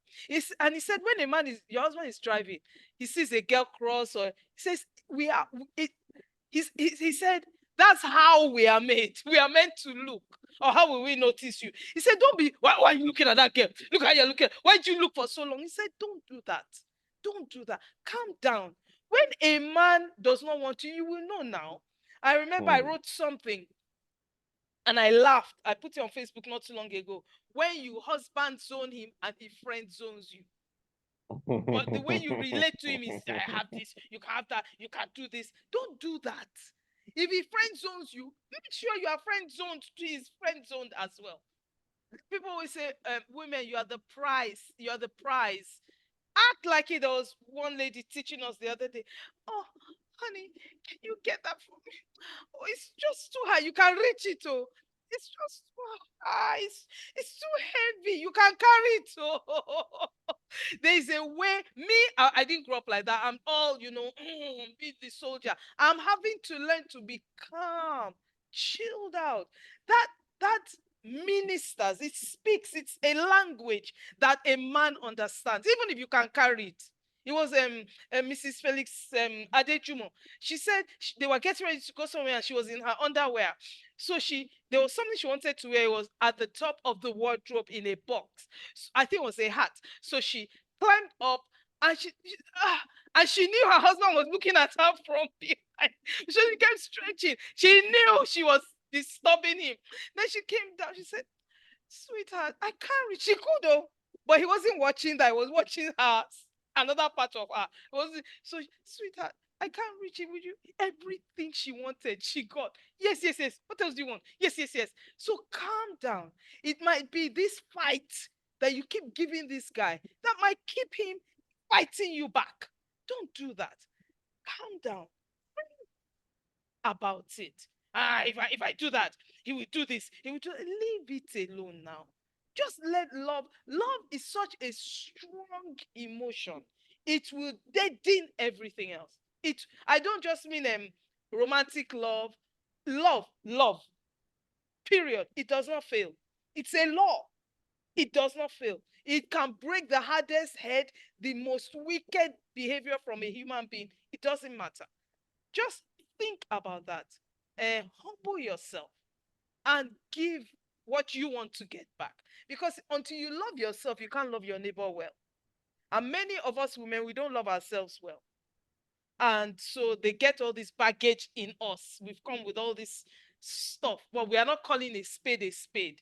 And he said, when your husband is driving, he sees a girl cross, or he says, we are. He said, that's how we are made. We are meant to look. Or how will we notice you? He said, don't be, why are you looking at that girl? Look how you're looking. Why did you look for so long? He said, don't do that. Don't do that. Calm down. When a man does not want you, you will know now. I remember I mm. wrote something and I laughed. I put it on Facebook not too long ago. When you husband zone him and he friend zones you. But the way you relate to him is, I have this, you can have that, you can do this. Don't do that. If he friend zones you, make sure you are friend zoned to his friend zoned as well. People always say, women, you are the prize. You are the prize. Act like it. There was one lady teaching us the other day. Oh, honey, can you get that for me? Oh, it's just too high. You can reach it. Oh, it's just it's too heavy. You can carry it. Oh, there's a way. I didn't grow up like that. I'm all, be the soldier. I'm having to learn to be calm, chilled out. That ministers, it speaks, it's a language that a man understands, even if you can carry it. It was Mrs. Felix Adejumo. She said they were getting ready to go somewhere and she was in her underwear. So there was something she wanted to wear. It was at the top of the wardrobe in a box. I think it was a hat. So she climbed up and she knew her husband was looking at her from behind. So she kept stretching. She knew she was disturbing him. Then she came down. She said, sweetheart, I can't reach. She could though, but he wasn't watching that. He was watching her, another part of her. So, sweetheart, I can't reach it with you. Everything she wanted, she got. Yes, yes, yes. What else do you want? Yes, yes, yes. So calm down. It might be this fight that you keep giving this guy that might keep him fighting you back. Don't do that. Calm down about it. If I do that, he will do this. He will do. Leave it alone now. Just let love. Love is such a strong emotion. It will deaden everything else. I don't just mean romantic love. Love. Period. It does not fail. It's a law. It does not fail. It can break the hardest head, the most wicked behavior from a human being. It doesn't matter. Just think about that. Humble yourself and give what you want to get back. Because until you love yourself, you can't love your neighbor well. And many of us women, we don't love ourselves well. And so they get all this baggage in us. We've come with all this stuff, but we are not calling a spade a spade.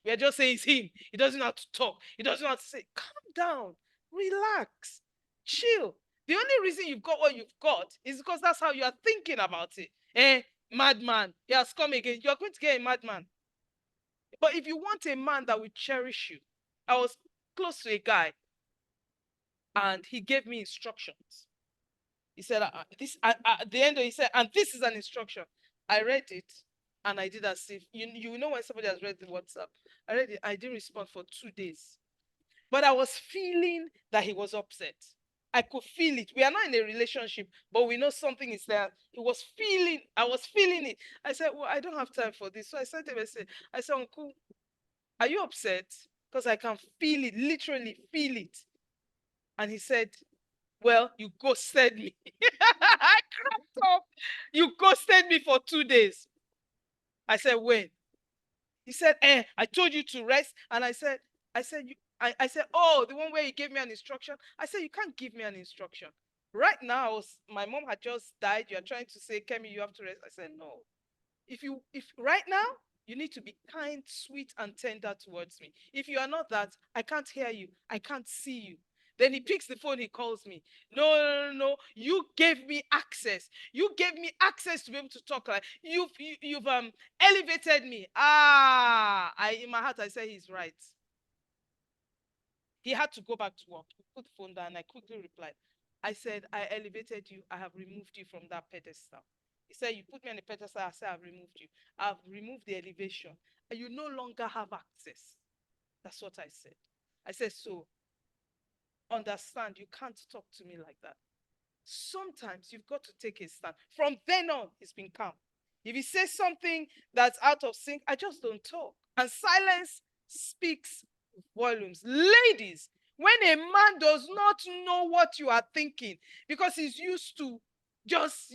We are just saying it's him. He doesn't know how to talk. He doesn't know how to say, calm down, relax, chill. The only reason you've got what you've got is because that's how you are thinking about it. Madman, he has come again. You're going to get a madman. But if you want a man that will cherish you, I was close to a guy and he gave me instructions. He said, at the end, he said, and this is an instruction. I read it and I did as if, you know, when somebody has read the WhatsApp, I read it, I didn't respond for 2 days. But I was feeling that he was upset. I could feel it. We are not in a relationship, but we know something is there. I was feeling it. I said, well, I don't have time for this. So I sent him a message. I said, Uncle, are you upset? Because I can feel it, literally feel it. And he said, well, you ghosted me. I cracked up. You ghosted me for 2 days. I said, when? He said, I told you to rest. And I said, I said, oh, the one where you gave me an instruction. I said, you can't give me an instruction. Right now, my mom had just died. You're trying to say, Kemi, you have to rest. I said, no. If right now, you need to be kind, sweet, and tender towards me. If you are not that, I can't hear you. I can't see you. Then he picks the phone, he calls me. No. You gave me access. You gave me access to be able to talk. Like you've elevated me. In my heart I say he's right. He had to go back to work. He put the phone down. I quickly replied. I said, I elevated you. I have removed you from that pedestal. He said, you put me on a pedestal. I said, I've removed you. I've removed the elevation. And you no longer have access. That's what I said. I said, so understand, you can't talk to me like that. Sometimes you've got to take a stand. From then on, it's been calm. If he says something that's out of sync, I just don't talk. And silence speaks volumes. Ladies, when a man does not know what you are thinking, because he's used to just,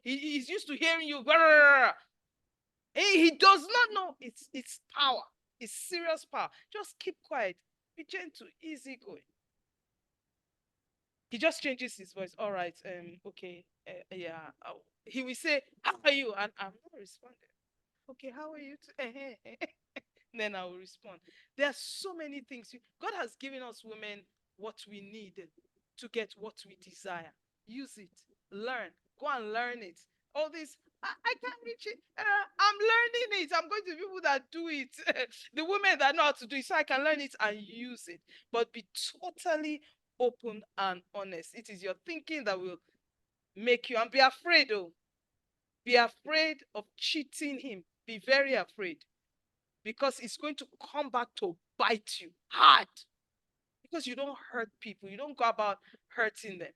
he's used to hearing you, he does not know it's power. It's serious power. Just keep quiet. Be gentle, easy going. He just changes his voice. All right, okay, yeah. He will say, how are you? And I'm not responding. Okay, how are you? Then I will respond. There are so many things. God has given us women what we need to get what we desire. Use it. Learn. Go and learn it. All this, I can't reach it. I'm learning it. I'm going to people that do it. The women that know how to do it, so I can learn it and use it. But be totally open and honest. It is your thinking that will make you, and be afraid, be afraid of cheating him. Be very afraid, because it's going to come back to bite you hard, because you don't hurt people. You don't go about hurting them.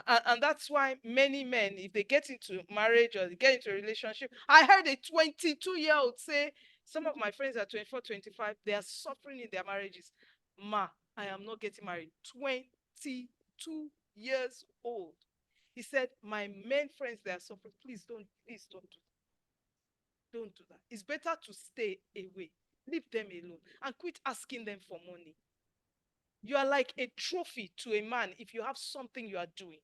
And that's why many men, if they get into marriage or they get into a relationship, I heard a 22-year-old say, some of my friends are 24, 25, they are suffering in their marriages. Ma, I am not getting married. 22 years old. He said, my men friends, they are suffering. Please don't do that. Don't do that. It's better to stay away. Leave them alone and quit asking them for money. You are like a trophy to a man if you have something you are doing.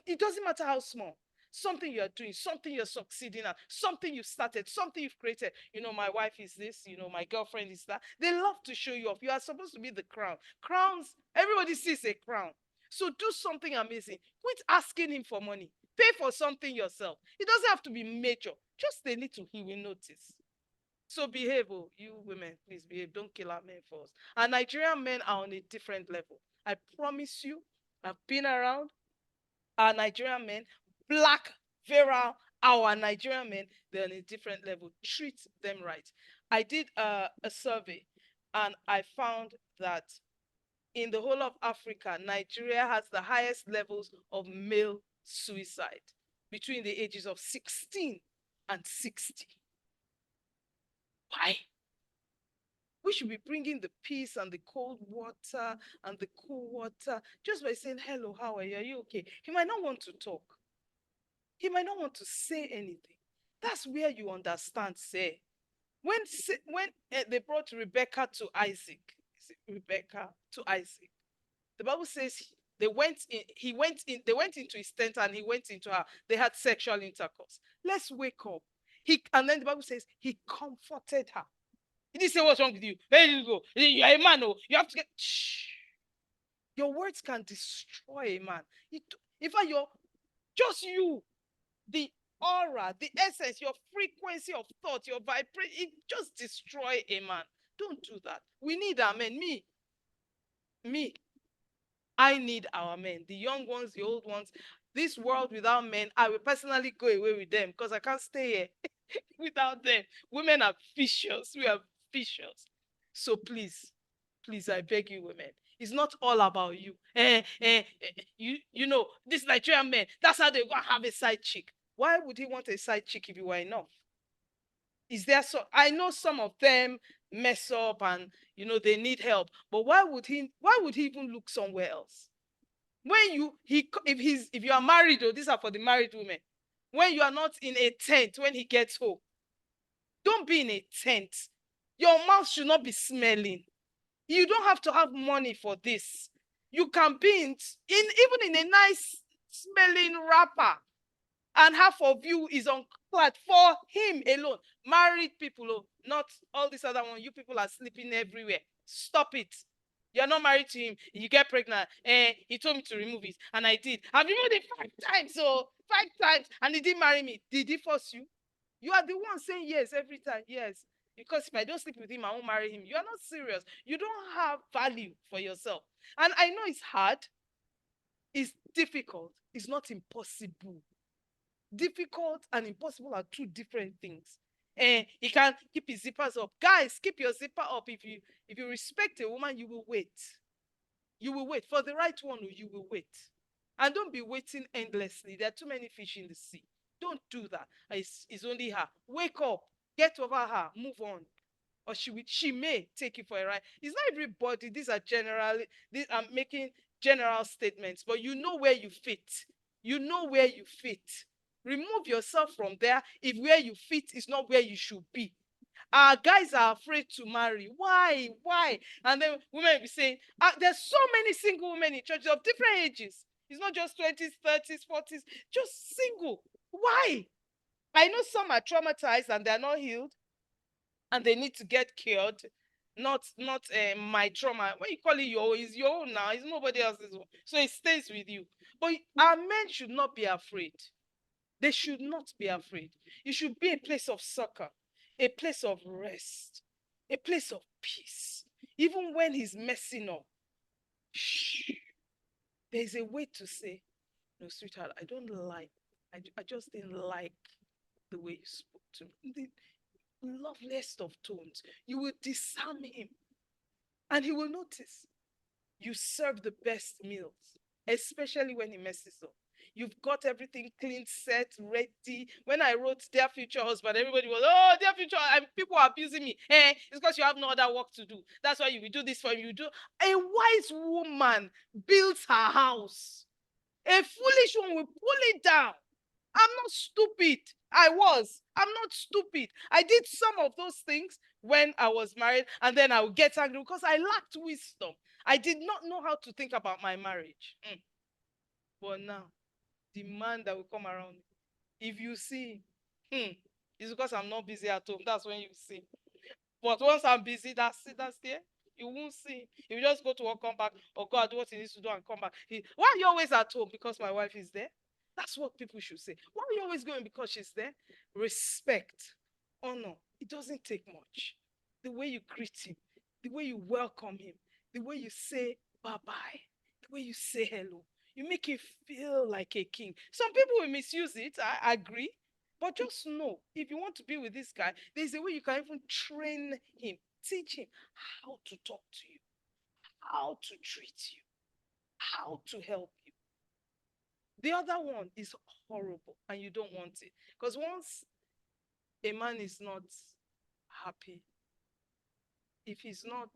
It doesn't matter how small. Something you are doing, something you're succeeding at, something you've started, something you've created. My wife is this, my girlfriend is that. They love to show you off. You are supposed to be the crown. Crowns, everybody sees a crown. So do something amazing. Quit asking him for money. Pay for something yourself. It doesn't have to be major. Just a little, he will notice. So behave, you women, please behave. Don't kill our men for us. Our Nigerian men are on a different level. I promise you, I've been around. Our Nigerian men, black, virile, our Nigerian men, they're on a different level. Treat them right. I did a survey, and I found that in the whole of Africa, Nigeria has the highest levels of male suicide between the ages of 16 and 60. Why? We should be bringing the peace and the cold water and the cool water just by saying, hello, how are you? Are you okay? He might not want to talk. He might not want to say anything. That's where you understand, say. When they brought Rebecca to Isaac, the Bible says they went in. He went in. They went into his tent and he went into her. They had sexual intercourse. Let's wake up. And then the Bible says he comforted her. He didn't say what's wrong with you. Where did you go? You're a man. Oh, you have to get. Shh. Your words can destroy a man. In fact, the aura, the essence, your frequency of thought, your vibration, it just destroy a man. Don't do that. We need our men. I need our men, the young ones, the old ones. This world without men, I will personally go away with them because I can't stay here without them. Women are vicious. We are vicious. So please, I beg you, women. It's not all about you. You know, this Nigerian men, that's how they go have a side chick. Why would he want a side chick if you were enough? Is there I know some of them mess up and they need help, but why would he even look somewhere else? When if you are married, or these are for the married women, when you are not in a tent when he gets home, don't be in a tent. Your mouth should not be smelling. You don't have to have money for this. You can be even in a nice smelling wrapper, and half of you is unclad for him alone. Married people, oh, not all this other one. You people are sleeping everywhere. Stop it. You're not married to him. You get pregnant. He told me to remove it, and I did. I've removed it 5 times, so 5 times, and he didn't marry me. Did he force you? You are the one saying yes every time. Yes. Because if I don't sleep with him, I won't marry him. You are not serious. You don't have value for yourself. And I know it's hard. It's difficult. It's not impossible. Difficult and impossible are 2 different things. He can keep his zippers up. Guys, keep your zipper up. If you respect a woman, you will wait. You will wait. For the right one, you will wait. And don't be waiting endlessly. There are too many fish in the sea. Don't do that. It's only her. Wake up. Get over her. Move on. Or she may take you for a ride. It's not everybody. I'm making general statements, but you know where you fit. You know where you fit. Remove yourself from there if where you fit is not where you should be. Our guys are afraid to marry. Why? And then women will be saying, there's so many single women in churches of different ages. It's not just 20s, 30s, 40s, just single. Why? I know some are traumatized and they're not healed and they need to get cured. Not my trauma. When you call it your own, it's your own now. It's nobody else's own. So it stays with you. But our men should not be afraid. They should not be afraid. It should be a place of succor, a place of rest, a place of peace. Even when he's messing up, shh, there's a way to say, no, sweetheart, I just didn't like the way you spoke to me. The loveliest of tones. You will disarm him. And he will notice you serve the best meals, especially when he messes up. You've got everything clean, set, ready. When I wrote Dear Future Husband, everybody was, oh, Dear Future, people are abusing me. It's because you have no other work to do. That's why you will do this for him. You do. A wise woman builds her house. A foolish one will pull it down. I'm not stupid. I'm not stupid. I did some of those things when I was married, and then I would get angry because I lacked wisdom. I did not know how to think about my marriage. But now, the man that will come around, if you see, it's because I'm not busy at home. That's when you see. But once I'm busy, that's there. You won't see. You just go to work, come back, or go and do what he needs to do and come back. Why are you always at home? Because my wife is there. That's what people should say. Why are you always going? Because she's there. Respect, honor. It doesn't take much. The way you greet him, the way you welcome him, the way you say bye-bye, the way you say hello. You make him feel like a king. Some people will misuse it. I agree. But just know, if you want to be with this guy, there's a way you can even train him, teach him how to talk to you, how to treat you, how to help you. The other one is horrible and you don't want it. Because once a man is not happy, if he's not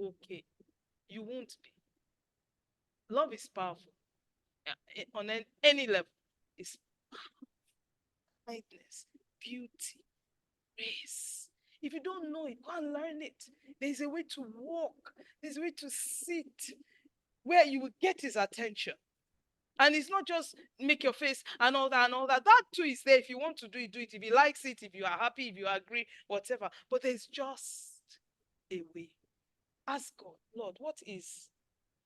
okay, you won't be. Love is powerful on any level. It's kindness, beauty, grace. If you don't know it, go and learn it. There's a way to walk. There's a way to sit where you will get his attention. And it's not just make your face and all that and all that. That too is there. If you want to do it, do it. If he likes it, if you are happy, if you agree, whatever. But there's just a way. Ask God, Lord, what is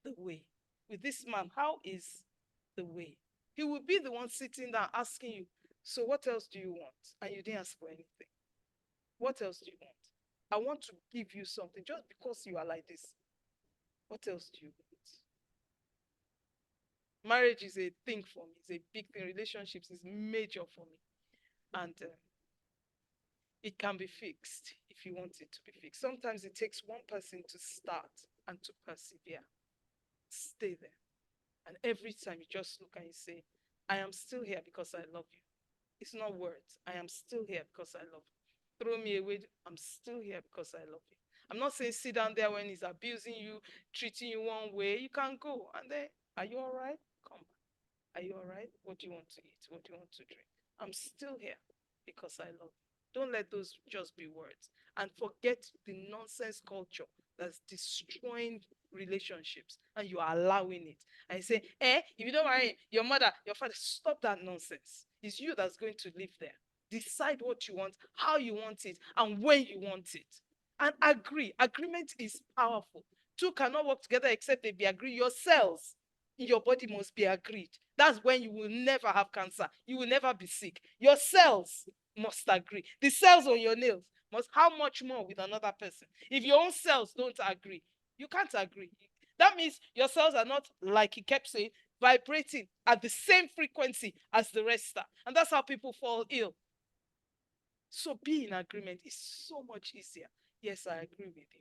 the way? With this man, how is the way? He will be the one sitting down asking you, so what else do you want? And you didn't ask for anything. What else do you want? I want to give you something just because you are like this. What else do you want? Marriage is a thing for me. It's a big thing. Relationships is major for me. And it can be fixed if you want it to be fixed. Sometimes it takes one person to start and to persevere. Stay there. And every time you just look and you say, I am still here because I love you. It's not words. I am still here because I love you. Throw me away. I'm still here because I love you. I'm not saying sit down there when he's abusing you, treating you one way. You can go. And then, are you all right? Come back. Are you all right? What do you want to eat? What do you want to drink? I'm still here because I love you. Don't let those just be words. And forget the nonsense culture that's destroying relationships, and you are allowing it. And you say, if you don't marry your mother, your father, stop that nonsense. It's you that's going to live there. Decide what you want, how you want it, and when you want it. And agree. Agreement is powerful. Two cannot work together except they be agreed. Your cells in your body must be agreed. That's when you will never have cancer. You will never be sick. Your cells must agree. The cells on your nails must, how much more with another person? If your own cells don't agree, you can't agree. That means your cells are not, like he kept saying, vibrating at the same frequency as the rest are. And that's how people fall ill. So be in agreement is so much easier. Yes, I agree with you.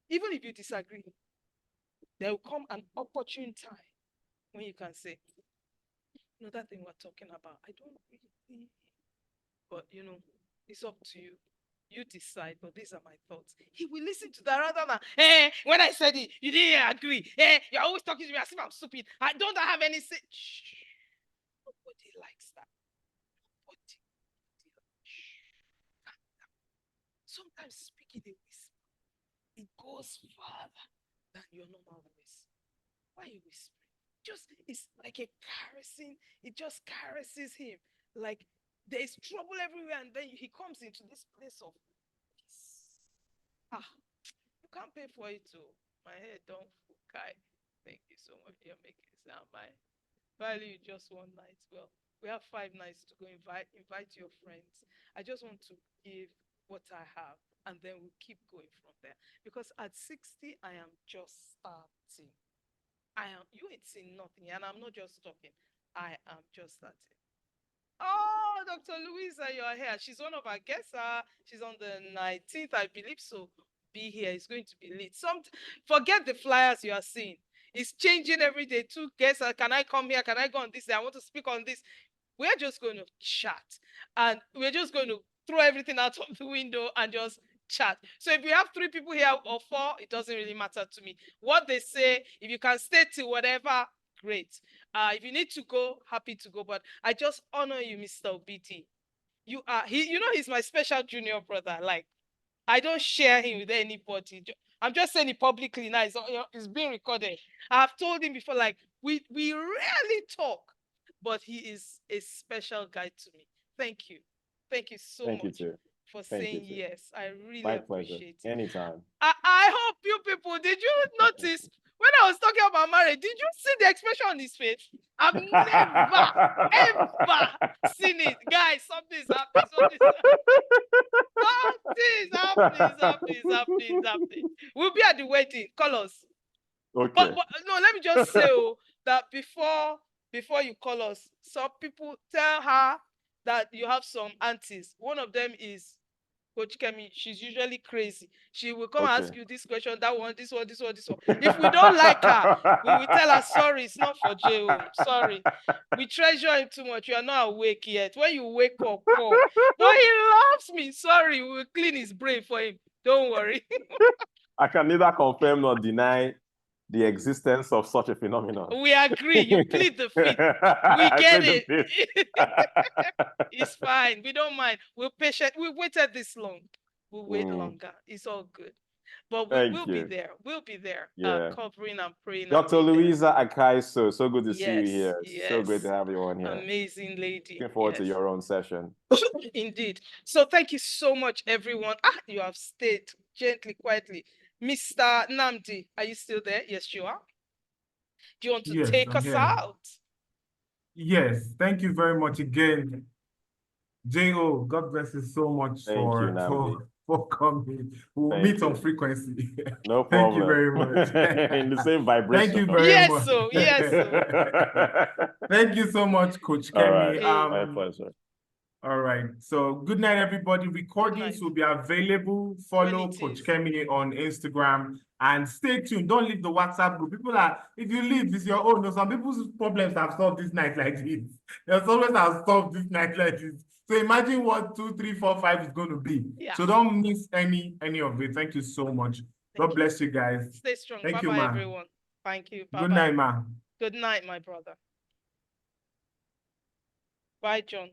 Even if you disagree, there will come an opportune time when you can say, that thing we're talking about, I don't really, but it's up to you. You decide, but these are my thoughts. He will listen to that rather than, when I said it, you didn't agree. You're always talking to me as if I'm stupid. I don't have any say. Shh. Nobody likes that. Nobody. Sometimes speaking a whisper, it goes farther than your normal voice. Why are you whispering? It's like a caressing. It just caresses him. Like there is trouble everywhere, and then he comes into this place of peace. You can't pay for it too. My head don't fukai. Thank you so much. You're making it sound my value just one night. Well, we have 5 nights to go. Invite your friends. I just want to give what I have, and then we'll keep going from there. Because at 60, I am just starting. You ain't seen nothing, and I'm not just talking. I am just starting. Oh, Dr. Louisa, you're here. She's one of our guests. She's on the 19th, I believe. So be here. It's going to be lit. Forget the flyers you are seeing. It's changing every day. 2 guests. Can I come here? Can I go on this? I want to speak on this. We're just going to chat, and we're just going to throw everything out of the window and just chat. So if you have 3 people here or 4, it doesn't really matter to me. What they say, if you can stay till whatever, great. If you need to go, happy to go. But I just honor you, Mr. Obidi. He's my special junior brother. Like, I don't share him with anybody. I'm just saying it publicly now. It's being recorded. I've told him before, like, we rarely talk, but he is a special guy to me. Thank you. Thank you so much for saying yes. I really appreciate it. Anytime. I hope you people, did you notice when I was talking about marriage, did you see the expression on his face? I've never, ever seen it. Guys, something's happening. Something's happening. We'll be at the wedding. Call us. Okay. But no, let me just say that before you call us, some people tell her that you have some aunties. One of them is Coach Kemi. She's usually crazy. She will come and ask you this question, that one, this one. If we don't like her, we will tell her, sorry, it's not for jail. Sorry. We treasure him too much. You are not awake yet. When you wake up, call. But he loves me. Sorry, we will clean his brain for him. Don't worry. I can neither confirm nor deny the existence of such a phenomenon. We agree. You plead the fifth. We get it. It's fine. We don't mind. We're patient. We waited this long. We'll wait longer. It's all good. But Thank we'll be you. there. We'll be there, Yeah. covering and praying. Dr. And being there. Louisa Akaiso, so good to see you Yes, here. So great to yes. have you on here. Amazing lady. Looking forward to Yes. your own session. Indeed. So thank you so much, everyone. You have stayed gently, quietly. Mr. Namdi, are you still there? Yes, you are. Do you want to Yes, take I'm us here. out? Yes, thank you very much again, Jo. God bless you so much Thank you, Namdi. for coming. We'll Thank meet on you. frequency. No Thank you problem. very much. In the same Thank you vibration. very Yes, much. so yes, so. Thank you so much, Coach All right. Kemi. My pleasure. All right. So good night, everybody. Recordings will be available. Follow Coach Kemi on Instagram and stay tuned. Don't leave the WhatsApp group. If you leave, it's your own. Some people's problems have solved this night like this. There's always have solved this night like this. So imagine what 2, 3, 4, 5 is going to be. Yeah. So don't miss any of it. Thank you so much. God bless you guys. Stay strong. Thank you, Bye-bye, ma. everyone. Thank you. Bye-bye. Good night, ma. Good night, my brother. Bye, John.